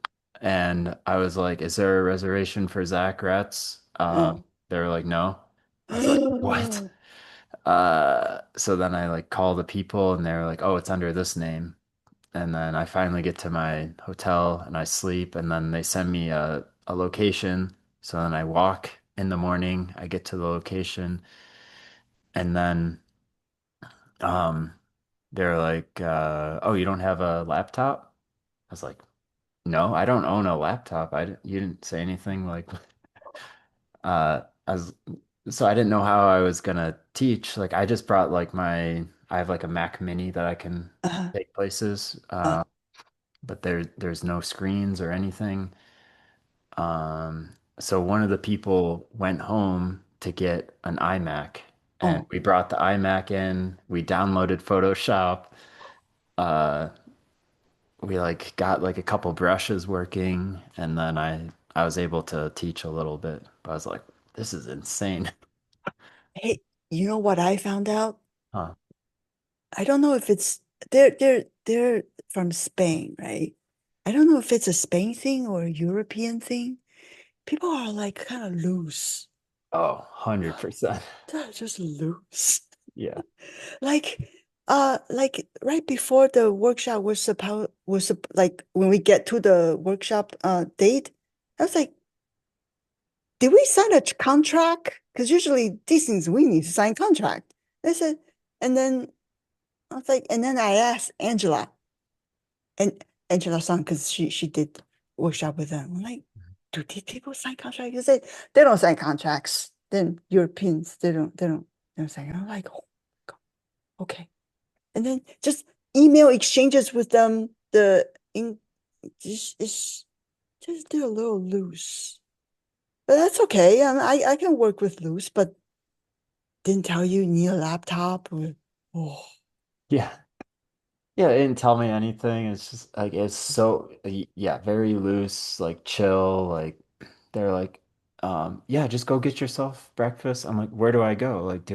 and I was like, is there a reservation for Zach Retz? Oh. They were like, no. I was like, what? So then I like call the people and they were like, oh, it's under this name. And then I finally get to my hotel and I sleep and then they send me a location. So then I walk in the morning, I get to the location and then um they're like, oh, you don't have a laptop? I was like, no, I don't own a laptop. You didn't say anything like I was so I didn't know how I was gonna teach. Like I just brought like I have like a Mac Mini that I can Uh, take places. uh, But there's no screens or anything. So one of the people went home to get an iMac, and oh, we brought the iMac in. We downloaded Photoshop. Uh, we like got like a couple brushes working, and then I was able to teach a little bit. But I was like, this is insane. hey, you know what I found out? Huh. I don't know if it's they're from Spain, right? I don't know if it's a Spain thing or a European thing. People are like kind of loose. Oh, 100%. They're just loose. Yeah. Like right before the workshop like when we get to the workshop date, I was like, did we sign a contract? Because usually these things we need to sign contract. They said, and then I was like, and then I asked Angela and Angela-san, because she did workshop with them. I'm like, do these people sign contracts? They said they don't sign contracts. Then Europeans, they don't sign. I'm like, oh, okay. And then just email exchanges with them. The in just they're a little loose, but that's okay. I can work with loose, but didn't tell you need a laptop or oh Yeah. Yeah, they didn't tell me anything. It's just like it's so yeah, very loose, like chill, like they're like yeah, just go get yourself breakfast. I'm like, where do I go? Like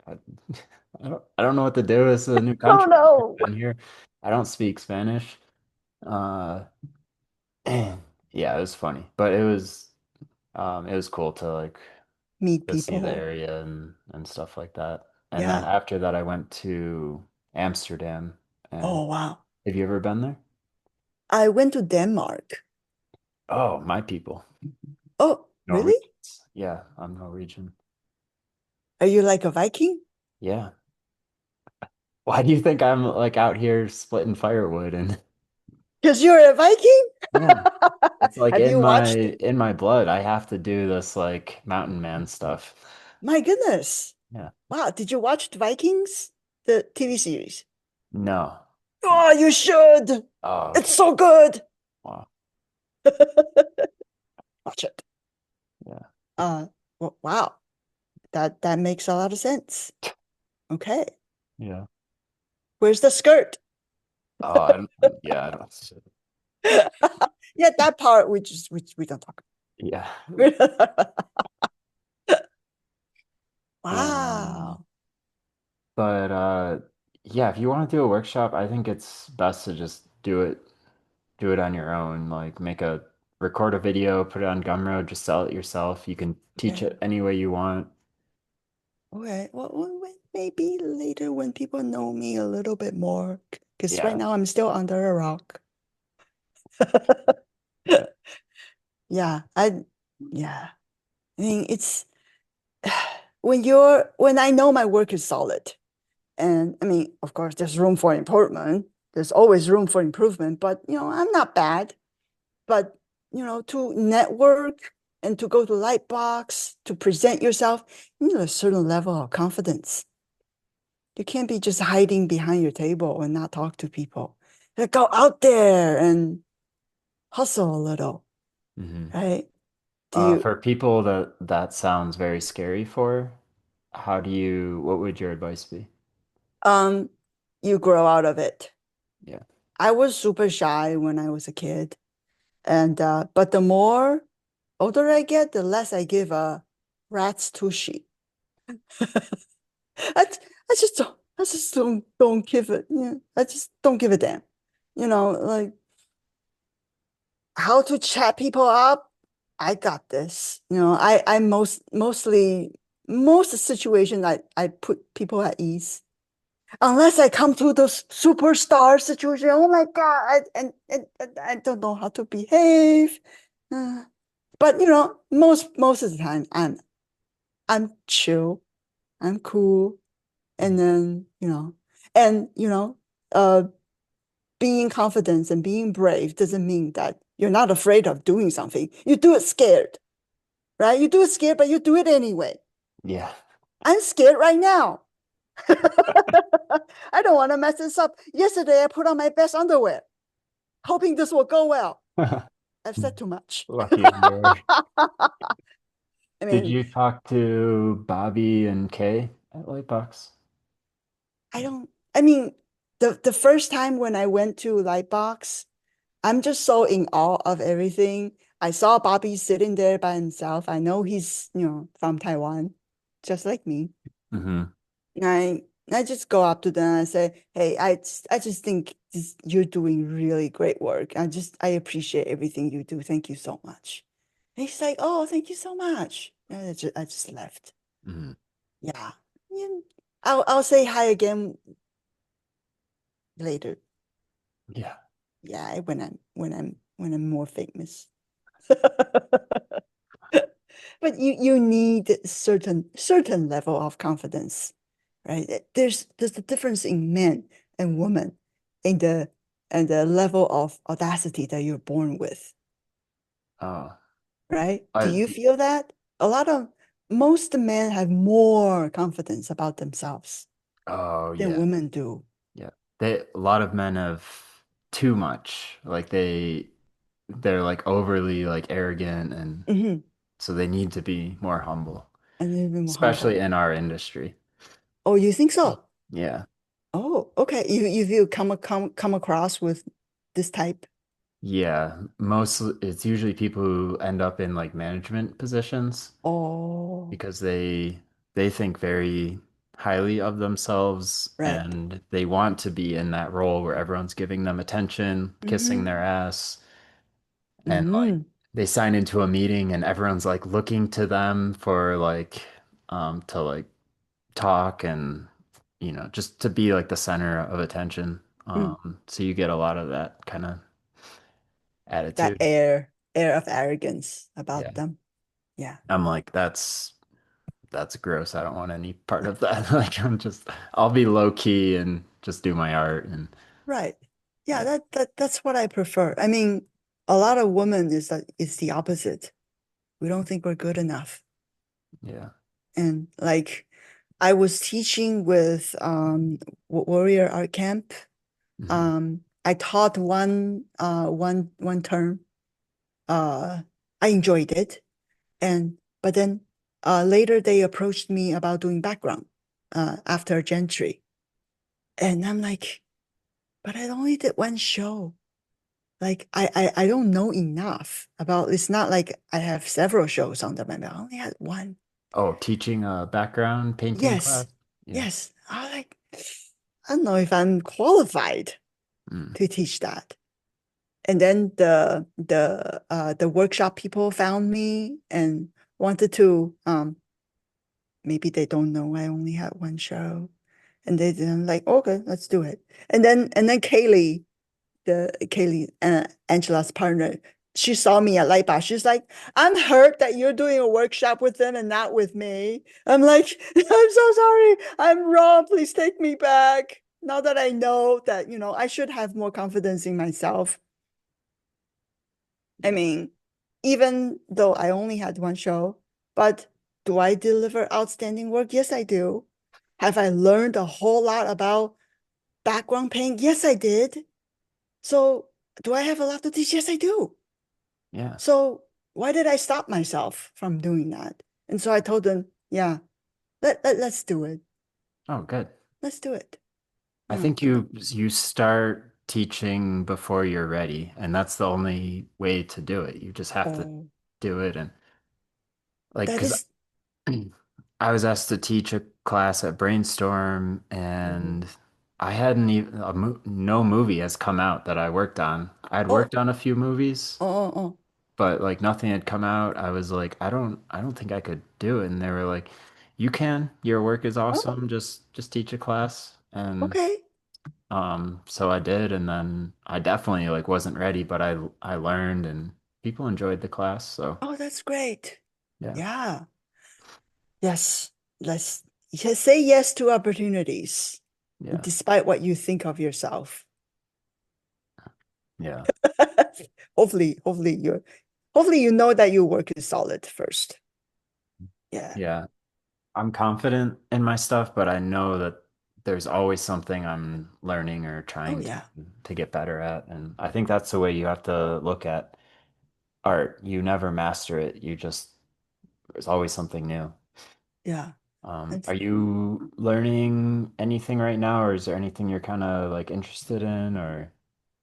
I don't know what to do. It's a new oh country. I've never no. been here. I don't speak Spanish. And yeah, it was funny. But it was cool to like Meet to see the people. area and stuff like that. And then Yeah. after that I went to Amsterdam and Oh wow. have you ever been there? I went to Denmark. Oh, my people. Oh, really? Norwegians. Yeah, I'm Norwegian. Are you like a Viking? Yeah. Why do you think I'm like out here splitting firewood and Because you're a Viking? yeah, it's like Have you watched? in my blood. I have to do this like mountain man stuff. My goodness. Yeah. Wow. Did you watch the Vikings? The TV series? No. Oh, you should. Oh, It's so good. wow. Watch it. Yeah. Uh, wow. That makes a lot of sense. Okay. Yeah. Where's the skirt? Oh, I don't. Yeah, that part we don't talk Yeah. about. Um, Wow. but yeah, if you want to do a workshop, I think it's best to just do it on your own. Like record a video, put it on Gumroad, just sell it yourself. You can teach Okay. it any way you want. Okay. Maybe later when people know me a little bit more, because right Yeah. now I'm still under a rock. Yeah. Yeah, yeah. I mean, it's when I know my work is solid, and I mean, of course, there's room for improvement. There's always room for improvement, but I'm not bad. But to network and to go to Lightbox to present yourself, you need a certain level of confidence. You can't be just hiding behind your table and not talk to people. You go out there and hustle a little, Hmm. right? Do you For people that that sounds very scary for, what would your advice be? um you grow out of it. Yeah. I was super shy when I was a kid. And but the more older I get, the less I give a rat's tushy. I, I just don't give it. Yeah, I just don't give a damn. Like how to chat people up. I got this. I mostly most situations I put people at ease. Unless I come to the superstar situation. Oh my God, and I don't know how to behave. Uh, but most of the time I'm chill, I'm cool, and then and being confident and being brave doesn't mean that you're not afraid of doing something. You do it scared, right? You do it scared, but you do it anyway. Yeah. I'm scared right now. I don't want to mess this up. Yesterday, I put on my best underwear, hoping this will go well. I've said too much. Lucky underwear. I Did mean, you talk to Bobby and Kay at Lightbox? I don't, I mean, the first time when I went to Lightbox, I'm just so in awe of everything. I saw Bobby sitting there by himself. I know he's, from Taiwan, just like me. Hmm. And I just go up to them and I say, "Hey, I just think you're doing really great work. I appreciate everything you do. Thank you so much." And he's like, "Oh, thank you so much." And I just left. Hmm. Yeah. Yeah. I'll say hi again later. Yeah. Yeah, when I'm more famous. But you need certain level of confidence, right? There's a difference in men and women in the level of audacity that you're born with, Oh, right? Do I, you feel that? A lot of Most men have more confidence about themselves oh than yeah. women do. Yeah. A lot of men have too much. Like they're like overly like arrogant and Hmm. so they need to be more humble, And a little bit more especially humble. in our industry. Oh, you think so? Yeah. Oh, okay. You come across with this type? Yeah. It's usually people who end up in like management positions Oh, because they think very highly of themselves right. and they want to be in that role where everyone's giving them attention, kissing Hmm. their ass, and like Hmm. they sign into a meeting and everyone's like looking to them for like to like talk and just to be like the center of attention. Mm. So you get a lot of that kind of That attitude. air of arrogance Yeah. about them. Yeah, I'm like that's gross. I don't want any part of that. Like I'll be low key and just do my art and right. Yeah, yeah. that's what I prefer. I mean, a lot of women is the opposite. We don't think we're good enough. Yeah. And like I was teaching with Warrior Art Camp. Hmm. I taught one term. Uh, I enjoyed it. And but then later they approached me about doing background after Gentry. And I'm like, but I only did one show. Like I don't know enough about it's not like I have several shows under my belt. I only had one. Oh, teaching a background painting Yes. class. Yeah. Yes. I don't know if I'm qualified Mm. to teach that. And then the workshop people found me and wanted to maybe they don't know I only had one show. And they didn't like, okay, let's do it. And then Kaylee, Angela's partner, she saw me at Lightbar. She's like, I'm hurt that you're doing a workshop with them and not with me. I'm like, I'm so sorry. I'm wrong. Please take me back. Now that I know that, I should have more confidence in myself. I Yeah. mean, even though I only had one show, but do I deliver outstanding work? Yes, I do. Have I learned a whole lot about background pain? Yes, I did. So do I have a lot to teach? Yes, I do. Yeah. So why did I stop myself from doing that? And so I told them, yeah, let's do it. Oh, good. Let's do it. I Yeah. think you start teaching before you're ready, and that's the only way to do it. You just have to Oh, do it. And like, that because is, I was asked to teach a class at Brainstorm, oh, and I hadn't even no movie has come out that I worked on. I'd oh, worked on a few movies, oh, oh, but like nothing had come out. I was like, I don't think I could do it. And they were like, you can. Your work is oh, awesome. Just teach a class. And okay. so I did, and then I definitely like wasn't ready, but I learned, and people enjoyed the class. So Oh, that's great. yeah, Yeah. Yes. Let's just say yes to opportunities, yeah, despite what you think of yourself. yeah, Hopefully you know that your work is solid first. Yeah. yeah. I'm confident in my stuff, but I know that there's always something I'm learning or Oh trying yeah. to get better at. And I think that's the way you have to look at art. You never master it. You just, there's always something new. Yeah. And Are you learning anything right now, or is there anything you're kind of like interested in, or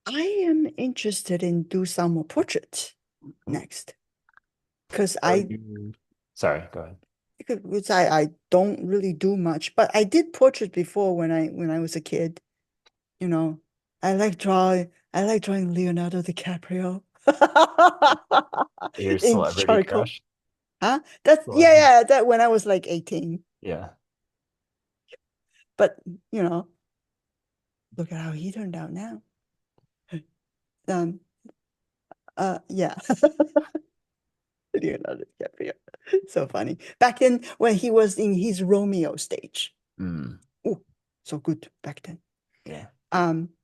I am interested in do some more portraits oh, next because are you? Sorry, go ahead. I don't really do much, but I did portrait before when I was a kid. You know, I like drawing Leonardo DiCaprio Your in celebrity charcoal. crush? Huh? That's Celebrity. yeah, that when I was like 18. Yeah. But you know, look at how he turned out now. Um, yeah. Leonardo DiCaprio. So funny. Back then when he was in his Romeo stage. Mm, Oh, so good back then. yeah.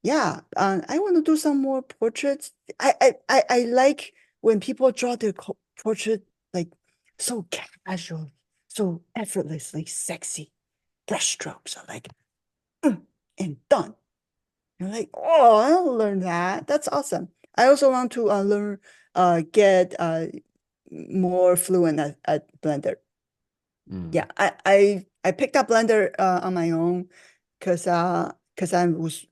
Yeah, I want to do some more portraits. I like when people draw their portrait like so casual, so effortlessly sexy. Brushstrokes are like and done. You're like, oh, I'll learn that. That's awesome. I also want to learn, get more fluent at Blender. Yeah, Mm, I picked up Blender on my own because I was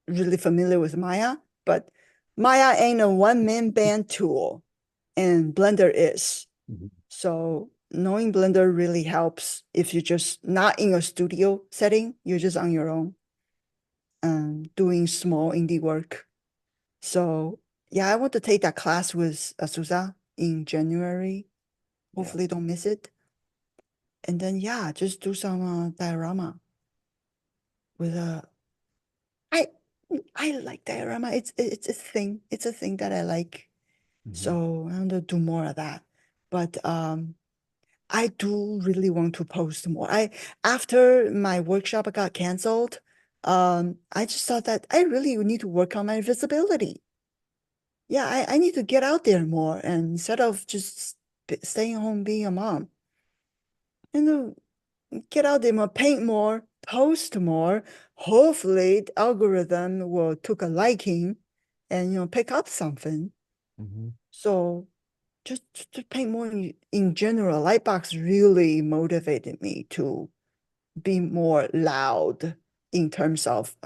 really familiar with Maya, but Maya ain't a one-man band tool, and Blender is. mhm. So knowing Blender really helps if you're just not in a studio setting, you're just on your own, doing small indie work. So yeah, I want to take that class with Azusa in January. Yeah. Hopefully don't miss it. And then yeah, just do some diorama with a I I like diorama. It's a thing. It's a thing that I like. Mhm. So I want to do more of that. But I do really want to post more. I after my workshop got canceled, I just thought that I really need to work on my visibility. Yeah, I need to get out there more and instead of just staying home being a mom. And get out there more, paint more, post more. Hopefully the algorithm will took a liking and pick up something. Mhm. So just to paint more in general, Lightbox really motivated me to be more loud in terms of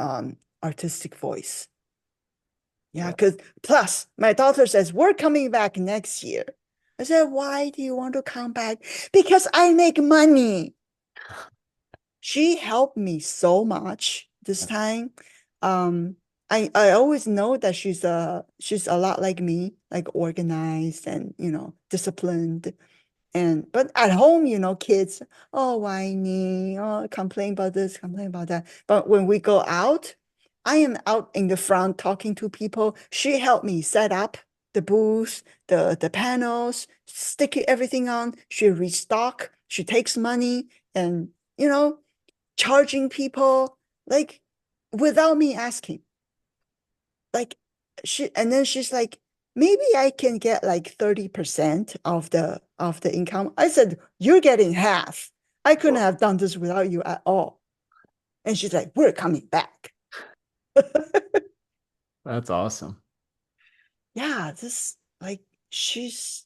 artistic voice. Yeah, Yeah. because plus my daughter says we're coming back next year. I said, why do you want to come back? Because I make money. She helped me so much this time. Um, I always know that she's a lot like me, like organized and disciplined. And but at home, kids, oh whiny, oh complain about this, complain about that. But when we go out, I am out in the front talking to people. She helped me set up the booth, the panels, stick everything on. She restock. She takes money and charging people like without me asking. Like and then she's like, maybe I can get like 30% of the income. I said, you're getting half. I couldn't Whoa. have done this without you at all. And she's like, we're coming back. That's awesome. Yeah, this like she's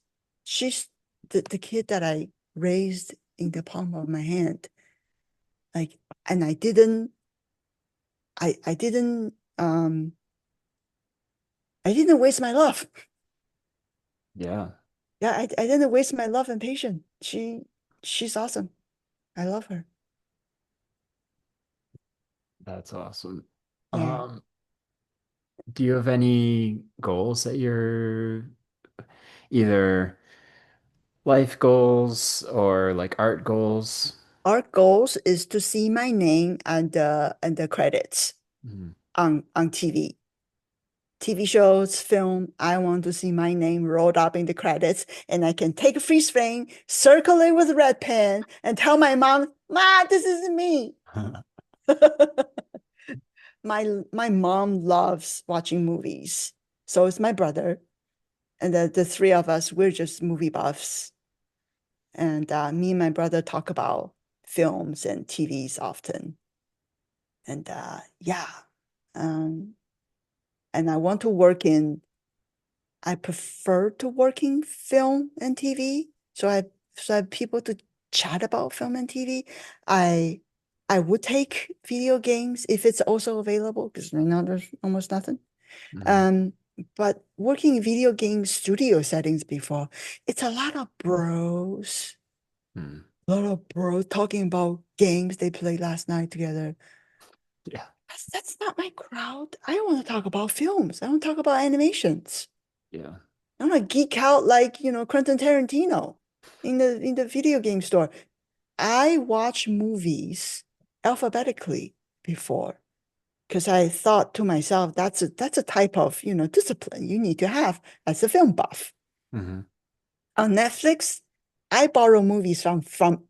the kid that I raised in the palm of my hand. Like, and I didn't I didn't waste my love. Yeah, Yeah, I didn't waste my love and patience. She's awesome. I love her. that's awesome. Yeah. Um, do you have any goals that you're either life goals or like art goals? Our goals is to see my name and the credits Mhm. on TV. TV shows, film, I want to see my name rolled up in the credits, and I can take a freeze frame, circle it with a red pen, and tell my mom, Ma, this is me. My mom loves watching movies. So is my brother. And the three of us, we're just movie buffs. And me and my brother talk about films and TVs often. And yeah. Um, and I want to work in I prefer to work in film and TV. So I have people to chat about film and TV. I I would take video games if it's also available because right now there's almost nothing. Mhm. Um, but working in video game studio settings before, it's Mhm. a lot of bros talking about games they played last night together. Yeah, That's not my crowd. I don't want to talk about films. I want to talk about animations. yeah. I'm gonna geek out like, Quentin Tarantino in the video game store. I watch movies alphabetically before because I thought to myself, that's a type of, discipline you need to have as a film buff. Hmm. On Netflix, I borrow movies from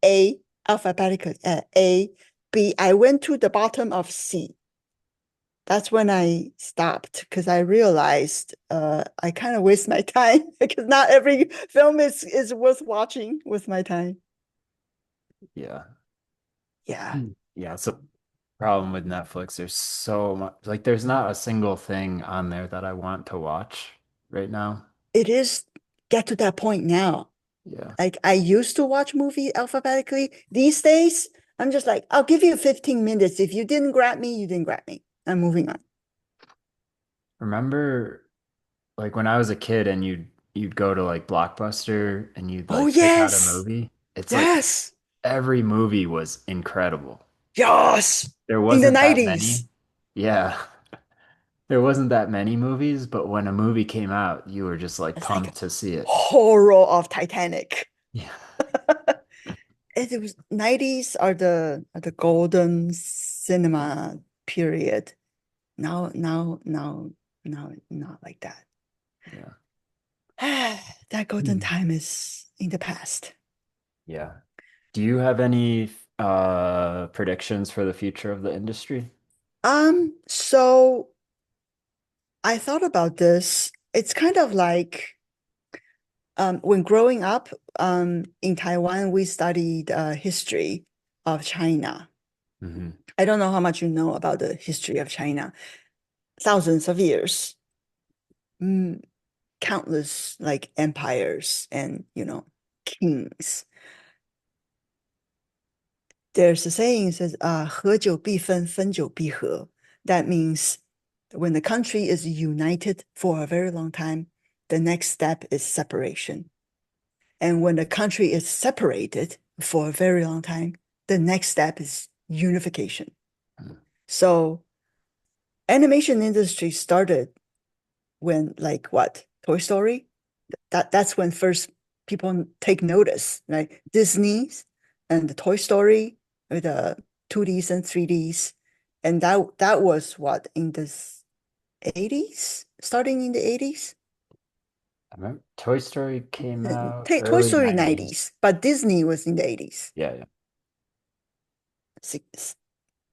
A alphabetical A, B. I went to the bottom of C. That's when I stopped because I realized I kind of waste my time because not every film is worth watching with my time. Yeah. Yeah, Mm. Yeah, it's a problem with Netflix. There's so much, like, there's not a single thing on there that I want to watch right now. it is get to that point now. Yeah. Like I used to watch movie alphabetically. These days, I'm just like, I'll give you 15 minutes. If you didn't grab me, you didn't grab me. I'm moving on. Remember, like, when I was a kid and you'd go to like Blockbuster and you'd Oh like pick out a yes, movie. It's like yes, every movie was incredible. yes. There In the wasn't that 90s, many. Yeah. There wasn't that many movies, but when a movie came out, you were just like it's like pumped to see it. horror of Titanic. Yeah. It was 90s are the golden cinema period. Now, not like that. Yeah. That golden Hmm. time is in the past. Yeah. Do you have any predictions for the future of the industry? So I thought about this. It's kind of like when growing up in Taiwan, we studied history of China. Hmm. I don't know how much you know about the history of China. Thousands of years, mm, countless like empires and kings. There's a saying says 合久必分，分久必合. That means when the country is united for a very long time, the next step is separation. And when the country is separated for a very long time, the next step is unification. So animation industry started when like what? Toy Story? That's when first people take notice, right? Disney's and the Toy Story with the 2Ds and 3Ds. And that was what in the 80s, starting in the 80s. I remember Toy Story came out Toy early Story 90s. 90s, but Disney was in the 80s, Yeah, yeah.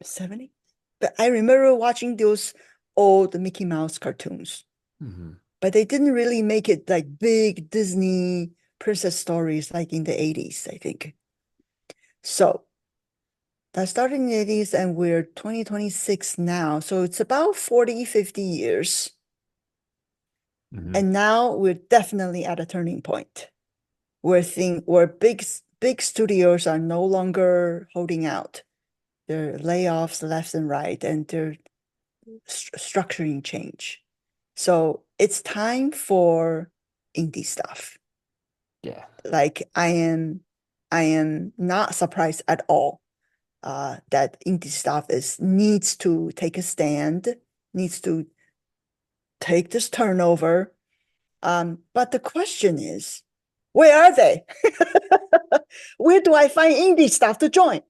70. But I remember watching those old Mickey Mouse cartoons, Hmm. but they didn't really make it like big Disney princess stories like in the 80s, I think. So That started in the 80s and we're 2026 now. So it's about 40, 50 years. Hmm. And now we're definitely at a turning point where big studios are no longer holding out. There are layoffs left and right, and they're structuring change. So it's time for indie stuff. Yeah. Like I am not surprised at all that indie stuff is needs to take a stand, needs to take this turnover. But the question is, where are they? Where do I find indie stuff to join?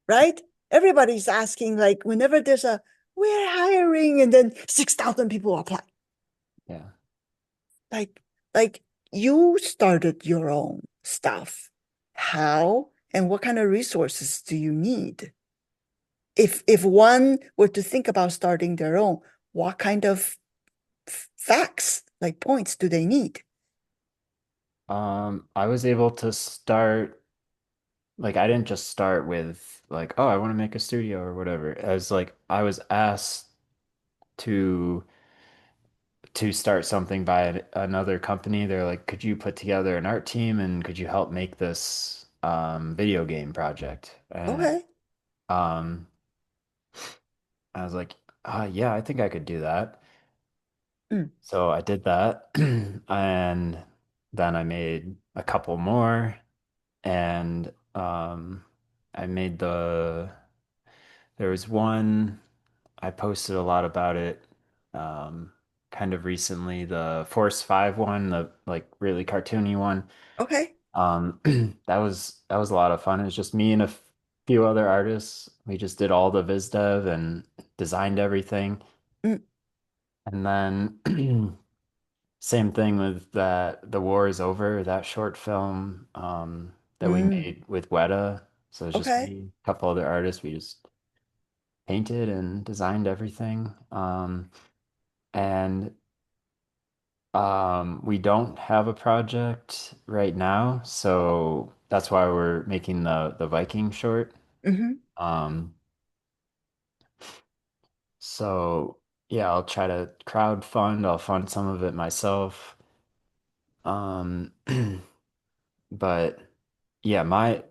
Right? Everybody's asking, like, whenever there's a we're hiring, and then 6,000 people apply. Yeah. Like, like you started your own stuff. How and what kind of resources do you need? If one were to think about starting their own, what kind of facts, like points, do they need? I was able to start, like, I didn't just start with like, oh, I want to make a studio or whatever. As like I was asked to start something by another company. They're like, could you put together an art team and could you help make this video game project? And Okay. um I was like, yeah, I think I could do that. Mm, So I did that. And then I made a couple more and I made there was one I posted a lot about it um kind of recently, the Force 5 one, the like really cartoony one. okay. That was a lot of fun. It was just me and a few other artists. We just did all the viz dev and designed everything. Mm, And then same thing with that The War is Over, that short film that we mm, made with Weta. So it's just okay. me, a couple other artists. We just painted and designed everything. And we don't have a project right now, so that's why we're making the Viking short. Hmm. Um, so yeah, I'll try to crowd fund. I'll fund some of it myself. Um, but yeah, my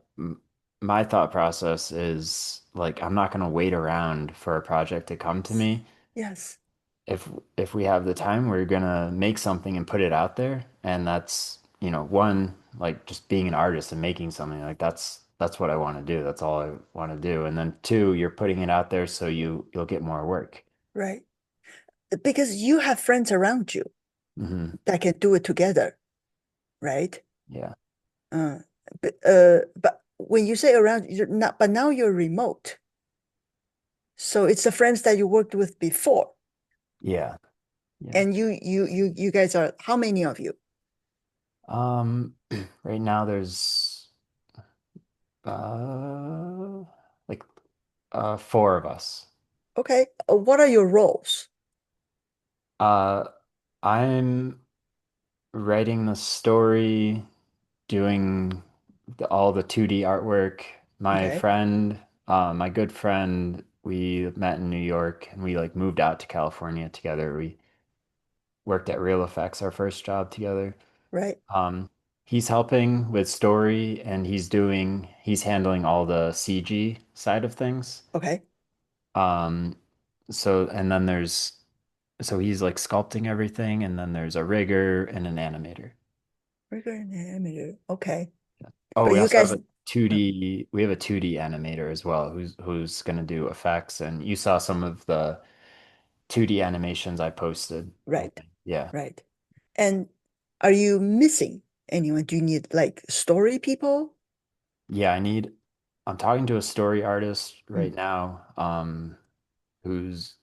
thought process is like I'm not gonna wait around for a project to come to me. Yes. if if we have the time, we're gonna make something and put it out there. And that's, one, like just being an artist and making something like that's what I want to do. That's all I want to do. And then two, you're putting it out there so you'll get more work. Right. Because you have friends around you Hmm. that can do it together, right? Yeah. Uh, but when you say around, you're not, but now you're remote. So it's the friends that you worked with before. Yeah. Yeah. And you guys are how many of you? Um, right now there's uh like four of us. Okay. What are your roles? Uh, I'm writing the story, doing all the 2D artwork. Okay. My good friend, we met in New York and we like moved out to California together. We worked at Real Effects, our first job together. Right. Um, he's helping with story and he's handling all the CG side of things. Okay. Um, and then so he's like sculpting everything, and then there's a rigger and an animator. Rigor and animator. Okay. Oh, But we you also have guys, a 2D, we have a 2D animator as well who's going to do effects. And you saw some of the 2D animations I posted, I right. think. Yeah. Right. And are you missing anyone? Do you need like story people? Yeah, I'm talking to a story artist Mm, right now, who's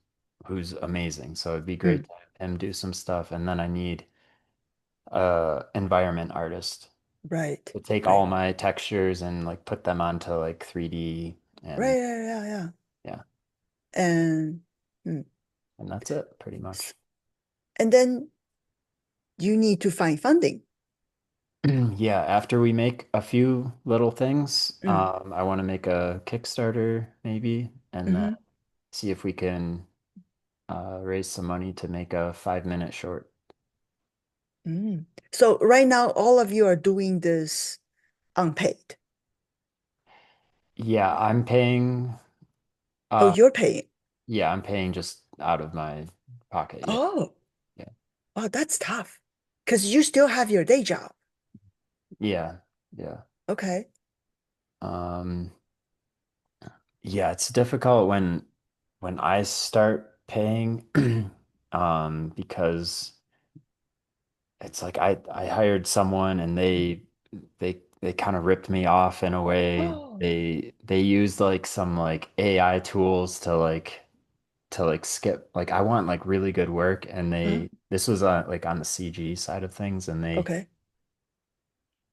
who's amazing. So it'd be great mm, to have him do some stuff. And then I need environment artist right. to take all Right. my textures and like put them onto like 3D. Right. And Yeah. Yeah. Yeah. yeah, And mm, and that's it pretty much. and then you need to find funding. Yeah, after we make a few little things, Mm, I want to make a Kickstarter maybe, and then hmm see if we can raise some money to make a 5 minute short. mm. So right now, all of you are doing this unpaid. Yeah, I'm paying. Oh, Uh, you're paying. yeah, I'm paying just out of my pocket. Yeah, Oh, yeah, oh, that's tough. Because you still have your day job. yeah, yeah. Okay. Um, yeah, it's difficult when I start paying, because it's like I hired someone and they kind of ripped me off in a way. Oh, They used like some like AI tools to like skip like I want like really good work and huh? this was like on the CG side of things and Okay.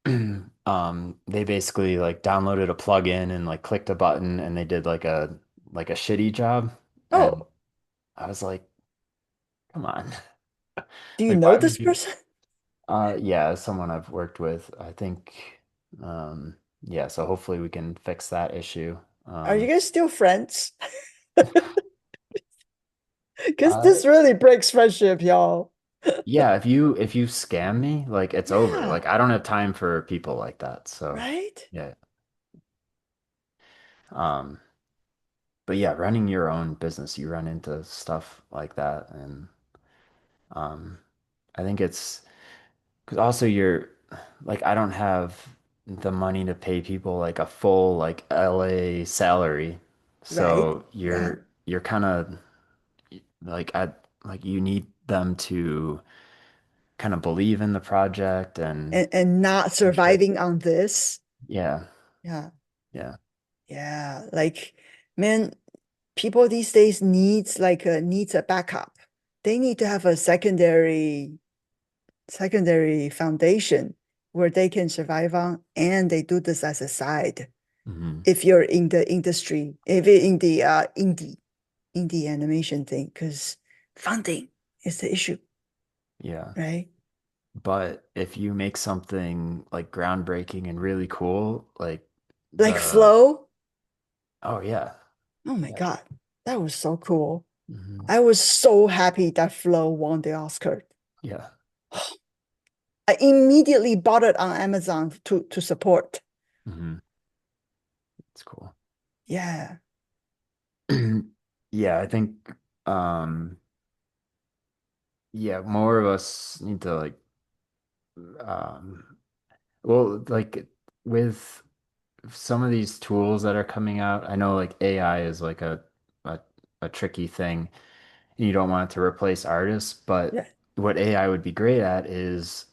they basically like downloaded a plugin and like clicked a button and they did like a shitty job and Oh, I was like, come on. do you Like know why this would you? person? Yeah, someone I've worked with. I think, yeah, so hopefully we can fix that issue. Are you Um, guys still friends? Because uh, this really breaks friendship, y'all. yeah, if you scam me, like it's over. Yeah, Like I don't have time for people like that. So, right? yeah. Um, but yeah, running your own business, you run into stuff like that, and um, I think it's because also you're like I don't have the money to pay people like a full like LA salary. Right? So Yeah. you're kind of like like you need them to kind of believe in the project and And not push it. surviving on this. Yeah. Yeah. Yeah. Yeah. Like, man, people these days needs a backup. They need to have a secondary foundation where they can survive on, and they do this as a side. Hmm. If you're in the industry, if you're in the indie animation thing, because funding is the issue, Yeah. right? But if you make something like groundbreaking and really cool, like Like the Flow. oh yeah. Oh my Yeah. God, that was so cool. Hmm. I was so happy that Flow won the Oscar. Yeah. I immediately bought it on Amazon to support. Hmm. It's cool. Yeah, Yeah, I think yeah, more of us need to like well like with some of these tools that are coming out, I know like AI is like a, a tricky thing. You don't want it to replace artists, but yeah, what AI would be great at is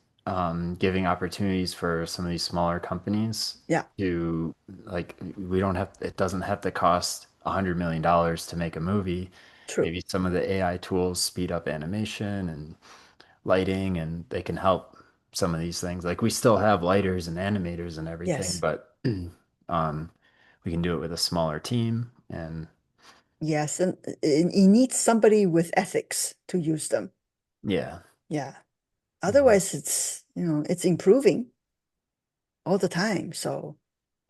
giving opportunities for some of these smaller companies yeah, to like we don't have it doesn't have to cost $100 million to make a movie. true. Maybe some of the AI tools speed up animation and lighting and they can help some of these things. Like we still have lighters and animators and everything, Yes, but um, we can do it with a smaller team. And yes, and you need somebody with ethics to use them. yeah, Yeah, mhm, otherwise it's improving all the time. So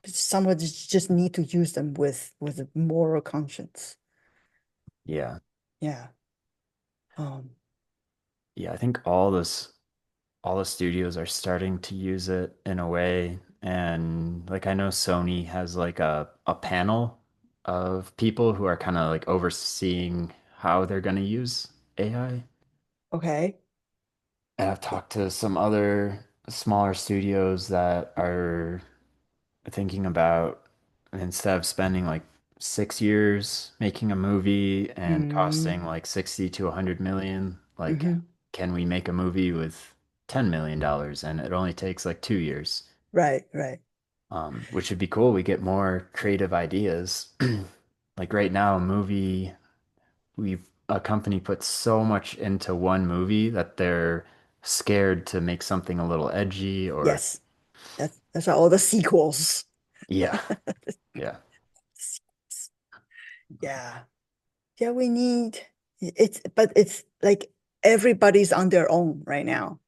someone just need to use them with a moral conscience. yeah, Yeah. Um, yeah. I think all the studios are starting to use it in a way. And like I know Sony has like a panel of people who are kind of like overseeing how they're going to use AI. okay. And I've talked to some other smaller studios that are thinking about instead of spending like 6 years making a movie and Mm, costing like 60 to 100 million, like hmm can we make a movie with $10 million and it only takes like 2 years? Right, right. Which would be cool. We get more creative ideas. Like right now, a company puts so much into one movie that they're scared to make something a little edgy or Yes. That's why all the sequels. yeah, yeah, Yeah. Yeah, we need but it's like everybody's on their own right now.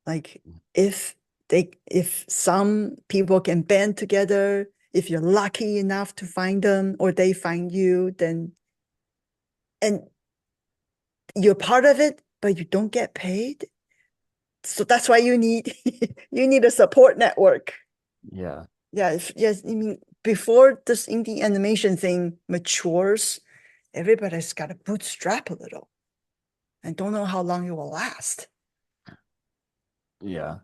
Like if if some people can band together, if you're lucky enough to find them or they find you, then and you're part of it, but you don't get paid. So that's why you need you need a support network. Yeah. Yeah, yes, I mean before this indie animation thing matures, everybody's got to bootstrap a little and don't know how long it will last. Yeah.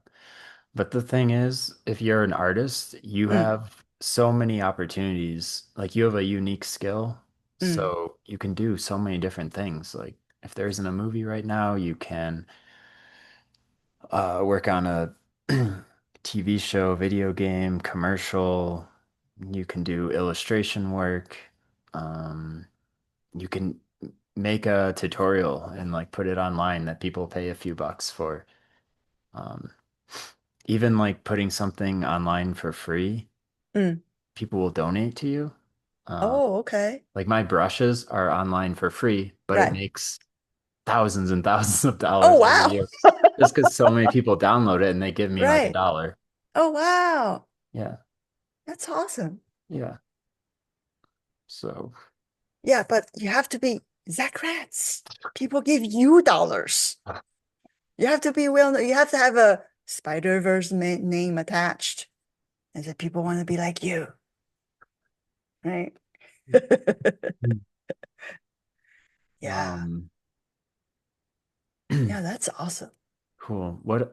But the thing is, if you're an artist, you Mm, have so many opportunities. Like you have a unique skill, mm, so you can do so many different things. Like if there isn't a movie right now, you can work on a TV show, video game, commercial. You can do illustration work. Um, you can make a tutorial and like put it online that people pay a few bucks for. Um, Even like putting something online for free, mm. people will donate to you. Um, Oh, okay. like my brushes are online for free, but it Right. makes thousands and thousands of Oh, dollars every wow. year just because so many people download it and they give me like a Right. dollar. Oh, wow. Yeah, That's awesome. yeah. So Yeah, but you have to be Zach Kratz. People give you dollars. You have to be well, you have to have a Spider-Verse name attached. And so people want to be like you, right? Yeah. um Yeah, that's awesome. cool. What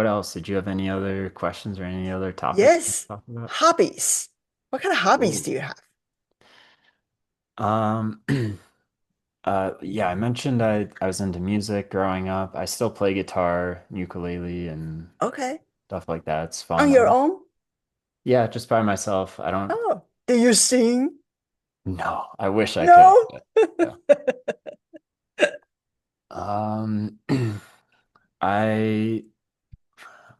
else? Did you have any other questions or any other topics to Yes. talk about? Hobbies. What kind of hobbies Ooh. do you have? Um yeah, I mentioned I was into music growing up. I still play guitar, ukulele, and Okay. stuff like that. It's On fun. your own? Yeah, just by myself. I don't Oh, do you sing? know. I wish I could, No. but yeah. Um, I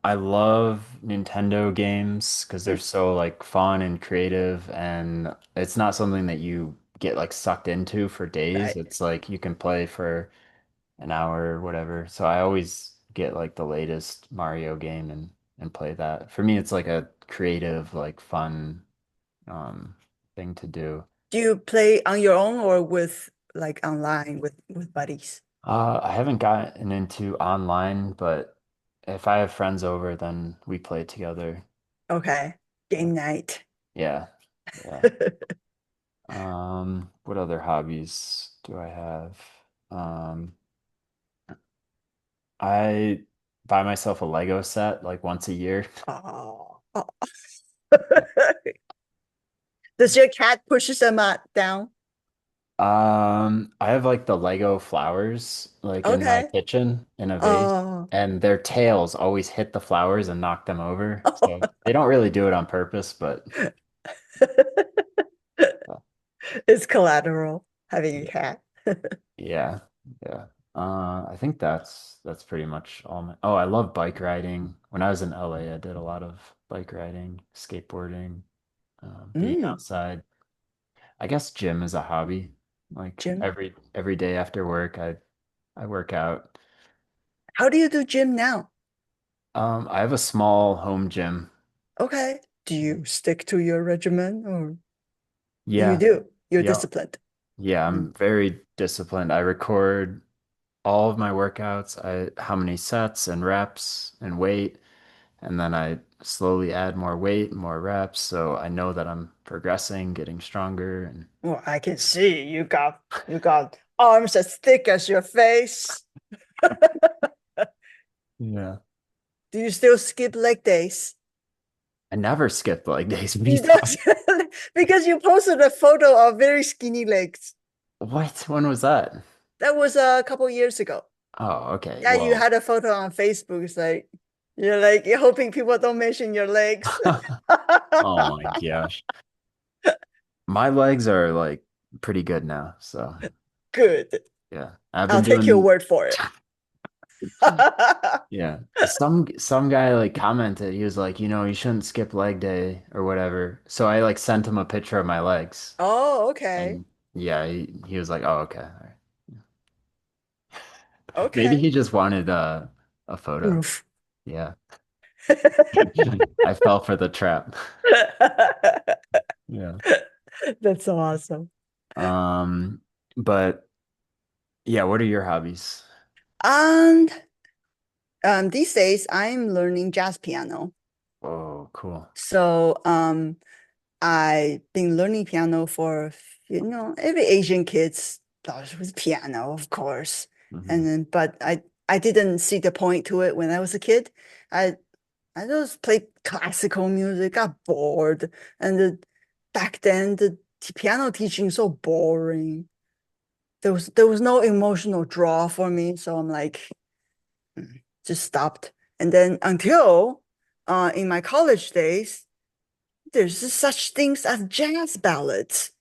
I love Nintendo games because they're Mm, so like fun and creative, and it's not something that you get like sucked into for days. right. It's like you can play for an hour or whatever. So I always get like the latest Mario game and play that. For me, it's like a creative, like fun thing to do. Do you play on your own or with like online with buddies? I haven't gotten into online, but if I have friends over, then we play together. Okay. Game night. Yeah, yeah. What other hobbies do I have? Um, I buy myself a Lego set like once a year. Oh. Does your cat pushes them down? I have like the Lego flowers like in my Okay. kitchen in a vase, Oh. and their tails always hit the flowers and knock them over. So they don't really do it on purpose, but uh, It's collateral having a cat. yeah, yeah. I think that's pretty much all my. Oh, I love bike riding. When I was in LA, I did a lot of bike riding, skateboarding, being Mm, outside. I guess gym is a hobby. Like gym. every day after work, I work out. How do you do gym now? I have a small home gym. Okay. Do you stick to your regimen or you Yeah, do? You're yeah, disciplined. yeah. Mm. I'm very disciplined. I record all of my workouts, how many sets and reps and weight, and then I slowly add more weight, more reps, so I know that I'm progressing, getting stronger, and Well, I can see you got arms as thick as your face. yeah. Do you still skip leg days? I never skip leg days. What are you You don't talking? because you posted a photo of very skinny legs. What? When was that? That was a couple years ago. Oh, okay. Yeah, you Well, had a photo on Facebook. It's like you're hoping people don't mention your legs. oh my gosh. My legs are like pretty good now, so Good. yeah. I've I'll been take your doing word for it. yeah. Some guy like commented, he was like, you shouldn't skip leg day or whatever. So I like sent him a picture of my legs. Oh, okay. And yeah, he was like, "Oh, okay. All right." Maybe Okay. he just wanted a photo. Proof. Yeah. I fell for the trap. Yeah. That's so awesome. Um, but yeah, what are your hobbies? And these days I'm learning jazz piano. Oh, cool. So I've been learning piano for, every Asian kid starts with piano, of course. Hmm. And then, but I didn't see the point to it when I was a kid. I I just played classical music, got bored. And back then the piano teaching so boring. There was no emotional draw for me. So I'm like, just stopped. And then until in my college days, there's such things as jazz ballads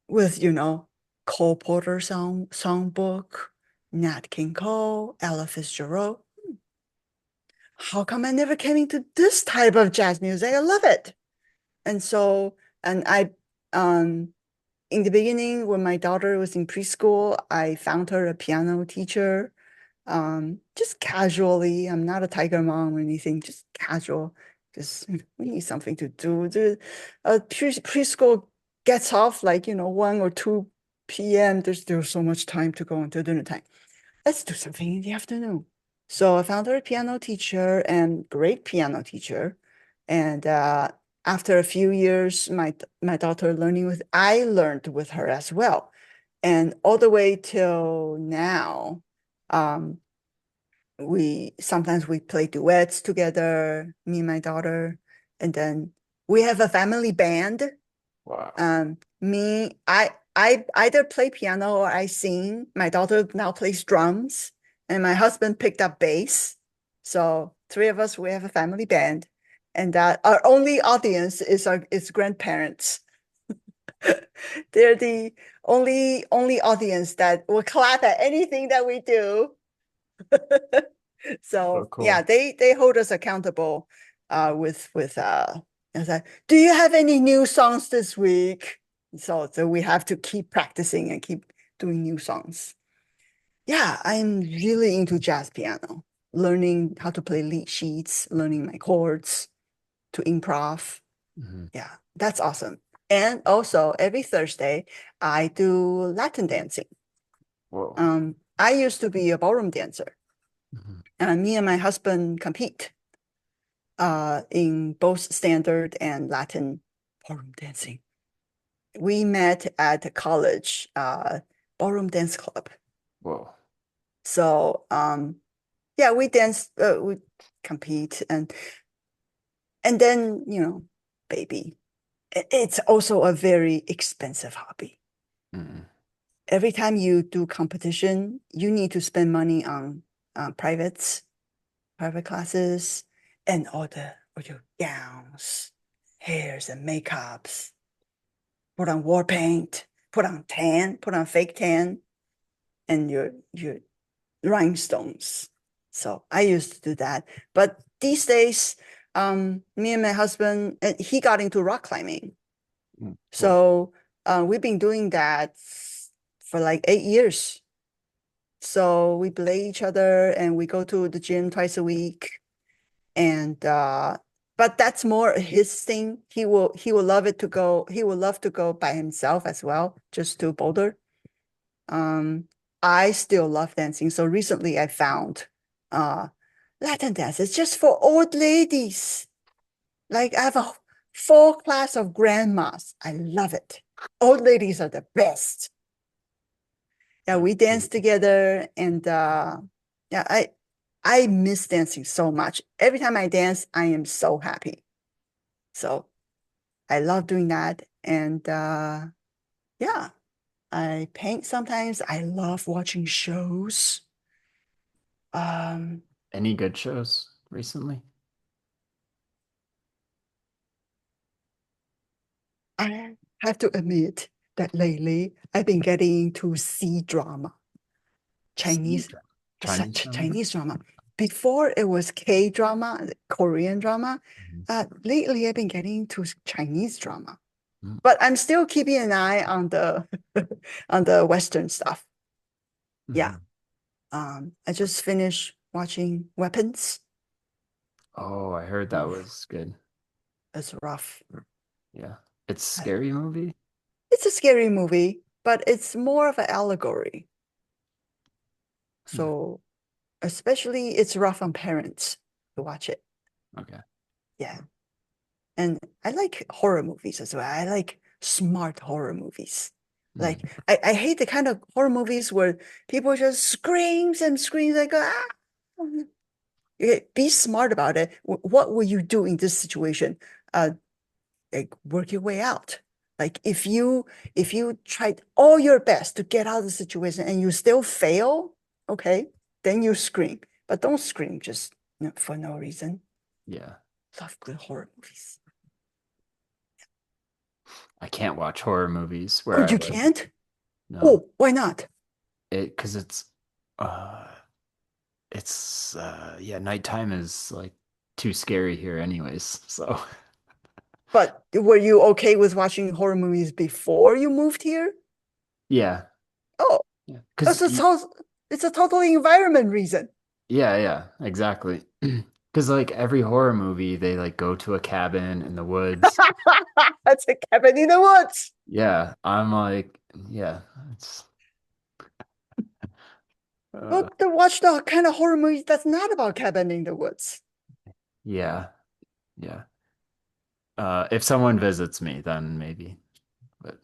with, Cole Porter songbook, Nat King Cole, Ella Fitzgerald. How come I never came into this type of jazz music? I love it. And so, and I, um, in the beginning, when my daughter was in preschool, I found her a piano teacher, just casually. I'm not a tiger mom or anything, just casual, because we need something to do. Preschool gets off like, 1 or 2 p.m. There's so much time to go until dinner time. Let's do something in the afternoon. So I found her a piano teacher and great piano teacher. And after a few years, my daughter learning with, I learned with her as well. And all the way till now, um, we sometimes we play duets together, me and my daughter. And then we have a family band. Wow. I either play piano or I sing. My daughter now plays drums, and my husband picked up bass. So three of us, we have a family band, and our only audience is grandparents. They're the only audience that will clap at anything that we do. So So yeah, cool. they hold us accountable with I said, do you have any new songs this week? So we have to keep practicing and keep doing new songs. Yeah, I'm really into jazz piano, learning how to play lead sheets, learning my chords to improv. Hmm. Yeah, that's awesome. And also every Thursday I do Latin dancing. Whoa. I used to be a ballroom dancer. Hmm. Me and my husband compete in both standard and Latin ballroom dancing. We met at a college ballroom dance club. Whoa. So yeah, we dance, we compete, and then baby, it's also a very expensive hobby. Hmm. Every time you do competition, you need to spend money on private classes, and all your gowns, hairs, and makeups. Put on war paint, put on tan, put on fake tan, and your rhinestones. So I used to do that. But these days, me and my husband, he got into rock climbing. Cool. So we've been doing that for like 8 years. So we play each other and we go to the gym twice a week. And but that's more his thing. He will love it to go. He will love to go by himself as well, just to Boulder. Um, I still love dancing. So recently I found uh Latin dance. It's just for old ladies. Like I have a full class of grandmas. I love it. Old ladies are the best. Yeah, we dance together and yeah, I miss dancing so much. Every time I dance, I am so happy. So I love doing that. And yeah, I paint sometimes. I love watching shows. Um, Any good shows recently? I have to admit that lately I've been getting into C drama, C Chinese, drama. Chinese such drama? Chinese drama. Before it was K drama, Korean drama. Mhm. Lately I've been getting into Chinese drama, Mhm. but I'm still keeping an eye on the on the Western stuff. Yeah. Mhm. I just finished watching Weapons. Oh, I heard that Oof, was good. it's rough. Yeah. It's a I- scary movie. It's a scary movie, but it's more of an allegory. Hmm. So especially it's rough on parents to watch it. Okay. Yeah. And I like horror movies as well. I like smart horror movies. Hmm. Like I hate the kind of horror movies where people just screams and screams like ah. Okay, be smart about it. What will you do in this situation? Uh, like work your way out. Like if you tried all your best to get out of the situation and you still fail, okay, then you scream. But don't scream just for no reason. Yeah. Love good horror movies. I can't watch horror movies Oh, where I you live. can't? No. Oh, why not? Because uh yeah, nighttime is like too scary here anyways. So But were you okay with watching horror movies before you moved here? yeah. Oh, Yeah. it's a it's a totally environment reason. Yeah, yeah, exactly. Because like every horror movie, they like go to a cabin in the woods. That's a cabin in the woods. Yeah, I'm like, yeah, it's uh, But to watch the kind of horror movie that's not about cabin in the woods. yeah, yeah. If someone visits me, then maybe. But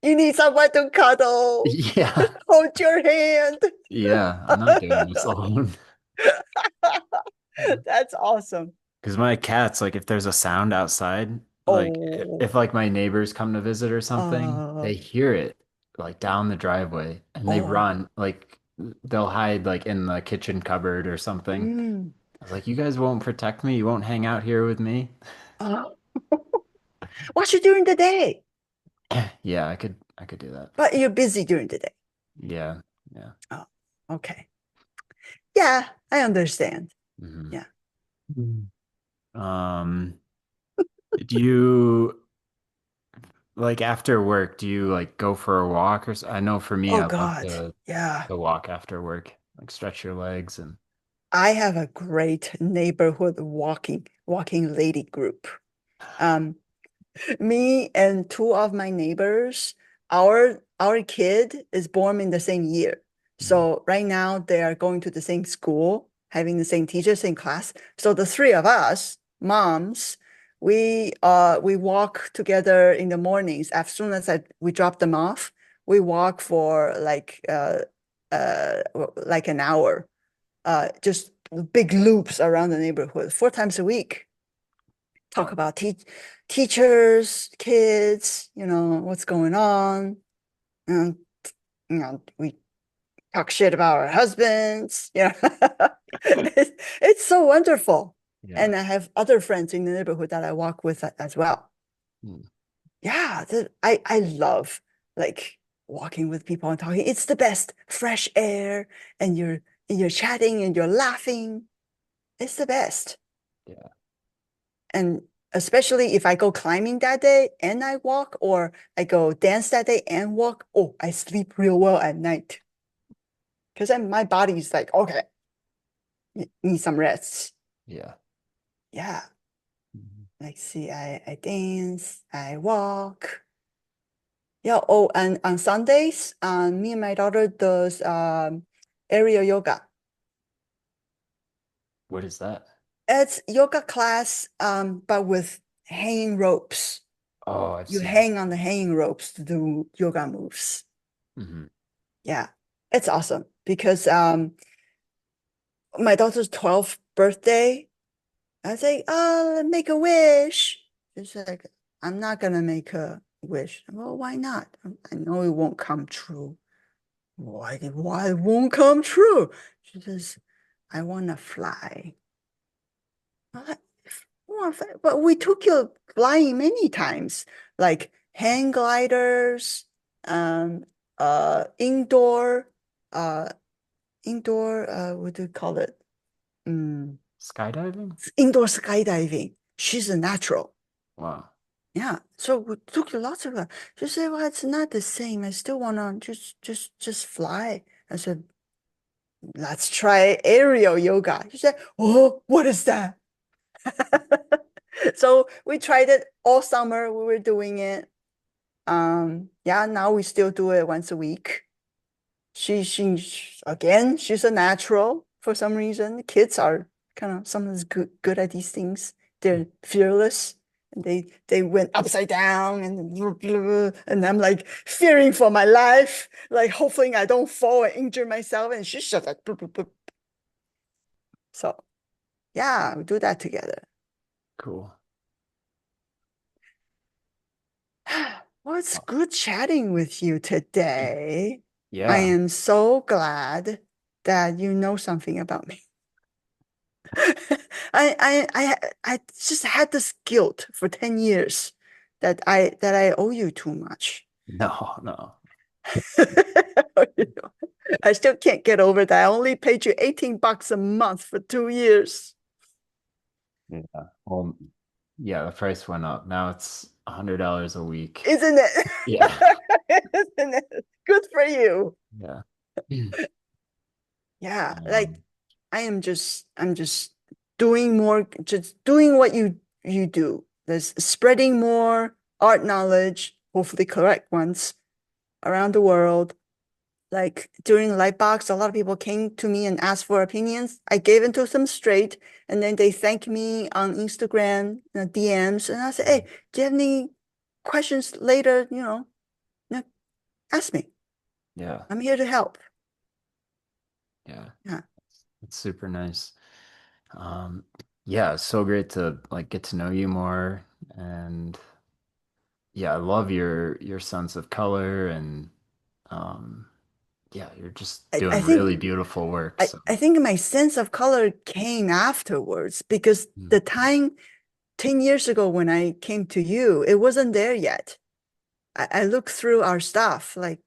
You need someone to cuddle, yeah, hold your hand. yeah, I'm not doing this alone. That's awesome. Because my cats, like, if there's a sound outside, like, Oh, if like my neighbors come to visit or something, uh, they hear it like down the driveway and they oh, run, like, they'll hide like in the kitchen cupboard or something. mm, I was like, you guys won't protect me? You won't hang out here with me? uh, watch it during the day, Yeah, I could do that. but you're busy during the day. Yeah, yeah. Oh, okay. Yeah, I understand. Hmm. Yeah. Um, do you like after work, do you like go for a walk or I know for me, Oh I love God. Yeah. to walk after work, like stretch your legs and I have a great neighborhood walking lady group. Um, me and two of my neighbors, our kid is born in the same year. Mhm. So right now they are going to the same school, having the same teacher, same class. So the three of us, moms, we walk together in the mornings. As soon as we drop them off, we walk for like an hour, just big loops around the neighborhood 4 times a week. Talk Oh, about teachers, kids, what's going on. And, we talk shit about our husbands. It's so wonderful. yeah. And I have other friends in the neighborhood that I walk with as well. Mm. Yeah, I love like walking with people and talking. It's the best. Fresh air and you're chatting and you're laughing. It's the best. Yeah. And especially if I go climbing that day and I walk, or I go dance that day and walk, oh, I sleep real well at night. Because then my body is like, okay, need some rest. Yeah. Yeah. Mhm. Like, see, I dance, I walk. Yeah. Oh, and on Sundays, me and my daughter does aerial yoga. What is that? It's yoga class, but with hanging ropes. Oh, I've You seen. hang on the hanging ropes to do yoga moves. Hmm. Yeah, it's awesome because my daughter's 12th birthday, I say, oh, make a wish. She's like, I'm not gonna make a wish. Well, why not? I know it won't come true. Why it won't come true? She says, I wanna fly. I'm like, but we took you flying many times, like hang gliders, um, indoor, uh, what do you call it? Mm, Skydiving? indoor skydiving. She's a natural. Wow. Yeah. So we took lots of her. She said, well, it's not the same. I still wanna just fly. I said, let's try aerial yoga. She said, oh, what is that? So we tried it all summer. We were doing it. Yeah, now we still do it once a week. Again, she's a natural for some reason. Kids are kind of sometimes good at these things. They're fearless. And they went upside down and I'm like fearing for my life, like hoping I don't fall and injure myself. And she's just like boop, boop, boop. So yeah, we do that together. Cool. Well, it's Oh, good chatting with you today. I yeah. am so glad that you know something about me. I just had this guilt for 10 years that I owe you too much. No, no. You know, I still can't get over that. I only paid you $18 a month for 2 years. Yeah. Well, yeah, the price went up. Now it's $100 a week. Isn't it? Yeah. Isn't it? Good for you. Yeah. Yeah, like Um, I'm just doing more, just doing what you do. There's spreading more art knowledge, hopefully correct ones, around the world. Like during Lightbox, a lot of people came to me and asked for opinions. I gave it to them straight, and then they thank me on Instagram, DMs, and I said, "Hey, do you have any questions later? No, ask me. yeah. I'm here to help." Yeah. Yeah, It's super nice. Um, yeah, it's so great to like get to know you more. And yeah, I love your sense of color and um yeah, you're just I doing think really beautiful work. So I think my sense of color came afterwards because mm, the time 10 years ago when I came to you, it wasn't there yet. I looked through our stuff, like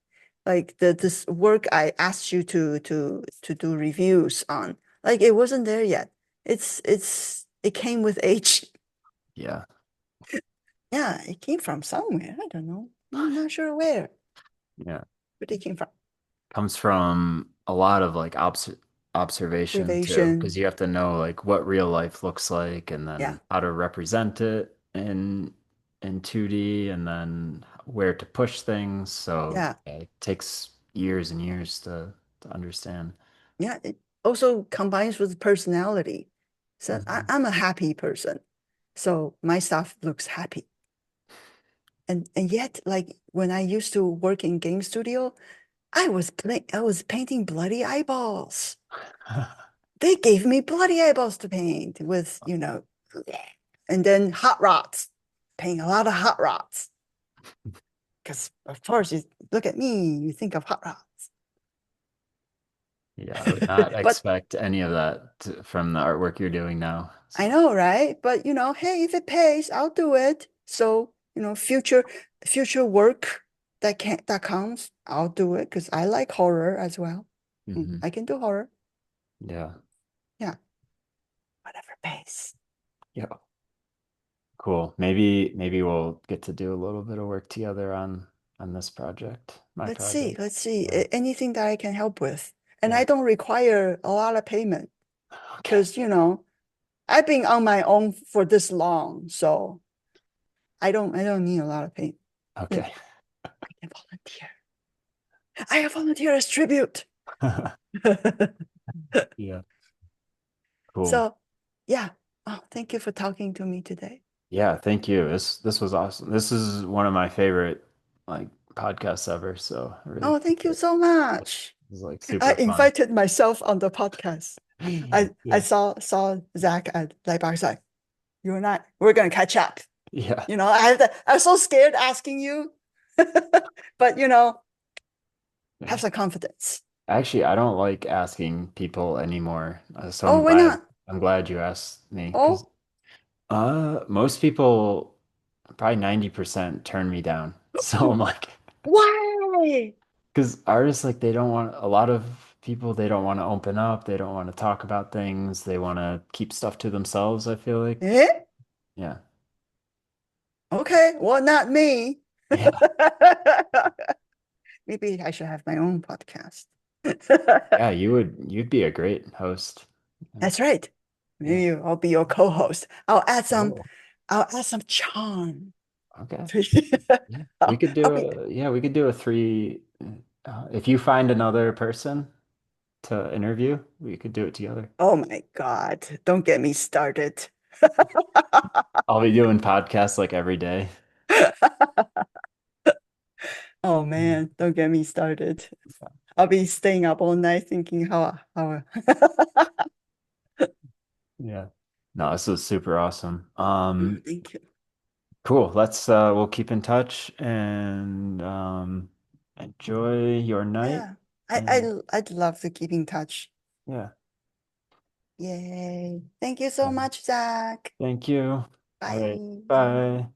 this work I asked you to do reviews on. Like it wasn't there yet. It came with age. yeah. Yeah, it came from somewhere. I don't know. I'm not sure where, Yeah. but it came from Comes from a lot of like observation too, observation. because you have to know like what real life looks like and Yeah, then how to represent it in 2D and then where to push things. So yeah, yeah, it takes years and years to understand. yeah. It also combines with personality. So Mhm. I'm a happy person, so my stuff looks happy. And yet, like when I used to work in game studio, I was painting bloody eyeballs. They gave me bloody eyeballs to paint with, and then hot rods, painting a lot of hot rods. Because of course you look at me, you think of hot rods. Yeah, I would not But expect any of that from the artwork you're doing now. I So, know, right? But hey, if it pays, I'll do it. So, future work that comes, I'll do it because I like horror as well. mhm. I can do horror. Yeah. Yeah, whatever pays. Yeah. Cool. Maybe we'll get to do a little bit of work together on this project, my Let's see. project. Let's see. Yeah. Anything that I can help with. And I Yeah. don't require a lot of payment Okay. because, I've been on my own for this long. So I don't need a lot of payment. I Okay. can volunteer. I have volunteer as tribute. Yeah. Cool. So yeah. Oh, thank you for talking to me today. Yeah, thank you. This was awesome. This is one of my favorite like podcasts ever, so I really Oh, thank appreciate you it. so It much. was like I super fun. invited myself on the podcast. I Yeah. saw Zach at Lightbox like, you and we're gonna catch up. Yeah. I was so scared asking you, but Yeah. have some confidence. Actually, I don't like asking people anymore. So Oh, why not? I'm glad you asked me because Oh, most people probably 90% turn me down. So I'm like why? because artists like they don't want a lot of people they don't want to open up, they don't want to talk about things, they want to keep stuff to themselves, I feel like. Eh? Yeah. Okay, well, not me. Yeah. Maybe I should have my own podcast. Yeah, you'd be a great host. Yeah. That's right. Yeah. Maybe I'll be your co-host. Oh, I'll add some charm. okay. to it. Yeah. We I'll, could I'll do be, we could do a three. If you find another person to interview, we could do it together. oh my God, don't get me started. I'll be doing podcasts like every day. Oh Mm. man, don't get me started. I'll be staying up all night thinking how Yeah. No, this was super awesome. Oh, thank you. Cool. We'll keep in touch and enjoy your night. Yeah. And I'd love to keep in touch. yeah. Yay. Thank you so Um, much, Zach. Thank you. All right. Bye. Bye.